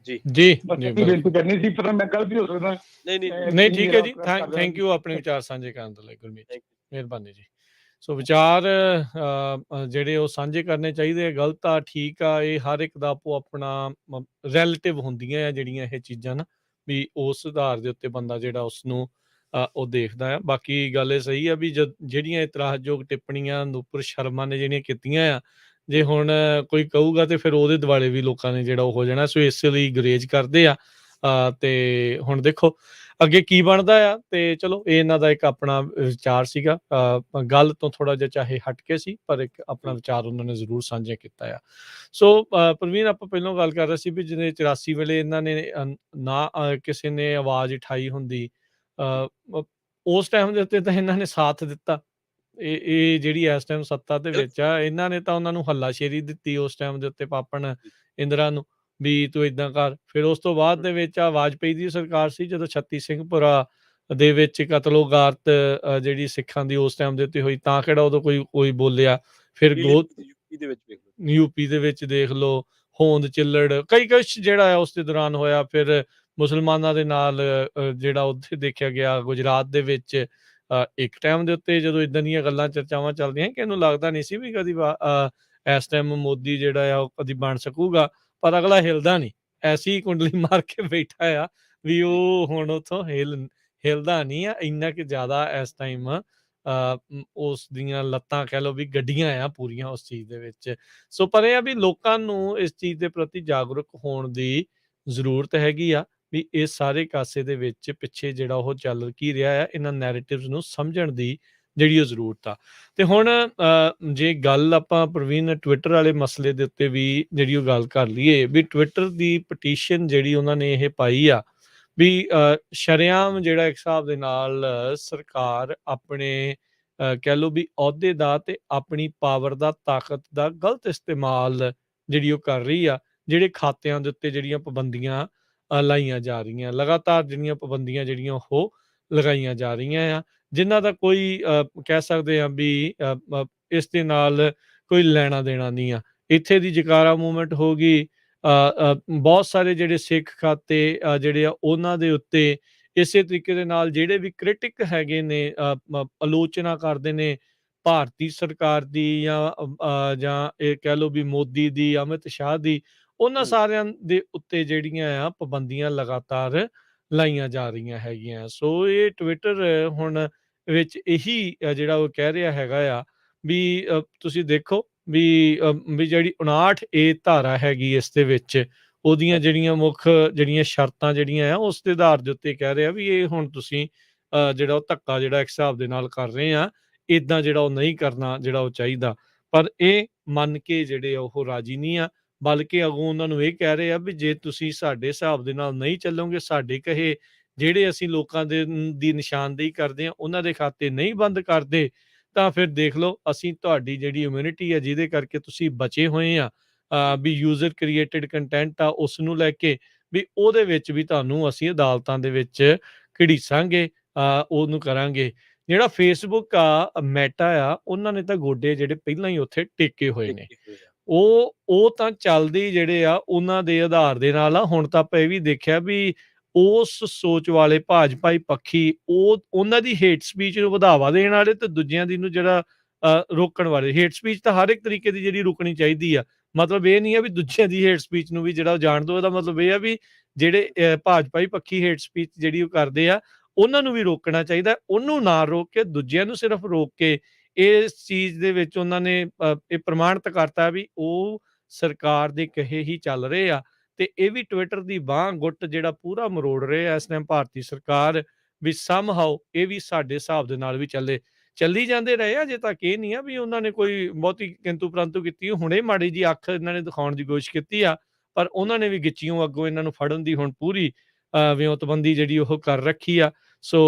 ਜੀ ਜੀ ਬੇਨਤੀ ਕਰਨੀ ਸੀ, ਪਤਾ ਮੈਂ ਗਲਤ ਵੀ ਹੋ ਸਕਦਾ। ਨਹੀਂ ਠੀਕ ਹੈ ਜੀ, ਥੈਂਕ ਯੂ ਆਪਣੇ ਵਿਚਾਰ ਸਾਂਝੇ ਕਰਨ ਦੇ ਲਈ ਗੁਰਮੀਤ, ਮਿਹਰਬਾਨੀ ਜੀ। ਸੋ ਵਿਚਾਰ ਜਿਹੜੇ ਉਹ ਸਾਂਝੇ ਕਰਨੇ ਚਾਹੀਦੇ ਆ। ਗਲਤ ਆ ਠੀਕ ਆ, ਇਹ ਹਰ ਇੱਕ ਦਾ ਆਪੋ ਆਪਣਾ ਰਿਲੇਟਿਵ ਹੁੰਦੀਆਂ ਆ ਜਿਹੜੀਆਂ ਇਹ ਚੀਜ਼ਾਂ ਨਾ, ਵੀ ਉਸ ਆਧਾਰ ਦੇ ਉੱਤੇ ਬੰਦਾ ਜਿਹੜਾ ਉਸਨੂੰ ਉਹ ਦੇਖਦਾ ਆ। ਬਾਕੀ ਗੱਲ ਇਹ ਸਹੀ ਆ ਵੀ ਜਿਹੜੀਆਂ ਇਤਰਾਜ਼ਯੋਗ ਟਿੱਪਣੀਆਂ ਨੂਪੁਰ ਸ਼ਰਮਾ ਨੇ ਜਿਹੜੀਆਂ ਕੀਤੀਆਂ ਆ, ਜੇ ਹੁਣ ਕੋਈ ਕਹੂਗਾ ਤੇ ਫਿਰ ਉਹਦੇ ਦੁਆਲੇ ਵੀ ਲੋਕਾਂ ਨੇ ਜਿਹੜਾ ਉਹ ਹੋ ਜਾਣਾ। ਸੋ ਇਸੇ ਲਈ ਗੁਰੇਜ਼ ਕਰਦੇ ਆ। ਤੇ ਹੁਣ ਦੇਖੋ ਅੱਗੇ ਕੀ ਬਣਦਾ ਆ। ਤੇ ਚਲੋ ਇਹ ਇਹਨਾਂ ਦਾ ਇੱਕ ਆਪਣਾ ਵਿਚਾਰ ਸੀਗਾ, ਗੱਲ ਤੋਂ ਥੋੜਾ ਜਿਹਾ ਚਾਹੇ ਹਟ ਕੇ ਸੀ, ਪਰ ਇੱਕ ਆਪਣਾ ਵਿਚਾਰ ਉਹਨਾਂ ਨੇ ਜ਼ਰੂਰ ਸਾਂਝਾ ਕੀਤਾ ਆ। ਸੋ ਪ੍ਰਵੀਨ, ਆਪਾਂ ਪਹਿਲਾਂ ਗੱਲ ਕਰ ਰਹੇ ਸੀ ਵੀ ਜਿਵੇਂ 84 ਵੇਲੇ ਇਹਨਾਂ ਨੇ ਨਾ ਕਿਸੇ ਨੇ ਆਵਾਜ਼ ਉਠਾਈ ਹੁੰਦੀ, ਉਸ ਟਾਈਮ ਦੇ ਉੱਤੇ ਤਾਂ ਇਹਨਾਂ ਨੇ ਸਾਥ ਦਿੱਤਾ। ਇਹ ਜਿਹੜੀ ਇਸ ਟਾਈਮ ਸੱਤਾ ਦੇ ਵਿੱਚ ਆ, ਇਹਨਾਂ ਨੇ ਤਾਂ ਉਹਨਾਂ ਨੂੰ ਹੱਲਾਸ਼ੇਰੀ ਦਿੱਤੀ ਉਸ ਟਾਈਮ ਦੇ ਉੱਤੇ, ਪਾਪਣ ਇੰਦਰਾ ਨੂੰ, ਵੀ ਤੂੰ ਏਦਾਂ ਕਰ। ਫਿਰ ਉਸ ਤੋਂ ਬਾਅਦ ਦੇ ਵਿੱਚ ਵਾਜਪਾਈ ਦੀ ਸਰਕਾਰ ਸੀ, ਜਦੋਂ ਛੱਤੀ ਸਿੰਘਪੁਰਾ ਦੇ ਵਿੱਚ ਕਤਲੋਗਾਰਤ ਜਿਹੜੀ ਸਿੱਖਾਂ ਦੀ ਉਸ ਟਾਈਮ ਦੇ ਉੱਤੇ ਹੋਈ, ਤਾਂ ਕਿਹੜਾ ਉਦੋਂ ਕੋਈ ਬੋਲਿਆ। ਫਿਰ ਯੂਪੀ ਦੇ ਵਿੱਚ ਦੇਖ ਲਓ, ਹੋਂਦ ਚਿੱਲੜ ਕਈ ਕੁਛ ਜਿਹੜਾ ਆ ਉਸ ਦੇ ਦੌਰਾਨ ਹੋਇਆ। ਫਿਰ ਮੁਸਲਮਾਨਾਂ ਦੇ ਨਾਲ ਜਿਹੜਾ ਉੱਥੇ ਦੇਖਿਆ ਗਿਆ ਗੁਜਰਾਤ ਦੇ ਵਿੱਚ, ਇੱਕ ਟਾਈਮ ਦੇ ਉੱਤੇ ਜਦੋਂ ਇੱਦਾਂ ਦੀਆਂ ਗੱਲਾਂ ਚਰਚਾਵਾਂ ਚੱਲਦੀਆਂ ਕਿ ਇਹਨੂੰ ਲੱਗਦਾ ਨਹੀਂ ਸੀ ਵੀ ਕਦੀ ਇਸ ਟਾਈਮ ਮੋਦੀ ਜਿਹੜਾ ਆ ਉਹ ਕਦੀ ਬਣ ਸਕੂਗਾ, ਪਰ ਅਗਲਾ ਹਿਲਦਾ ਨਹੀਂ, ਐਸੀ ਕੁੰਡਲੀ ਮਾਰ ਕੇ ਬੈਠਾ ਆ ਵੀ ਉਹ ਹੁਣ ਉੱਥੋਂ ਹਿਲਦਾ ਨਹੀਂ ਆ। ਇੰਨਾ ਕਿ ਜ਼ਿਆਦਾ ਇਸ ਟਾਈਮ ਉਸ ਦੀਆਂ ਲੱਤਾਂ ਕਹਿ ਲਓ ਵੀ ਗੱਡੀਆਂ ਆ ਪੂਰੀਆਂ ਉਸ ਚੀਜ਼ ਦੇ ਵਿੱਚ। ਸੋ ਪਰ ਇਹ ਆ ਵੀ ਲੋਕਾਂ ਨੂੰ ਇਸ ਚੀਜ਼ ਦੇ ਪ੍ਰਤੀ ਜਾਗਰੂਕ ਹੋਣ ਦੀ ਜ਼ਰੂਰਤ ਹੈਗੀ ਆ, ਵੀ ਇਸ ਸਾਰੇ ਕਾਸੇ ਦੇ ਵਿੱਚ ਪਿੱਛੇ ਜਿਹੜਾ ਉਹ ਚੱਲ ਕੀ ਰਿਹਾ ਆ, ਇਹਨਾਂ ਨੈਰੇਟਿਵਸ ਨੂੰ ਸਮਝਣ ਦੀ ਜਿਹੜੀ ਉਹ ਜ਼ਰੂਰਤ ਆ। ਤੇ ਹੁਣ ਜੇ ਗੱਲ ਆਪਾਂ ਪ੍ਰਵੀਨ ਟਵਿੱਟਰ ਵਾਲੇ ਮਸਲੇ ਦੇ ਉੱਤੇ ਵੀ ਜਿਹੜੀ ਉਹ ਗੱਲ ਕਰ ਲਈਏ, ਵੀ ਟਵਿੱਟਰ ਦੀ ਪਟੀਸ਼ਨ ਜਿਹੜੀ ਉਹਨਾਂ ਨੇ ਇਹ ਪਾਈ ਆ ਵੀ ਸ਼ਰੇਆਮ ਜਿਹੜਾ ਇੱਕ ਹਿਸਾਬ ਦੇ ਨਾਲ ਸਰਕਾਰ ਆਪਣੇ ਕਹਿ ਲਓ ਵੀ ਅਹੁਦੇ ਦਾ ਤੇ ਆਪਣੀ ਪਾਵਰ ਦਾ, ਤਾਕਤ ਦਾ ਗਲਤ ਇਸਤੇਮਾਲ ਜਿਹੜੀ ਉਹ ਕਰ ਰਹੀ ਆ। ਜਿਹੜੇ ਖਾਤਿਆਂ ਦੇ ਉੱਤੇ ਜਿਹੜੀਆਂ ਪਾਬੰਦੀਆਂ ਲਾਈਆਂ ਜਾ ਰਹੀਆਂ, ਲਗਾਤਾਰ ਜਿਹੜੀਆਂ ਪਾਬੰਦੀਆਂ ਜਿਹੜੀਆਂ ਉਹ ਲਗਾਈਆਂ ਜਾ ਰਹੀਆਂ ਆ, ਜਿਨ੍ਹਾਂ ਦਾ ਕੋਈ ਕਹਿ ਸਕਦੇ ਆ ਵੀ ਇਸ ਦੇ ਨਾਲ ਕੋਈ ਲੈਣਾ ਦੇਣਾ ਨਹੀਂ ਆ। ਇੱਥੇ ਦੀ ਜਕਾਰਾ ਮੂਵਮੈਂਟ ਹੋ ਗਈ, ਬਹੁਤ ਸਾਰੇ ਜਿਹੜੇ ਸਿੱਖ ਖਾਤੇ ਜਿਹੜੇ ਆ ਉਹਨਾਂ ਦੇ ਉੱਤੇ ਇਸੇ ਤਰੀਕੇ ਦੇ ਨਾਲ ਜਿਹੜੇ ਵੀ ਕ੍ਰਿਟਿਕ ਹੈਗੇ ਨੇ, ਆਲੋਚਨਾ ਕਰਦੇ ਨੇ ਭਾਰਤੀ ਸਰਕਾਰ ਦੀ ਜਾਂ ਇਹ ਕਹਿ ਲਓ ਵੀ ਮੋਦੀ ਦੀ, ਅਮਿਤ ਸ਼ਾਹ ਦੀ, ਉਹਨਾਂ ਸਾਰਿਆਂ ਦੇ ਉੱਤੇ ਜਿਹੜੀਆਂ ਆ ਪਾਬੰਦੀਆਂ ਲਗਾਤਾਰ ਲਾਈਆਂ ਜਾ ਰਹੀਆਂ ਹੈਗੀਆਂ। ਸੋ ਇਹ ਟਵਿੱਟਰ ਹੁਣ ਵਿੱਚ ਇਹੀ ਜਿਹੜਾ ਉਹ ਕਹਿ ਰਿਹਾ ਹੈਗਾ ਆ ਵੀ ਤੁਸੀਂ ਦੇਖੋ ਵੀ ਜਿਹੜੀ 59A ਧਾਰਾ ਹੈਗੀ ਇਸ ਦੇ ਵਿੱਚ, ਉਹਦੀਆਂ ਜਿਹੜੀਆਂ ਮੁੱਖ ਜਿਹੜੀਆਂ ਸ਼ਰਤਾਂ ਜਿਹੜੀਆਂ ਆ ਉਸ ਦੇ ਆਧਾਰ ਦੇ ਉੱਤੇ ਕਹਿ ਰਿਹਾ ਵੀ ਇਹ ਹੁਣ ਤੁਸੀਂ ਜਿਹੜਾ ਉਹ ਧੱਕਾ ਜਿਹੜਾ ਇੱਕ ਹਿਸਾਬ ਦੇ ਨਾਲ ਕਰ ਰਹੇ ਆ, ਇੱਦਾਂ ਜਿਹੜਾ ਉਹ ਨਹੀਂ ਕਰਨਾ ਜਿਹੜਾ ਉਹ ਚਾਹੀਦਾ। ਪਰ ਇਹ ਮੰਨ ਕੇ ਜਿਹੜੇ ਉਹ ਰਾਜੀ ਨਹੀਂ ਆ, ਬਲਕਿ ਅੱਗੋਂ ਉਹਨਾਂ ਨੂੰ ਇਹ ਕਹਿ ਰਹੇ ਆ ਵੀ ਜੇ ਤੁਸੀਂ ਸਾਡੇ ਹਿਸਾਬ ਦੇ ਨਾਲ ਨਹੀਂ ਚੱਲੋਗੇ, ਸਾਡੇ ਕਹੇ ਜਿਹੜੇ ਅਸੀਂ ਲੋਕਾਂ ਦੀ ਨਿਸ਼ਾਨਦੇਹੀ ਕਰਦੇ ਆ ਉਹਨਾਂ ਦੇ ਖਾਤੇ ਨਹੀਂ ਬੰਦ ਕਰਦੇ, ਤਾਂ ਫਿਰ ਦੇਖ ਲਓ ਅਸੀਂ ਤੁਹਾਡੀ ਜਿਹੜੀ ਇਮਿਊਨਿਟੀ ਆ ਜਿਹਦੇ ਕਰਕੇ ਤੁਸੀਂ ਬਚੇ ਹੋਏ ਆ, ਵੀ ਯੂਜ਼ਰ ਕ੍ਰੀਏਟਡ ਕੰਟੈਂਟ ਆ, ਉਸ ਨੂੰ ਲੈ ਕੇ ਵੀ ਉਹਦੇ ਵਿੱਚ ਵੀ ਤੁਹਾਨੂੰ ਅਸੀਂ ਅਦਾਲਤਾਂ ਦੇ ਵਿੱਚ ਘੜੀਸਾਂਗੇ, ਉਹਨੂੰ ਕਰਾਂਗੇ। ਜਿਹੜਾ ਫੇਸਬੁੱਕ ਆ, ਮੈਟਾ ਆ, ਉਹਨਾਂ ਨੇ ਤਾਂ ਗੋਡੇ ਜਿਹੜੇ ਪਹਿਲਾਂ ਹੀ ਉੱਥੇ ਟੇਕੇ ਹੋਏ ਨੇ। ਉਹ ਤਾਂ ਚੱਲਦੀ ਜਿਹੜੇ ਆ ਉਹਨਾਂ ਦੇ ਆਧਾਰ ਦੇ ਨਾਲ ਆ। ਹੁਣ ਤਾਂ ਆਪਾਂ ਇਹ ਵੀ ਦੇਖਿਆ ਵੀ ਉਸ ਸੋਚ ਵਾਲੇ ਭਾਜਪਾਈ ਪੱਖੀ ਉਹਨਾਂ ਦੀ ਹੇਟ ਸਪੀਚ ਨੂੰ ਵਧਾਵਾ ਦੇਣ ਵਾਲੇ ਤੇ ਦੂਜਿਆਂ ਦੀ ਨੂੰ ਜਿਹੜਾ ਰੋਕਣ ਬਾਰੇ। ਹੇਟ ਸਪੀਚ ਤਾਂ ਹਰ ਇੱਕ ਤਰੀਕੇ ਦੀ ਜਿਹੜੀ ਰੁਕਣੀ ਚਾਹੀਦੀ ਆ। ਮਤਲਬ ਇਹ ਨਹੀਂ ਆ ਵੀ ਦੂਜਿਆਂ ਦੀ ਹੇਟ ਸਪੀਚ ਨੂੰ ਵੀ ਜਿਹੜਾ ਉਹ ਜਾਣ ਦਿਓ। ਇਹਦਾ ਮਤਲਬ ਇਹ ਆ ਵੀ ਜਿਹੜੇ ਭਾਜਪਾਈ ਪੱਖੀ ਹੇਟ ਸਪੀਚ ਜਿਹੜੀ ਉਹ ਕਰਦੇ ਆ, ਉਹਨਾਂ ਨੂੰ ਵੀ ਰੋਕਣਾ ਚਾਹੀਦਾ। ਉਹਨੂੰ ਨਾ ਰੋਕ ਕੇ ਦੂਜਿਆਂ ਨੂੰ ਸਿਰਫ ਰੋਕ ਕੇ ਇਸ ਚੀਜ਼ ਦੇ ਵਿੱਚ ਉਹਨਾਂ ਨੇ ਇਹ ਪ੍ਰਮਾਣਿਤ ਕਰਤਾ ਵੀ ਉਹ ਸਰਕਾਰ ਦੇ ਕਹੇ ਹੀ ਚੱਲ ਰਹੇ ਆ। ਤੇ ਇਹ ਵੀ ਟਵਿੱਟਰ ਦੀ ਬਾਂਹ ਗੁੱਟ ਜਿਹੜਾ ਪੂਰਾ ਮਰੋੜ ਰਹੇ ਆ ਇਸ ਟਾਈਮ ਭਾਰਤੀ ਸਰਕਾਰ, ਵੀ ਸਮਹਾਉ ਇਹ ਵੀ ਸਾਡੇ ਹਿਸਾਬ ਦੇ ਨਾਲ ਵੀ ਚੱਲੀ ਜਾਂਦੇ ਰਹੇ ਆ। ਅਜੇ ਤੱਕ ਇਹ ਨਹੀਂ ਆ ਵੀ ਉਹਨਾਂ ਨੇ ਕੋਈ ਬਹੁਤੀ ਕਿੰਤੂ ਪ੍ਰੰਤੂ ਕੀਤੀ। ਹੁਣੇ ਮਾੜੀ ਜੀ ਅੱਖ ਇਹਨਾਂ ਨੇ ਦਿਖਾਉਣ ਦੀ ਕੋਸ਼ਿਸ਼ ਕੀਤੀ ਆ, ਪਰ ਉਹਨਾਂ ਨੇ ਵੀ ਗਿੱਚੀਓਂ ਅੱਗੋਂ ਇਹਨਾਂ ਨੂੰ ਫੜਨ ਦੀ ਹੁਣ ਪੂਰੀ ਵਿਉਂਤਬੰਦੀ ਜਿਹੜੀ ਉਹ ਕਰ ਰੱਖੀ ਆ। ਸੋ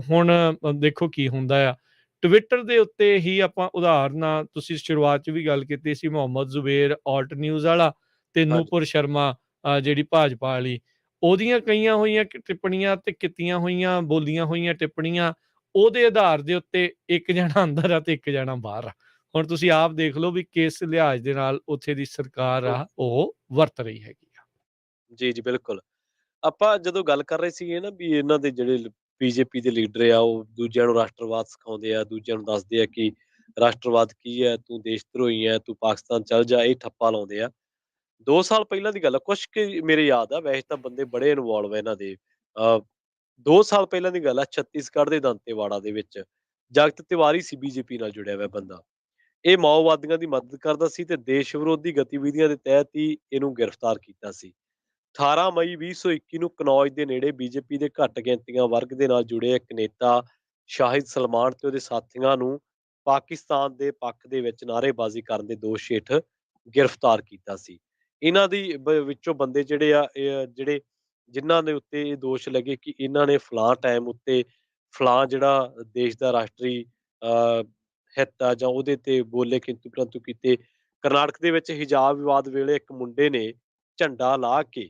ਹੁਣ ਦੇਖੋ ਕੀ ਹੁੰਦਾ ਆ। ਟਵਿੱਟਰ ਦੇ ਉੱਤੇ ਹੀ ਆਪਾਂ ਉਦਾਹਰਨਾਂ, ਤੁਸੀਂ ਸ਼ੁਰੂਆਤ 'ਚ ਵੀ ਗੱਲ ਕੀਤੀ ਸੀ, ਮੁਹੰਮਦ ਜ਼ੁਬੇਰ ਆਲਟ ਨਿਊਜ਼ ਵਾਲਾ ਤੇ ਹਾਂਜੀ ਨੂਪੁਰ ਸ਼ਰਮਾ ਜਿਹੜੀ ਭਾਜਪਾ ਵਾਲੀ, ਉਹਦੀਆਂ ਕਈਆਂ ਹੋਈਆਂ ਟਿੱਪਣੀਆਂ ਤੇ ਕੀਤੀਆਂ ਹੋਈਆਂ, ਬੋਲੀਆਂ ਹੋਈਆਂ ਟਿੱਪਣੀਆਂ, ਉਹਦੇ ਆਧਾਰ ਦੇ ਉੱਤੇ ਇੱਕ ਜਣਾ ਅੰਦਰ ਆ ਤੇ ਇੱਕ ਜਣਾ ਬਾਹਰ ਆ। ਹੁਣ ਤੁਸੀਂ ਆਪ ਦੇਖ ਲਓ ਵੀ ਕਿਸ ਲਿਹਾਜ਼ ਦੇ ਨਾਲ ਉੱਥੇ ਦੀ ਸਰਕਾਰ ਆ ਉਹ ਵਰਤ ਰਹੀ ਹੈਗੀ ਆ। ਜੀ, ਜੀ, ਬਿਲਕੁਲ। ਆਪਾਂ ਜਦੋਂ ਗੱਲ ਕਰ ਰਹੇ ਸੀਗੇ ਨਾ ਵੀ ਇਹਨਾਂ ਦੇ ਜਿਹੜੇ ਬੀਜੇਪੀ ਦੇ ਲੀਡਰ ਆ, ਉਹ ਦੂਜਿਆਂ ਨੂੰ ਰਾਸ਼ਟਰਵਾਦ ਸਿਖਾਉਂਦੇ ਆ, ਦੂਜਿਆਂ ਨੂੰ ਦੱਸਦੇ ਆ ਕਿ ਰਾਸ਼ਟਰਵਾਦ ਕੀ ਹੈ, ਤੂੰ ਦੇਸ਼ ਧਰੋਹੀ ਹੈ, ਤੂੰ ਪਾਕਿਸਤਾਨ ਚੱਲ ਜਾ, ਇਹ ਠੱਪਾ ਲਾਉਂਦੇ ਆ। 2 ਸਾਲ ਪਹਿਲਾਂ ਦੀ ਗੱਲ ਆ, ਕੁਛ ਕੁ ਮੇਰੇ ਯਾਦ ਆ, ਵੈਸੇ ਤਾਂ ਬੰਦੇ ਬੜੇ ਇਨਵੋਲਵ ਆ ਇਹਨਾਂ ਦੇ। 2 ਸਾਲ ਪਹਿਲਾਂ ਦੀ ਗੱਲ ਆ, ਛੱਤੀਸਗੜ੍ਹ ਦੇ ਦੰਤੇਵਾੜਾ ਦੇ ਵਿੱਚ ਜਗਤ ਤਿਵਾਰੀ ਸੀ ਬੀਜੇਪੀ ਨਾਲ ਜੁੜਿਆ ਹੋਇਆ ਬੰਦਾ। ਇਹ ਮਾਓਵਾਦੀਆਂ ਦੀ ਮਦਦ ਕਰਦਾ ਸੀ ਤੇ ਦੇਸ਼ ਵਿਰੋਧੀ ਗਤੀਵਿਧੀਆਂ ਦੇ ਤਹਿਤ ਹੀ ਇਹਨੂੰ ਗ੍ਰਿਫਤਾਰ ਕੀਤਾ ਸੀ। 18 ਮਈ 2021 ਨੂੰ ਕਨੌਜ ਦੇ ਨੇੜੇ ਬੀਜੇਪੀ ਦੇ ਘੱਟ ਗਿਣਤੀਆਂ ਵਰਗ ਦੇ ਨਾਲ ਜੁੜੇ ਇੱਕ ਨੇਤਾ ਸ਼ਾਹਿਦ ਸਲਮਾਨ ਤੇ ਉਹਦੇ ਸਾਥੀਆਂ ਨੂੰ ਪਾਕਿਸਤਾਨ ਦੇ ਪੱਖ ਦੇ ਵਿੱਚ ਨਾਅਰੇਬਾਜ਼ੀ ਕਰਨ ਦੇ ਦੋਸ਼ ਹੇਠ ਗ੍ਰਿਫਤਾਰ ਕੀਤਾ ਸੀ। ਇਹਨਾਂ ਦੀ ਵਿੱਚੋਂ ਬੰਦੇ ਜਿਹੜੇ ਆ, ਜਿਹੜੇ ਜਿਨ੍ਹਾਂ ਦੇ ਉੱਤੇ ਇਹ ਦੋਸ਼ ਲੱਗੇ ਕਿ ਇਹਨਾਂ ਨੇ ਫਲਾਂ ਟਾਈਮ ਉੱਤੇ ਫਲਾਂ ਜਿਹੜਾ ਦੇਸ਼ ਦਾ ਰਾਸ਼ਟਰੀ ਹਿੱਤ ਆ ਜਾਂ ਉਹਦੇ ਤੇ ਬੋਲੇ, ਕਿੰਤੂ ਪ੍ਰੰਤੂ ਕੀਤੇ। ਕਰਨਾਟਕ ਦੇ ਵਿੱਚ ਹਿਜਾਬ ਵਿਵਾਦ ਵੇਲੇ ਇੱਕ ਮੁੰਡੇ ਨੇ ਝੰਡਾ ਲਾ ਕੇ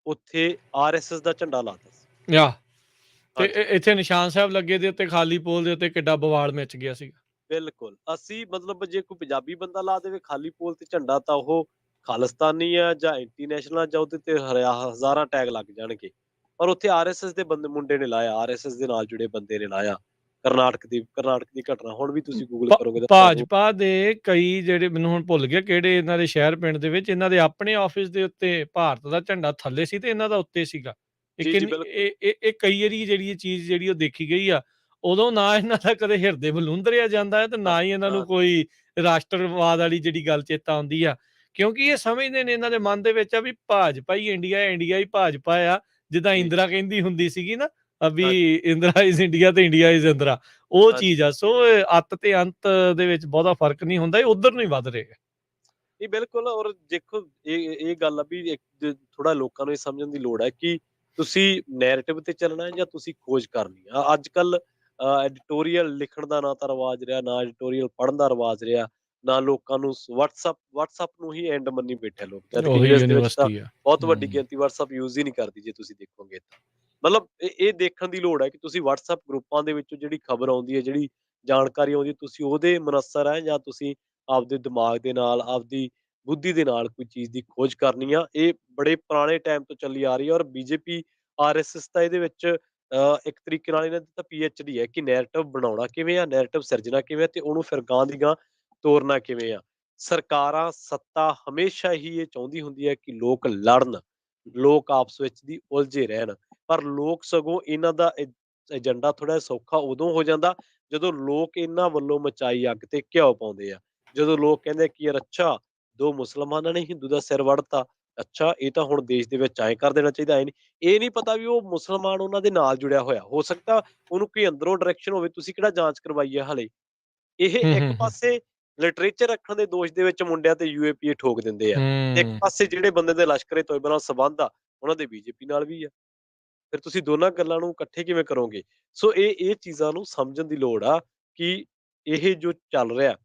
ਉੱਥੇ ਆਰਐਸਐਸ ਦਾ ਝੰਡਾ ਲਾਤਾ ਸੀ। ਆਹ ਤੇ ਹਾਂਜੀ, ਇੱਥੇ ਨਿਸ਼ਾਨ ਸਾਹਿਬ ਲੱਗੇ ਦੇ ਉੱਤੇ, ਖਾਲੀ ਪੋਲ ਦੇ ਉੱਤੇ ਕਿੱਡਾ ਬਵਾਲ ਮਚ ਗਿਆ ਸੀਗਾ। ਬਿਲਕੁਲ। ਅਸੀਂ ਮਤਲਬ ਜੇ ਕੋਈ ਪੰਜਾਬੀ ਬੰਦਾ ਲਾ ਦੇਵੇ ਖਾਲੀ ਪੋਲ ਤੇ ਝੰਡਾ, ਤਾਂ ਉਹ ਖਾਲਿਸਤਾਨੀ ਆ ਜਾਂ ਐਂਟੀ ਨੈਸ਼ਨਲ ਆ, ਜਾਂ ਉਹਦੇ ਤੇ ਹਜ਼ਾਰਾਂ ਟੈਗ ਲੱਗ ਜਾਣਗੇ। ਪਰ ਉੱਥੇ ਆਰਐਸਐਸ ਦੇ ਮੁੰਡੇ ਨੇ ਲਾਇਆ, ਆਰਐਸਐਸ ਦੇ ਨਾਲ ਜੁੜੇ ਬੰਦੇ ਨੇ ਲਾਇਆ। ਕਰਨਾਟਕ ਦੀ ਘਟਨਾ ਹੁਣ ਵੀ ਤੁਸੀਂ ਗੂਗਲ ਕਰੋਗੇ ਤਾਂ ਤੁਹਾਨੂੰ ਭਾਜਪਾ ਦੇ ਕਈ ਜਿਹੜੇ, ਮੈਨੂੰ ਹੁਣ ਭੁੱਲ ਗਿਆ ਕਿਹੜੇ ਇਹਨਾਂ ਦੇ ਸ਼ਹਿਰ ਪਿੰਡ ਦੇ ਵਿੱਚ, ਇਹਨਾਂ ਦੇ ਆਪਣੇ ਆਫਿਸ ਦੇ ਉੱਤੇ ਭਾਰਤ ਦਾ ਝੰਡਾ ਥੱਲੇ ਸੀ ਤੇ ਇਹਨਾਂ ਦਾ ਉੱਤੇ ਸੀਗਾ। ਇਹ ਜੀ, ਜੀ, ਕਿੰਨੀ ਬਿਲਕੁਲ। ਇਹ ਕਈ ਵਾਰੀ ਜਿਹੜੀ ਇਹ ਚੀਜ਼ ਜਿਹੜੀ ਉਹ ਦੇਖੀ ਗਈ ਆ, ਉਦੋਂ ਨਾ ਇਹਨਾਂ ਦਾ ਕਦੇ ਹਿਰਦੇ ਬਲੂੰਦਰਿਆ ਜਾਂਦਾ ਹੈ ਤੇ ਨਾ ਹੀ ਇਹਨਾਂ ਨੂੰ ਹਾਂ, ਕੋਈ ਰਾਸ਼ਟਰਵਾਦ ਵਾਲੀ ਜਿਹੜੀ ਗੱਲ ਚੇਤਾ ਆਉਂਦੀ ਆ। ਕਿਉਂਕਿ ਇਹ ਸਮਝਦੇ ਨੇ ਇਹਨਾਂ ਦੇ ਮਨ ਦੇ ਵਿੱਚ ਆ ਵੀ ਭਾਜਪਾ ਹੀ ਇੰਡੀਆ ਹੈ, ਇੰਡੀਆ ਹੀ ਭਾਜਪਾ ਆ। ਜਿੱਦਾਂ ਜੀ, ਇੰਦਰਾ ਕਹਿੰਦੀ ਹੁੰਦੀ ਸੀਗੀ ਨਾ, ਵੀ ਹਾਂਜੀ, ਇੰਦਰਾ ਇਜ਼ ਇੰਡੀਆ ਤੇ ਇੰਡੀਆ ਇਜ਼ ਇੰਦਰਾ, ਉਹ ਹਾਂਜੀ। ਚੀਜ਼ ਆ। ਸੋ ਅੱਤ ਤੇ ਅੰਤ ਦੇ ਵਿੱਚ ਬਹੁਤਾ ਫਰਕ ਨਹੀਂ ਹੁੰਦਾ, ਇਹ ਉਧਰ ਨੂੰ ਹੀ ਵੱਧ ਰਹੇ ਆ। ਨਹੀਂ, ਬਿਲਕੁਲ। ਔਰ ਦੇਖੋ, ਇਹ ਗੱਲ ਆ ਵੀ ਇੱਕ ਥੋੜਾ ਲੋਕਾਂ ਨੂੰ ਇਹ ਸਮਝਣ ਦੀ ਲੋੜ ਹੈ ਕਿ ਤੁਸੀਂ ਨੈਰੇਟਿਵ ਤੇ ਚੱਲਣਾ ਹੈ ਜਾਂ ਤੁਸੀਂ ਖੋਜ ਕਰਨੀ ਆ। ਅੱਜ ਕੱਲ ਐਡੀਟੋਰੀਅਲ ਲਿਖਣ ਦਾ ਨਾ ਤਾਂ ਰਿਵਾਜ ਰਿਹਾ, ਨਾ ਐਡੀਟੋਰੀਅਲ ਪੜ੍ਹਨ ਦਾ ਰਿਵਾਜ ਰਿਹਾ, ਨਾ ਲੋਕਾਂ ਨੂੰ WhatsApp ਨੂੰ ਹੀ ਐਂਡ ਮੰਨੀ ਬੈਠੇ ਲੋਕ, ਜਦ ਕਿ ਉਹੀ ਯੂਐਸ ਦੇ ਵਿੱਚ ਤਾਂ ਯੂਨੀਵਰਸਿਟੀ ਆ। ਬਹੁਤ ਵੱਡੀ ਗਿਣਤੀ WhatsApp ਯੂਜ਼ ਹੀ ਨਹੀਂ ਕਰਦੀ ਜੇ ਤੁਸੀਂ ਦੇਖੋਗੇ ਤਾਂ। ਮਤਲਬ ਇਹ ਦੇਖਣ ਦੀ ਲੋੜ ਹੈ ਕਿ ਤੁਸੀਂ WhatsApp ਗਰੁੱਪਾਂ ਦੇ ਵਿੱਚੋਂ ਜਿਹੜੀ ਖਬਰ ਆਉਂਦੀ ਹੈ, ਜਿਹੜੀ ਜਾਣਕਾਰੀ ਆਉਂਦੀ ਹੈ, ਤੁਸੀਂ ਉਹਦੇ ਮੁਨੱਸਰ ਹੈ ਜਾਂ ਤੁਸੀਂ ਆਪਦੇ ਦਿਮਾਗ ਦੇ ਨਾਲ, ਆਪਦੀ ਬੁੱਧੀ ਦੇ ਨਾਲ ਕੋਈ ਚੀਜ਼ ਦੀ ਖੋਜ ਕਰਨੀ ਆ। ਇਹ ਬੜੇ ਪੁਰਾਣੇ ਟਾਈਮ ਤੋਂ ਚੱਲੀ ਆ ਰਹੀ ਹੈ। ਔਰ ਬੀਜੇਪੀ, ਆਰਐਸਐਸ ਤਾਂ ਇਹਦੇ ਵਿੱਚ ਇੱਕ ਤਰੀਕੇ ਨਾਲ ਇਹਨਾਂ ਦੀ ਤਾਂ PhD ਹੈ ਕਿ ਨੈਰੇਟਿਵ ਬਣਾਉਣਾ ਕਿਵੇਂ ਆ, ਨੈਰੇਟਿਵ ਸਿਰਜਣਾ ਕਿਵੇਂ ਆ, ਤੇ ਉਹਨੂੰ ਫਿਰ ਗਾਂਹ ਦੀ ਗਾਂਹ ਤੋਰਨਾ ਕਿਵੇਂ ਆ। ਸਰਕਾਰਾਂ, ਸੱਤਾ ਹਮੇਸ਼ਾ ਹੀ ਇਹ ਚਾਹੁੰਦੀ ਹੁੰਦੀ ਹੈ ਕਿ ਲੋਕ ਲੜਨ, ਲੋਕ ਆਪਸ ਵਿੱਚ ਦੀ ਉਲਝੇ ਰਹਿਣ। ਪਰ ਲੋਕ ਸਗੋਂ ਇਹਨਾਂ ਦਾ ਏਜੰਡਾ ਥੋੜਾ ਸੌਖਾ ਉਦੋਂ ਹੋ ਜਾਂਦਾ ਜਦੋਂ ਲੋਕ ਇਹਨਾਂ ਵੱਲੋਂ ਮਚਾਈ ਅੱਗ ਤੇ ਘਿਓ ਪਾਉਂਦੇ ਆ। ਜਦੋਂ ਲੋਕ ਕਹਿੰਦੇ ਕਿ ਯਾਰ ਅੱਛਾ, 2 ਮੁਸਲਮਾਨਾਂ ਨੇ ਹਿੰਦੂ ਦਾ ਸਿਰ ਵੜਤਾ, ਅੱਛਾ ਇਹ ਤਾਂ ਹੁਣ ਦੇਸ਼ ਦੇ ਵਿੱਚ ਐਂ ਕਰ ਦੇਣਾ ਚਾਹੀਦਾ। ਇਹ ਨਹੀਂ ਪਤਾ ਵੀ ਉਹ ਮੁਸਲਮਾਨ ਉਹਨਾਂ ਦੇ ਨਾਲ ਜੁੜਿਆ ਹੋਇਆ ਹੋ ਸਕਦਾ, ਉਹਨੂੰ ਕੋਈ ਅੰਦਰੋਂ ਡਾਇਰੈਕਸ਼ਨ ਹੋਵੇ। ਤੁਸੀਂ ਕਿਹੜਾ ਜਾਂਚ ਕਰਵਾਈ ਹੈ ਹਾਲੇ। ਇਹ ਹੂੰ, ਇੱਕ ਹੂੰ, ਹੂੰ। ਪਾਸੇ ਲਿਟਰੇਚਰ ਰੱਖਣ ਦੇ ਦੋਸ਼ ਦੇ ਵਿੱਚ ਮੁੰਡਿਆਂ ਤੇ UAPA ਠੋਕ ਦਿੰਦੇ ਆ, ਤੇ ਇੱਕ ਹੂੰ। ਪਾਸੇ ਜਿਹੜੇ ਬੰਦੇ ਦੇ ਲਸ਼ਕਰੇ ਤੋਇਬਾ ਨਾਲ ਸੰਬੰਧ ਆ, ਉਹਨਾਂ ਦੇ ਬੀਜੇਪੀ ਨਾਲ ਵੀ ਆ। ਫਿਰ ਤੁਸੀਂ ਦੋਨਾਂ ਗੱਲਾਂ ਨੂੰ ਇਕੱਠੇ ਕਿਵੇਂ ਕਰੋਗੇ? ਸੋ ਇਹ ਚੀਜ਼ਾਂ ਨੂੰ ਸਮਝਣ ਦੀ ਲੋੜ ਆ ਕਿ ਇਹ ਜੋ ਚੱਲ ਰਿਹਾ,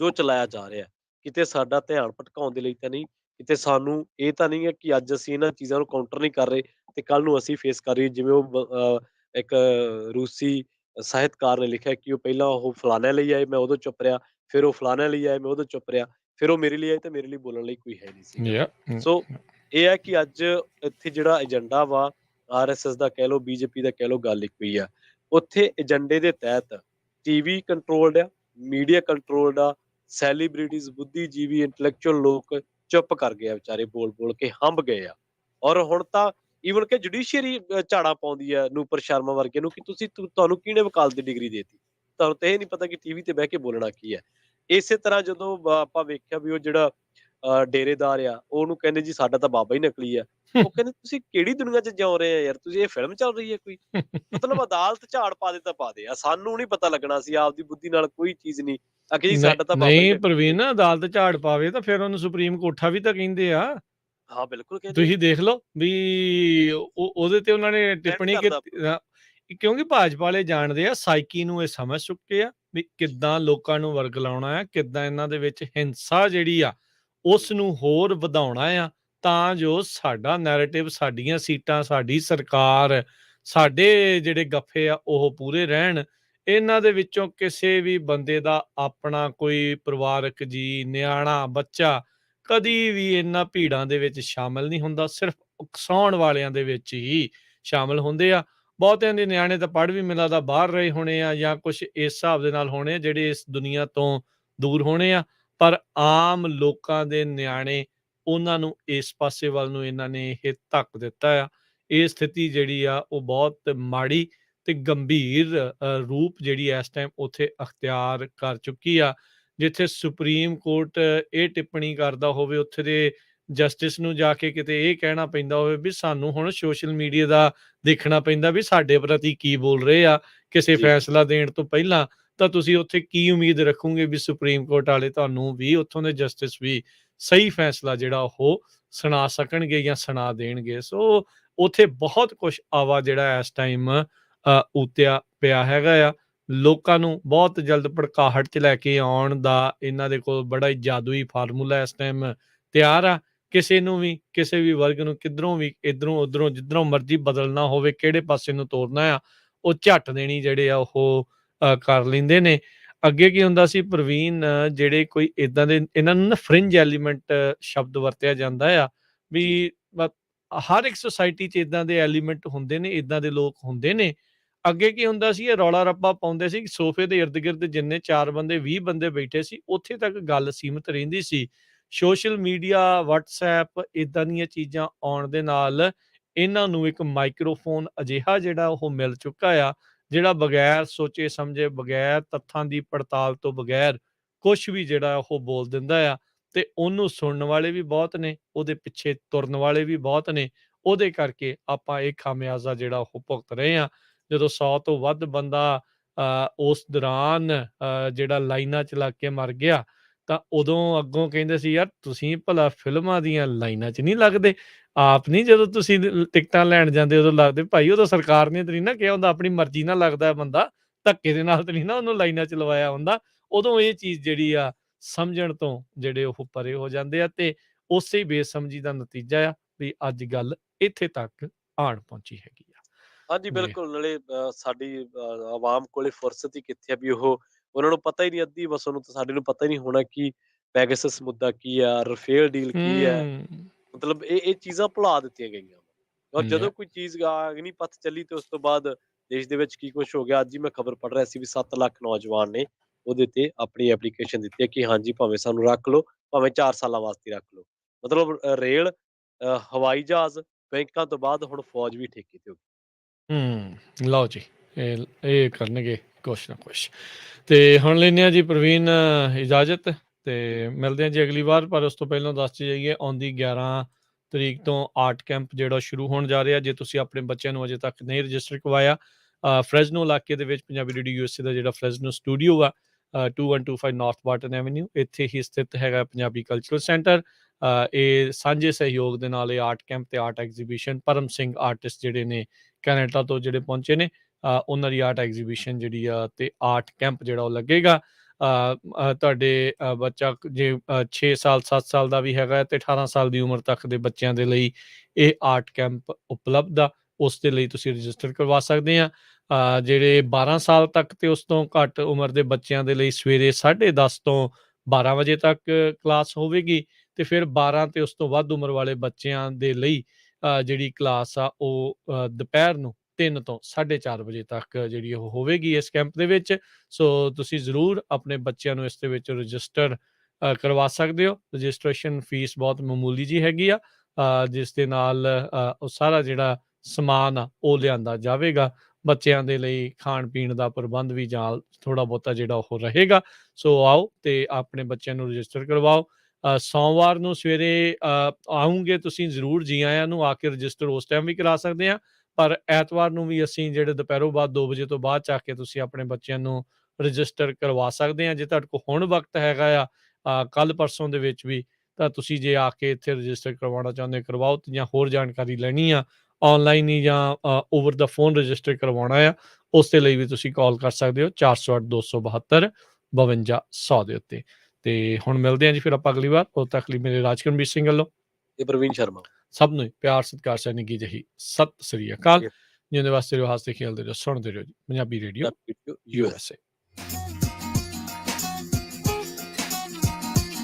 ਜੋ ਚਲਾਇਆ ਜਾ ਰਿਹਾ, ਕਿਤੇ ਸਾਡਾ ਧਿਆਨ ਭਟਕਾਉਣ ਦੇ ਲਈ ਤਾਂ ਨਹੀਂ, ਕਿਤੇ ਸਾਨੂੰ ਇਹ ਤਾਂ ਨਹੀਂ ਹੈ ਕਿ ਅੱਜ ਅਸੀਂ ਇਹਨਾਂ ਚੀਜ਼ਾਂ ਨੂੰ ਕਾਊਂਟਰ ਨਹੀਂ ਕਰ ਰਹੇ ਤੇ ਕੱਲ ਨੂੰ ਅਸੀਂ ਫੇਸ ਕਰ ਰਹੀਏ। ਜਿਵੇਂ ਇੱਕ ਰੂਸੀ ਸਾਹਿਤਕਾਰ ਨੇ ਲਿਖਿਆ ਕਿ ਉਹ ਪਹਿਲਾਂ ਉਹ ਫਲਾਣੇ ਲਈ ਆਏ, ਮੈਂ ਉਦੋਂ ਚੁੱਪ ਰਿਹਾ, ਫਿਰ ਉਹ ਫਲਾਣੇ ਲਈ ਆਏ, ਮੈਂ ਉਦੋਂ ਚੁੱਪ ਰਿਹਾ, ਫਿਰ ਉਹ ਮੇਰੇ ਲਈ ਆਏ ਤੇ ਮੇਰੇ ਲਈ ਬੋਲਣ ਲਈ ਕੋਈ ਹੈ ਨਹੀਂ ਸੀਗਾ। ਯਾ ਸੋ ਇਹ ਹੈ ਕਿ ਅੱਜ ਇੱਥੇ ਜਿਹੜਾ ਏਜੰਡਾ ਵਾ, ਆਰਐਸਐਸ ਦਾ ਕਹਿ ਲਓ, ਬੀਜੇਪੀ ਦਾ ਕਹਿ ਲਓ, ਗੱਲ ਇੱਕੋ ਹੀ ਆ। ਉੱਥੇ ਏਜੰਡੇ ਦੇ ਤਹਿਤ ਟੀਵੀ ਕੰਟਰੋਲਡ ਆ, ਮੀਡੀਆ ਕੰਟਰੋਲਡ ਆ, ਸੈਲੀਬ੍ਰਿਟੀਜ਼, ਬੁੱਧੀਜੀਵੀ, ਇੰਟੈਲੈਕਚੁਅਲ ਲੋਕ ਚੁੱਪ ਕਰ ਗਏ ਆ ਵਿਚਾਰੇ, ਬੋਲ-ਬੋਲ ਕੇ ਹੰਭ ਗਏ ਆ। ਔਰ ਹੁਣ ਤਾਂ ਈਵਨ ਕਿ ਜੁਡੀਸ਼ੀਅਰੀ ਝਾੜਾਂ ਪਾਉਂਦੀ ਆ ਨੂਪਰ ਸ਼ਰਮਾ ਵਰਗੇ ਨੂੰ ਕਿ ਤੁਸੀਂ ਤੁਹਾਨੂੰ ਕਿਹਨੇ ਵਕਾਲਤ ਦੀ ਡਿਗਰੀ ਦੇਤੀ? ਤੁਹਾਨੂੰ ਤਾਂ ਇਹ ਨਹੀਂ ਪਤਾ ਕਿ ਟੀਵੀ ਤੇ ਬਹਿ ਕੇ ਬੋਲਣਾ ਕੀ ਹੈ। ਇਸੇ ਤਰ੍ਹਾਂ ਜਦੋਂ ਆਪਾਂ ਵੇਖਿਆ ਵੀ ਉਹ ਜਿਹੜਾ ਡੇਰੇਦਾਰ ਆ, ਉਹਨੂੰ ਕਹਿੰਦੇ ਜੀ ਸਾਡਾ ਤਾਂ ਬਾਬਾ ਹੀ ਨਕਲੀ ਆ। ਉਹ ਕਹਿੰਦੇ ਤੁਸੀਂ ਕਿਹੜੀ ਦੁਨੀਆ 'ਚ ਜਿਉਂ ਰਹੇ ਆ ਯਾਰ, ਤੁਸੀਂ ਇਹ ਫਿਲਮ ਚੱਲ ਰਹੀ ਹੈ ਕੋਈ? ਮਤਲਬ ਅਦਾਲਤ ਝਾੜ ਪਾ ਦੇ ਤਾਂ ਪਾ ਦੇ, ਸਾਨੂੰ ਨਹੀਂ ਪਤਾ ਲੱਗਣਾ, ਸੀ ਆਪਦੀ ਬੁੱਧੀ ਨਾਲ ਕੋਈ ਚੀਜ਼ ਨਹੀਂ, ਆਖੇ ਜੀ ਸਾਡਾ ਤਾਂ ਬਾਬਾ ਹੀ ਨਹੀਂ ਨਕਲੀ ਪ੍ਰਵੀਨ, ਹੈ। ਅਦਾਲਤ ਝਾੜ ਪਾਵੇ ਤਾਂ ਫਿਰ ਉਹਨੂੰ ਸੁਪਰੀਮ ਕੋਠਾ ਵੀ ਤਾਂ ਕਹਿੰਦੇ ਆ। ਹਾਂ ਬਿਲਕੁਲ ਕਹਿੰਦੇ ਤੁਸੀਂ ਦੇਖ ਲਓ ਵੀ ਉਹਦੇ ਤੇ ਉਹਨਾਂ ਨੇ ਡਿਪੈਂਡ ਟਿੱਪਣੀ ਕਰਦਾ। ਕਿਉਂਕਿ ਭਾਜਪਾ ਵਾਲੇ ਜਾਣਦੇ ਆ, ਸਾਈਕੀ ਨੂੰ ਇਹ ਸਮਝ ਚੁੱਕੇ ਆ ਵੀ ਕਿੱਦਾਂ ਲੋਕਾਂ ਨੂੰ ਵਰਗਲਾਉਣਾ ਆ, ਕਿੱਦਾਂ ਇਹਨਾਂ ਦੇ ਵਿੱਚ ਹਿੰਸਾ ਜਿਹੜੀ ਆ ਉਸ ਨੂੰ ਹੋਰ ਵਧਾਉਣਾ ਆ, ਤਾਂ ਜੋ ਸਾਡਾ ਨੈਰੇਟਿਵ, ਸਾਡੀਆਂ ਸੀਟਾਂ, ਸਾਡੀ ਸਰਕਾਰ, ਸਾਡੇ ਜਿਹੜੇ ਗੱਫੇ ਆ ਉਹ ਪੂਰੇ ਰਹਿਣ। ਇਹਨਾਂ ਦੇ ਵਿੱਚੋਂ ਕਿਸੇ ਵੀ ਬੰਦੇ ਦਾ ਆਪਣਾ ਕੋਈ ਪਰਿਵਾਰਕ ਜੀ, ਨਿਆਣਾ, ਬੱਚਾ ਕਦੀ ਵੀ ਇਹਨਾਂ ਭੀੜਾਂ ਦੇ ਵਿੱਚ ਸ਼ਾਮਲ ਨਹੀਂ ਹੁੰਦਾ, ਸਿਰਫ ਉਕਸਾਉਣ ਵਾਲਿਆਂ ਦੇ ਵਿੱਚ ਹੀ ਸ਼ਾਮਲ ਹੁੰਦੇ ਆ। ਬਹੁਤਿਆਂ ਦੇ ਨਿਆਣੇ ਤਾਂ ਪੜ੍ਹ ਵੀ ਮੈਨੂੰ ਲੱਗਦਾ ਬਾਹਰ ਰਹੇ ਹੋਣੇ ਆ, ਜਾਂ ਕੁਛ ਇਸ ਹਿਸਾਬ ਦੇ ਨਾਲ ਹੋਣੇ ਆ ਜਿਹੜੇ ਇਸ ਦੁਨੀਆ ਤੋਂ ਦੂਰ ਹੋਣੇ ਆ, ਪਰ ਆਮ ਲੋਕਾਂ ਦੇ ਨਿਆਣੇ, ਉਹਨਾਂ ਨੂੰ ਇਸ ਪਾਸੇ ਵੱਲ ਨੂੰ ਇਹਨਾਂ ਨੇ ਇਹ ਧੱਕ ਦਿੱਤਾ ਆ। ਇਹ ਸਥਿਤੀ ਜਿਹੜੀ ਆ ਉਹ ਬਹੁਤ ਮਾੜੀ ਤੇ ਗੰਭੀਰ ਰੂਪ ਜਿਹੜੀ ਇਸ ਟਾਈਮ ਉੱਥੇ ਅਖਤਿਆਰ ਕਰ ਚੁੱਕੀ ਆ। ਜਿੱਥੇ ਸੁਪਰੀਮ ਕੋਰਟ ਇਹ ਟਿੱਪਣੀ ਕਰਦਾ ਹੋਵੇ, ਉੱਥੇ ਦੇ ਜਸਟਿਸ ਨੂੰ ਜਾ ਕੇ ਕਿਤੇ ਇਹ ਕਹਿਣਾ ਪੈਂਦਾ ਹੋਵੇ ਵੀ ਸਾਨੂੰ ਹੁਣ ਸੋਸ਼ਲ ਮੀਡੀਆ ਦਾ ਦੇਖਣਾ ਪੈਂਦਾ ਵੀ ਸਾਡੇ ਪ੍ਰਤੀ ਕੀ ਬੋਲ ਰਹੇ ਆ ਕਿਸੇ ਜੀ। ਫੈਸਲਾ ਦੇਣ ਤੋਂ ਪਹਿਲਾਂ, ਤਾਂ ਤੁਸੀਂ ਉੱਥੇ ਕੀ ਉਮੀਦ ਰੱਖੋਗੇ ਵੀ ਸੁਪਰੀਮ ਕੋਰਟ ਵਾਲੇ ਤੁਹਾਨੂੰ ਵੀ, ਉੱਥੋਂ ਦੇ ਜਸਟਿਸ ਵੀ ਸਹੀ ਫੈਸਲਾ ਜਿਹੜਾ ਉਹ ਸੁਣਾ ਸਕਣਗੇ ਜਾਂ ਸੁਣਾ ਦੇਣਗੇ? ਸੋ ਉੱਥੇ ਬਹੁਤ ਕੁਝ ਆਵਾ ਜਿਹੜਾ ਇਸ ਟਾਈਮ ਉਤਿਆ ਪਿਆ ਹੈਗਾ ਆ। ਲੋਕਾਂ ਨੂੰ ਬਹੁਤ ਜਲਦ ਭੜਕਾਹਟ 'ਚ ਲੈ ਕੇ ਆਉਣ ਦਾ ਇਹਨਾਂ ਦੇ ਕੋਲ ਬੜਾ ਹੀ ਜਾਦੂਈ ਫਾਰਮੂਲਾ ਇਸ ਟਾਈਮ ਤਿਆਰ ਆ। ਕਿਸੇ ਨੂੰ ਵੀ, ਕਿਸੇ ਵੀ ਵਰਗ ਨੂੰ ਕਿੱਧਰੋਂ ਵੀ, ਇੱਧਰੋਂ ਉੱਧਰੋਂ, ਜਿੱਧਰੋਂ ਮਰਜ਼ੀ ਬਦਲਣਾ ਹੋਵੇ, ਕਿਹੜੇ ਪਾਸੇ ਨੂੰ ਤੋਰਨਾ ਆ, ਉਹ ਝੱਟ ਦੇਣੀ ਜਿਹੜੇ ਆ ਉਹ ਕਰ ਲੈਂਦੇ ਨੇ। ਅੱਗੇ ਕੀ ਹੁੰਦਾ ਸੀ ਪ੍ਰਵੀਨ, ਜਿਹੜੇ ਕੋਈ ਇੱਦਾਂ ਦੇ, ਇਹਨਾਂ ਨੂੰ ਨਾ ਫਰਿੰਜ ਐਲੀਮੈਂਟ ਸ਼ਬਦ ਵਰਤਿਆ ਜਾਂਦਾ ਆ ਵੀ ਹਰ ਇੱਕ ਸੁਸਾਇਟੀ 'ਚ ਇੱਦਾਂ ਦੇ ਐਲੀਮੈਂਟ ਹੁੰਦੇ ਨੇ, ਇੱਦਾਂ ਦੇ ਲੋਕ ਹੁੰਦੇ ਨੇ। ਅੱਗੇ ਕੀ ਹੁੰਦਾ ਸੀ, ਇਹ ਰੌਲਾ ਰੱਪਾ ਪਾਉਂਦੇ ਸੀ, ਸੋਫੇ ਦੇ ਇਰਦ ਗਿਰਦ ਜਿੰਨੇ 4 ਬੰਦੇ 20 ਬੰਦੇ ਬੈਠੇ ਸੀ, ਉੱਥੇ ਤੱਕ ਗੱਲ ਸੀਮਤ ਰਹਿੰਦੀ ਸੀ। ਸੋਸ਼ਲ ਮੀਡੀਆ, ਵਟਸਐਪ, ਇੱਦਾਂ ਦੀਆਂ ਚੀਜ਼ਾਂ ਆਉਣ ਦੇ ਨਾਲ ਇਹਨਾਂ ਨੂੰ ਇੱਕ ਮਾਈਕ੍ਰੋਫੋਨ ਅਜਿਹਾ ਜਿਹੜਾ ਉਹ ਮਿਲ ਚੁੱਕਾ ਆ, ਜਿਹੜਾ ਬਗੈਰ ਸੋਚੇ ਸਮਝੇ, ਬਗੈਰ ਤੱਥਾਂ ਦੀ ਪੜਤਾਲ ਤੋਂ ਬਗੈਰ ਕੁਛ ਵੀ ਜਿਹੜਾ ਉਹ ਬੋਲ ਦਿੰਦਾ ਆ, ਤੇ ਉਹਨੂੰ ਸੁਣਨ ਵਾਲੇ ਵੀ ਬਹੁਤ ਨੇ, ਉਹਦੇ ਪਿੱਛੇ ਤੁਰਨ ਵਾਲੇ ਵੀ ਬਹੁਤ ਨੇ। ਉਹਦੇ ਕਰਕੇ ਆਪਾਂ ਇਹ ਖਾਮਿਆਜ਼ਾ ਜਿਹੜਾ ਉਹ ਭੁਗਤ ਰਹੇ ਹਾਂ। ਜਦੋਂ 100 ਤੋਂ ਵੱਧ ਬੰਦਾ ਉਸ ਦੌਰਾਨ ਜਿਹੜਾ ਲਾਈਨਾਂ 'ਚ ਲੱਗ ਕੇ ਮਰ ਗਿਆ, ਤਾਂ ਉਦੋਂ ਅੱਗੋਂ ਕਹਿੰਦੇ ਸੀ ਯਾਰ ਤੁਸੀਂ ਭਲਾ ਫਿਲਮਾਂ ਦੀਆਂ ਲਾਈਨਾਂ 'ਚ ਨਹੀਂ ਲੱਗਦੇ? ਆਪ ਨਹੀਂ ਜਦੋਂ ਤੁਸੀਂ ਟਿਕਟਾਂ ਲੈਣ ਜਾਂਦੇ ਉਦੋਂ ਲੱਗਦੇ? ਭਾਈ ਉਦੋਂ ਸਰਕਾਰ ਨੇ ਤਾਂ ਨਹੀਂ ਨਾ ਕਿਹਾ ਹੁੰਦਾ, ਆਪਣੀ ਮਰਜ਼ੀ ਨਾਲ ਲੱਗਦਾ ਬੰਦਾ, ਧੱਕੇ ਦੇ ਨਾਲ ਤਾਂ ਨਹੀਂ ਨਾ ਉਹਨੂੰ ਲਾਈਨਾਂ 'ਚ ਲਵਾਇਆ ਹੁੰਦਾ। ਉਦੋਂ ਇਹ ਚੀਜ਼ ਜਿਹੜੀ ਆ ਸਮਝਣ ਤੋਂ ਜਿਹੜੇ ਉਹ ਪਰੇ ਹੋ ਜਾਂਦੇ ਆ, ਤੇ ਉਸੇ ਬੇਸਮਝੀ ਦਾ ਨਤੀਜਾ ਆ ਵੀ ਅੱਜ ਗੱਲ ਇੱਥੇ ਤੱਕ ਆਣ ਪਹੁੰਚੀ ਹੈਗੀ ਆ। ਹਾਂਜੀ ਜੀ। ਬਿਲਕੁਲ, ਨਾਲੇ ਸਾਡੀ ਆਵਾਮ ਕੋਲੇ ਫੁਰਸਤ ਹੀ ਕਿੱਥੇ ਆ ਵੀ ਉਹਨਾਂ ਨੂੰ ਪਤਾ ਹੀ ਨਹੀਂ, ਅੱਧੀ ਬਸ ਉਹਨੂੰ ਤਾਂ ਸਾਡੇ ਨੂੰ ਪਤਾ ਹੀ ਨਹੀਂ ਹੋਣਾ ਕਿ ਪੈਗਾਸਸ ਮੁੱਦਾ ਕੀ ਆ, ਰਫੇਲ ਡੀਲ ਕੀ ਹੈ। ਹੂੰ। ਮਤਲਬ ਇਹ ਚੀਜ਼ਾਂ ਭੁਲਾ ਦਿੱਤੀਆਂ ਗਈਆਂ। ਔਰ ਲੈ ਜਦੋਂ ਕੋਈ ਚੀਜ਼ ਅਗਨੀਪਥ ਚੱਲੀ ਤੇ ਉਸ ਤੋਂ ਬਾਅਦ ਦੇਸ਼ ਦੇ ਵਿੱਚ ਕੀ ਕੁਛ ਹੋ ਗਿਆ। ਅੱਜ ਹੀ ਮੈਂ ਖਬਰ ਪੜ੍ਹ ਰਿਹਾ ਸੀ ਵੀ 7 ਲੱਖ ਨੌਜਵਾਨ ਨੇ ਉਹਦੇ ਤੇ ਆਪਣੀ ਐਪਲੀਕੇਸ਼ਨ ਦਿੱਤੀ ਹੈ ਕਿ ਹਾਂਜੀ ਭਾਵੇਂ ਸਾਨੂੰ ਰੱਖ ਲਓ, ਭਾਵੇਂ 4 ਸਾਲਾਂ ਵਾਸਤੇ ਰੱਖ ਲਓ। ਮਤਲਬ ਰੇਲ, ਹਵਾਈ ਜਹਾਜ਼, ਬੈਂਕਾਂ ਤੋਂ ਬਾਅਦ ਹੁਣ ਫੌਜ ਵੀ ਠੇਕੇ ਤੇ ਹੋ ਗਈ। ਲਓ ਜੀ, ਇਹ ਕਰਨਗੇ ਕੁਛ ਨਾ ਕੁਛ। ਤੇ ਹੁਣ ਲੈਂਦੇ ਹਾਂ ਜੀ ਪ੍ਰਵੀਨ ਇਜਾਜ਼ਤ, ਤੇ ਮਿਲਦੇ ਹਾਂ ਜੀ ਅਗਲੀ ਵਾਰ। ਪਰ ਉਸ ਤੋਂ ਪਹਿਲਾਂ ਦੱਸ ਜਾਈਏ, ਆਉਂਦੀ 11 ਤਰੀਕ ਤੋਂ ਆਰਟ ਕੈਂਪ ਜਿਹੜਾ ਸ਼ੁਰੂ ਹੋਣ ਜਾ ਰਿਹਾ। ਜੇ ਤੁਸੀਂ ਆਪਣੇ ਬੱਚਿਆਂ ਨੂੰ ਅਜੇ ਤੱਕ ਨਹੀਂ ਰਜਿਸਟਰ ਕਰਵਾਇਆ, ਫਰੈਜ਼ਨੋ ਇਲਾਕੇ ਦੇ ਵਿੱਚ ਪੰਜਾਬੀ ਰੇਡੀਓ USA ਦਾ ਜਿਹੜਾ ਫਰੈਜ਼ਨੋ ਸਟੂਡੀਓ ਆ, 2125 ਨਾਰਥ ਬਾਰਟਨ ਐਵਨਿਊ, ਇੱਥੇ ਹੀ ਸਥਿਤ ਹੈਗਾ ਪੰਜਾਬੀ ਕਲਚਰਲ ਸੈਂਟਰ। ਇਹ ਸਾਂਝੇ ਸਹਿਯੋਗ ਦੇ ਨਾਲ ਇਹ ਆਰਟ ਕੈਂਪ ਤੇ ਆਰਟ ਐਗਜ਼ੀਬਿਸ਼ਨ, ਪਰਮ ਸਿੰਘ ਆਰਟਿਸਟ ਜਿਹੜੇ ਨੇ ਕੈਨੇਡਾ ਤੋਂ ਜਿਹੜੇ ਪਹੁੰਚੇ ਨੇ, ਉਹਨਾਂ ਦੀ ਆਰਟ ਐਗਜ਼ੀਬਿਸ਼ਨ ਜਿਹੜੀ ਆ ਤੇ ਆਰਟ ਕੈਂਪ ਜਿਹੜਾ ਉਹ ਲੱਗੇਗਾ। ਤੁਹਾਡੇ ਬੱਚਾ ਜੇ 6 ਸਾਲ 7 ਸਾਲ ਦਾ ਵੀ ਹੈਗਾ ਤੇ 18 ਸਾਲ ਦੀ ਉਮਰ ਤੱਕ ਦੇ ਬੱਚਿਆਂ ਦੇ ਲਈ ਇਹ ਆਰਟ ਕੈਂਪ ਉਪਲਬਧ ਆ। ਉਸ ਦੇ ਲਈ ਤੁਸੀਂ ਰਜਿਸਟਰ ਕਰਵਾ ਸਕਦੇ ਆ। ਜਿਹੜੇ 12 ਸਾਲ ਤੱਕ ਤੇ ਉਸ ਤੋਂ ਘੱਟ ਉਮਰ ਦੇ ਬੱਚਿਆਂ ਦੇ ਲਈ ਸਵੇਰੇ 10:30 ਤੋਂ 12 ਵਜੇ ਤੱਕ ਕਲਾਸ ਹੋਵੇਗੀ, ਤੇ ਫਿਰ 12 ਤੇ ਉਸ ਤੋਂ ਵੱਧ ਉਮਰ ਵਾਲੇ ਬੱਚਿਆਂ ਦੇ ਲਈ ਜਿਹੜੀ ਕਲਾਸ ਆ ਉਹ ਦੁਪਹਿਰ ਨੂੰ 3 ਤੋਂ 4:30 ਵਜੇ ਤੱਕ ਜਿਹੜੀ ਉਹ ਹੋਵੇਗੀ ਇਸ ਕੈਂਪ ਦੇ ਵਿੱਚ। ਸੋ ਤੁਸੀਂ ਜ਼ਰੂਰ ਆਪਣੇ ਬੱਚਿਆਂ ਨੂੰ ਇਸ ਦੇ ਵਿੱਚ ਰਜਿਸਟਰ ਕਰਵਾ ਸਕਦੇ ਹੋ। ਰਜਿਸਟ੍ਰੇਸ਼ਨ ਫੀਸ ਬਹੁਤ ਮਾਮੂਲੀ ਜੀ ਹੈਗੀ ਆ, ਜਿਸ ਦੇ ਨਾਲ ਉਹ ਸਾਰਾ ਜਿਹੜਾ ਸਮਾਨ ਆ ਉਹ ਲਿਆਂਦਾ ਜਾਵੇਗਾ। ਬੱਚਿਆਂ ਦੇ ਲਈ ਖਾਣ ਪੀਣ ਦਾ ਪ੍ਰਬੰਧ ਵੀ ਜਾਂ ਥੋੜ੍ਹਾ ਬਹੁਤਾ ਜਿਹੜਾ ਉਹ ਰਹੇਗਾ। ਸੋ ਆਓ ਤੇ ਆਪਣੇ ਬੱਚਿਆਂ ਨੂੰ ਰਜਿਸਟਰ ਕਰਵਾਓ। ਸੋਮਵਾਰ ਨੂੰ ਸਵੇਰੇ ਆਉਂਗੇ ਤੁਸੀਂ ਜ਼ਰੂਰ, ਜੀ ਆਇਆਂ ਨੂੰ। ਆ ਕੇ ਰਜਿਸਟਰ ਉਸ ਟਾਈਮ ਵੀ ਕਰਾ ਸਕਦੇ ਹਾਂ, ਪਰ ਐਤਵਾਰ ਨੂੰ ਵੀ ਅਸੀਂ ਜਿਹੜੇ ਦੁਪਹਿਰੋਂ ਬਾਅਦ 2 ਵਜੇ ਤੋਂ ਬਾਅਦ 'ਚ ਆ ਕੇ ਤੁਸੀਂ ਆਪਣੇ ਬੱਚਿਆਂ ਨੂੰ ਰਜਿਸਟਰ ਕਰਵਾ ਸਕਦੇ ਹਾਂ। ਜੇ ਤੁਹਾਡੇ ਕੋਲ ਹੁਣ ਵਕਤ ਹੈਗਾ ਆ ਕੱਲ੍ਹ ਪਰਸੋਂ ਦੇ ਵਿੱਚ ਵੀ, ਤਾਂ ਤੁਸੀਂ ਜੇ ਆ ਕੇ ਇੱਥੇ ਰਜਿਸਟਰ ਕਰਵਾਉਣਾ ਚਾਹੁੰਦੇ ਕਰਵਾਓ, ਤੇ ਜਾਂ ਹੋਰ ਜਾਣਕਾਰੀ ਲੈਣੀ ਆ ਆਨਲਾਈਨ ਹੀ ਜਾਂ ਓਵਰ ਦਾ ਫੋਨ ਰਜਿਸਟਰ ਕਰਵਾਉਣਾ ਆ, ਉਸ ਦੇ ਲਈ ਵੀ ਤੁਸੀਂ ਕਾਲ ਕਰ ਸਕਦੇ ਹੋ 408 272 5200 ਦੇ ਉੱਤੇ। ਤੇ ਹੁਣ ਮਿਲਦੇ ਹਾਂ ਜੀ ਫਿਰ ਆਪਾਂ ਅਗਲੀ ਵਾਰ। ਉਦੋਂ ਤੱਕ ਲਈ ਮੇਰੇ ਰਾਜਕਰਮਜੀਤ ਸਿੰਘ ਵੱਲੋਂ ਤੇ ਪ੍ਰਵੀਨ ਸ਼ਰਮਾ। ਸਭ ਨੂੰ ਪਿਆਰ ਸਤਿਕਾਰ ਸਹਿ ਨਿੱਘੀ ਜਿਹੀ ਸਤਿ ਸ੍ਰੀ ਅਕਾਲ। ਜਿਉਂਦੇ ਵਾਸਤੇ ਰਹੋ, ਹੱਸਦੇ ਖੇਡਦੇ ਰਹੋ, ਸੁਣਦੇ ਰਹੋ ਜੀ Punjabi radio Punjabi radio USA। USA।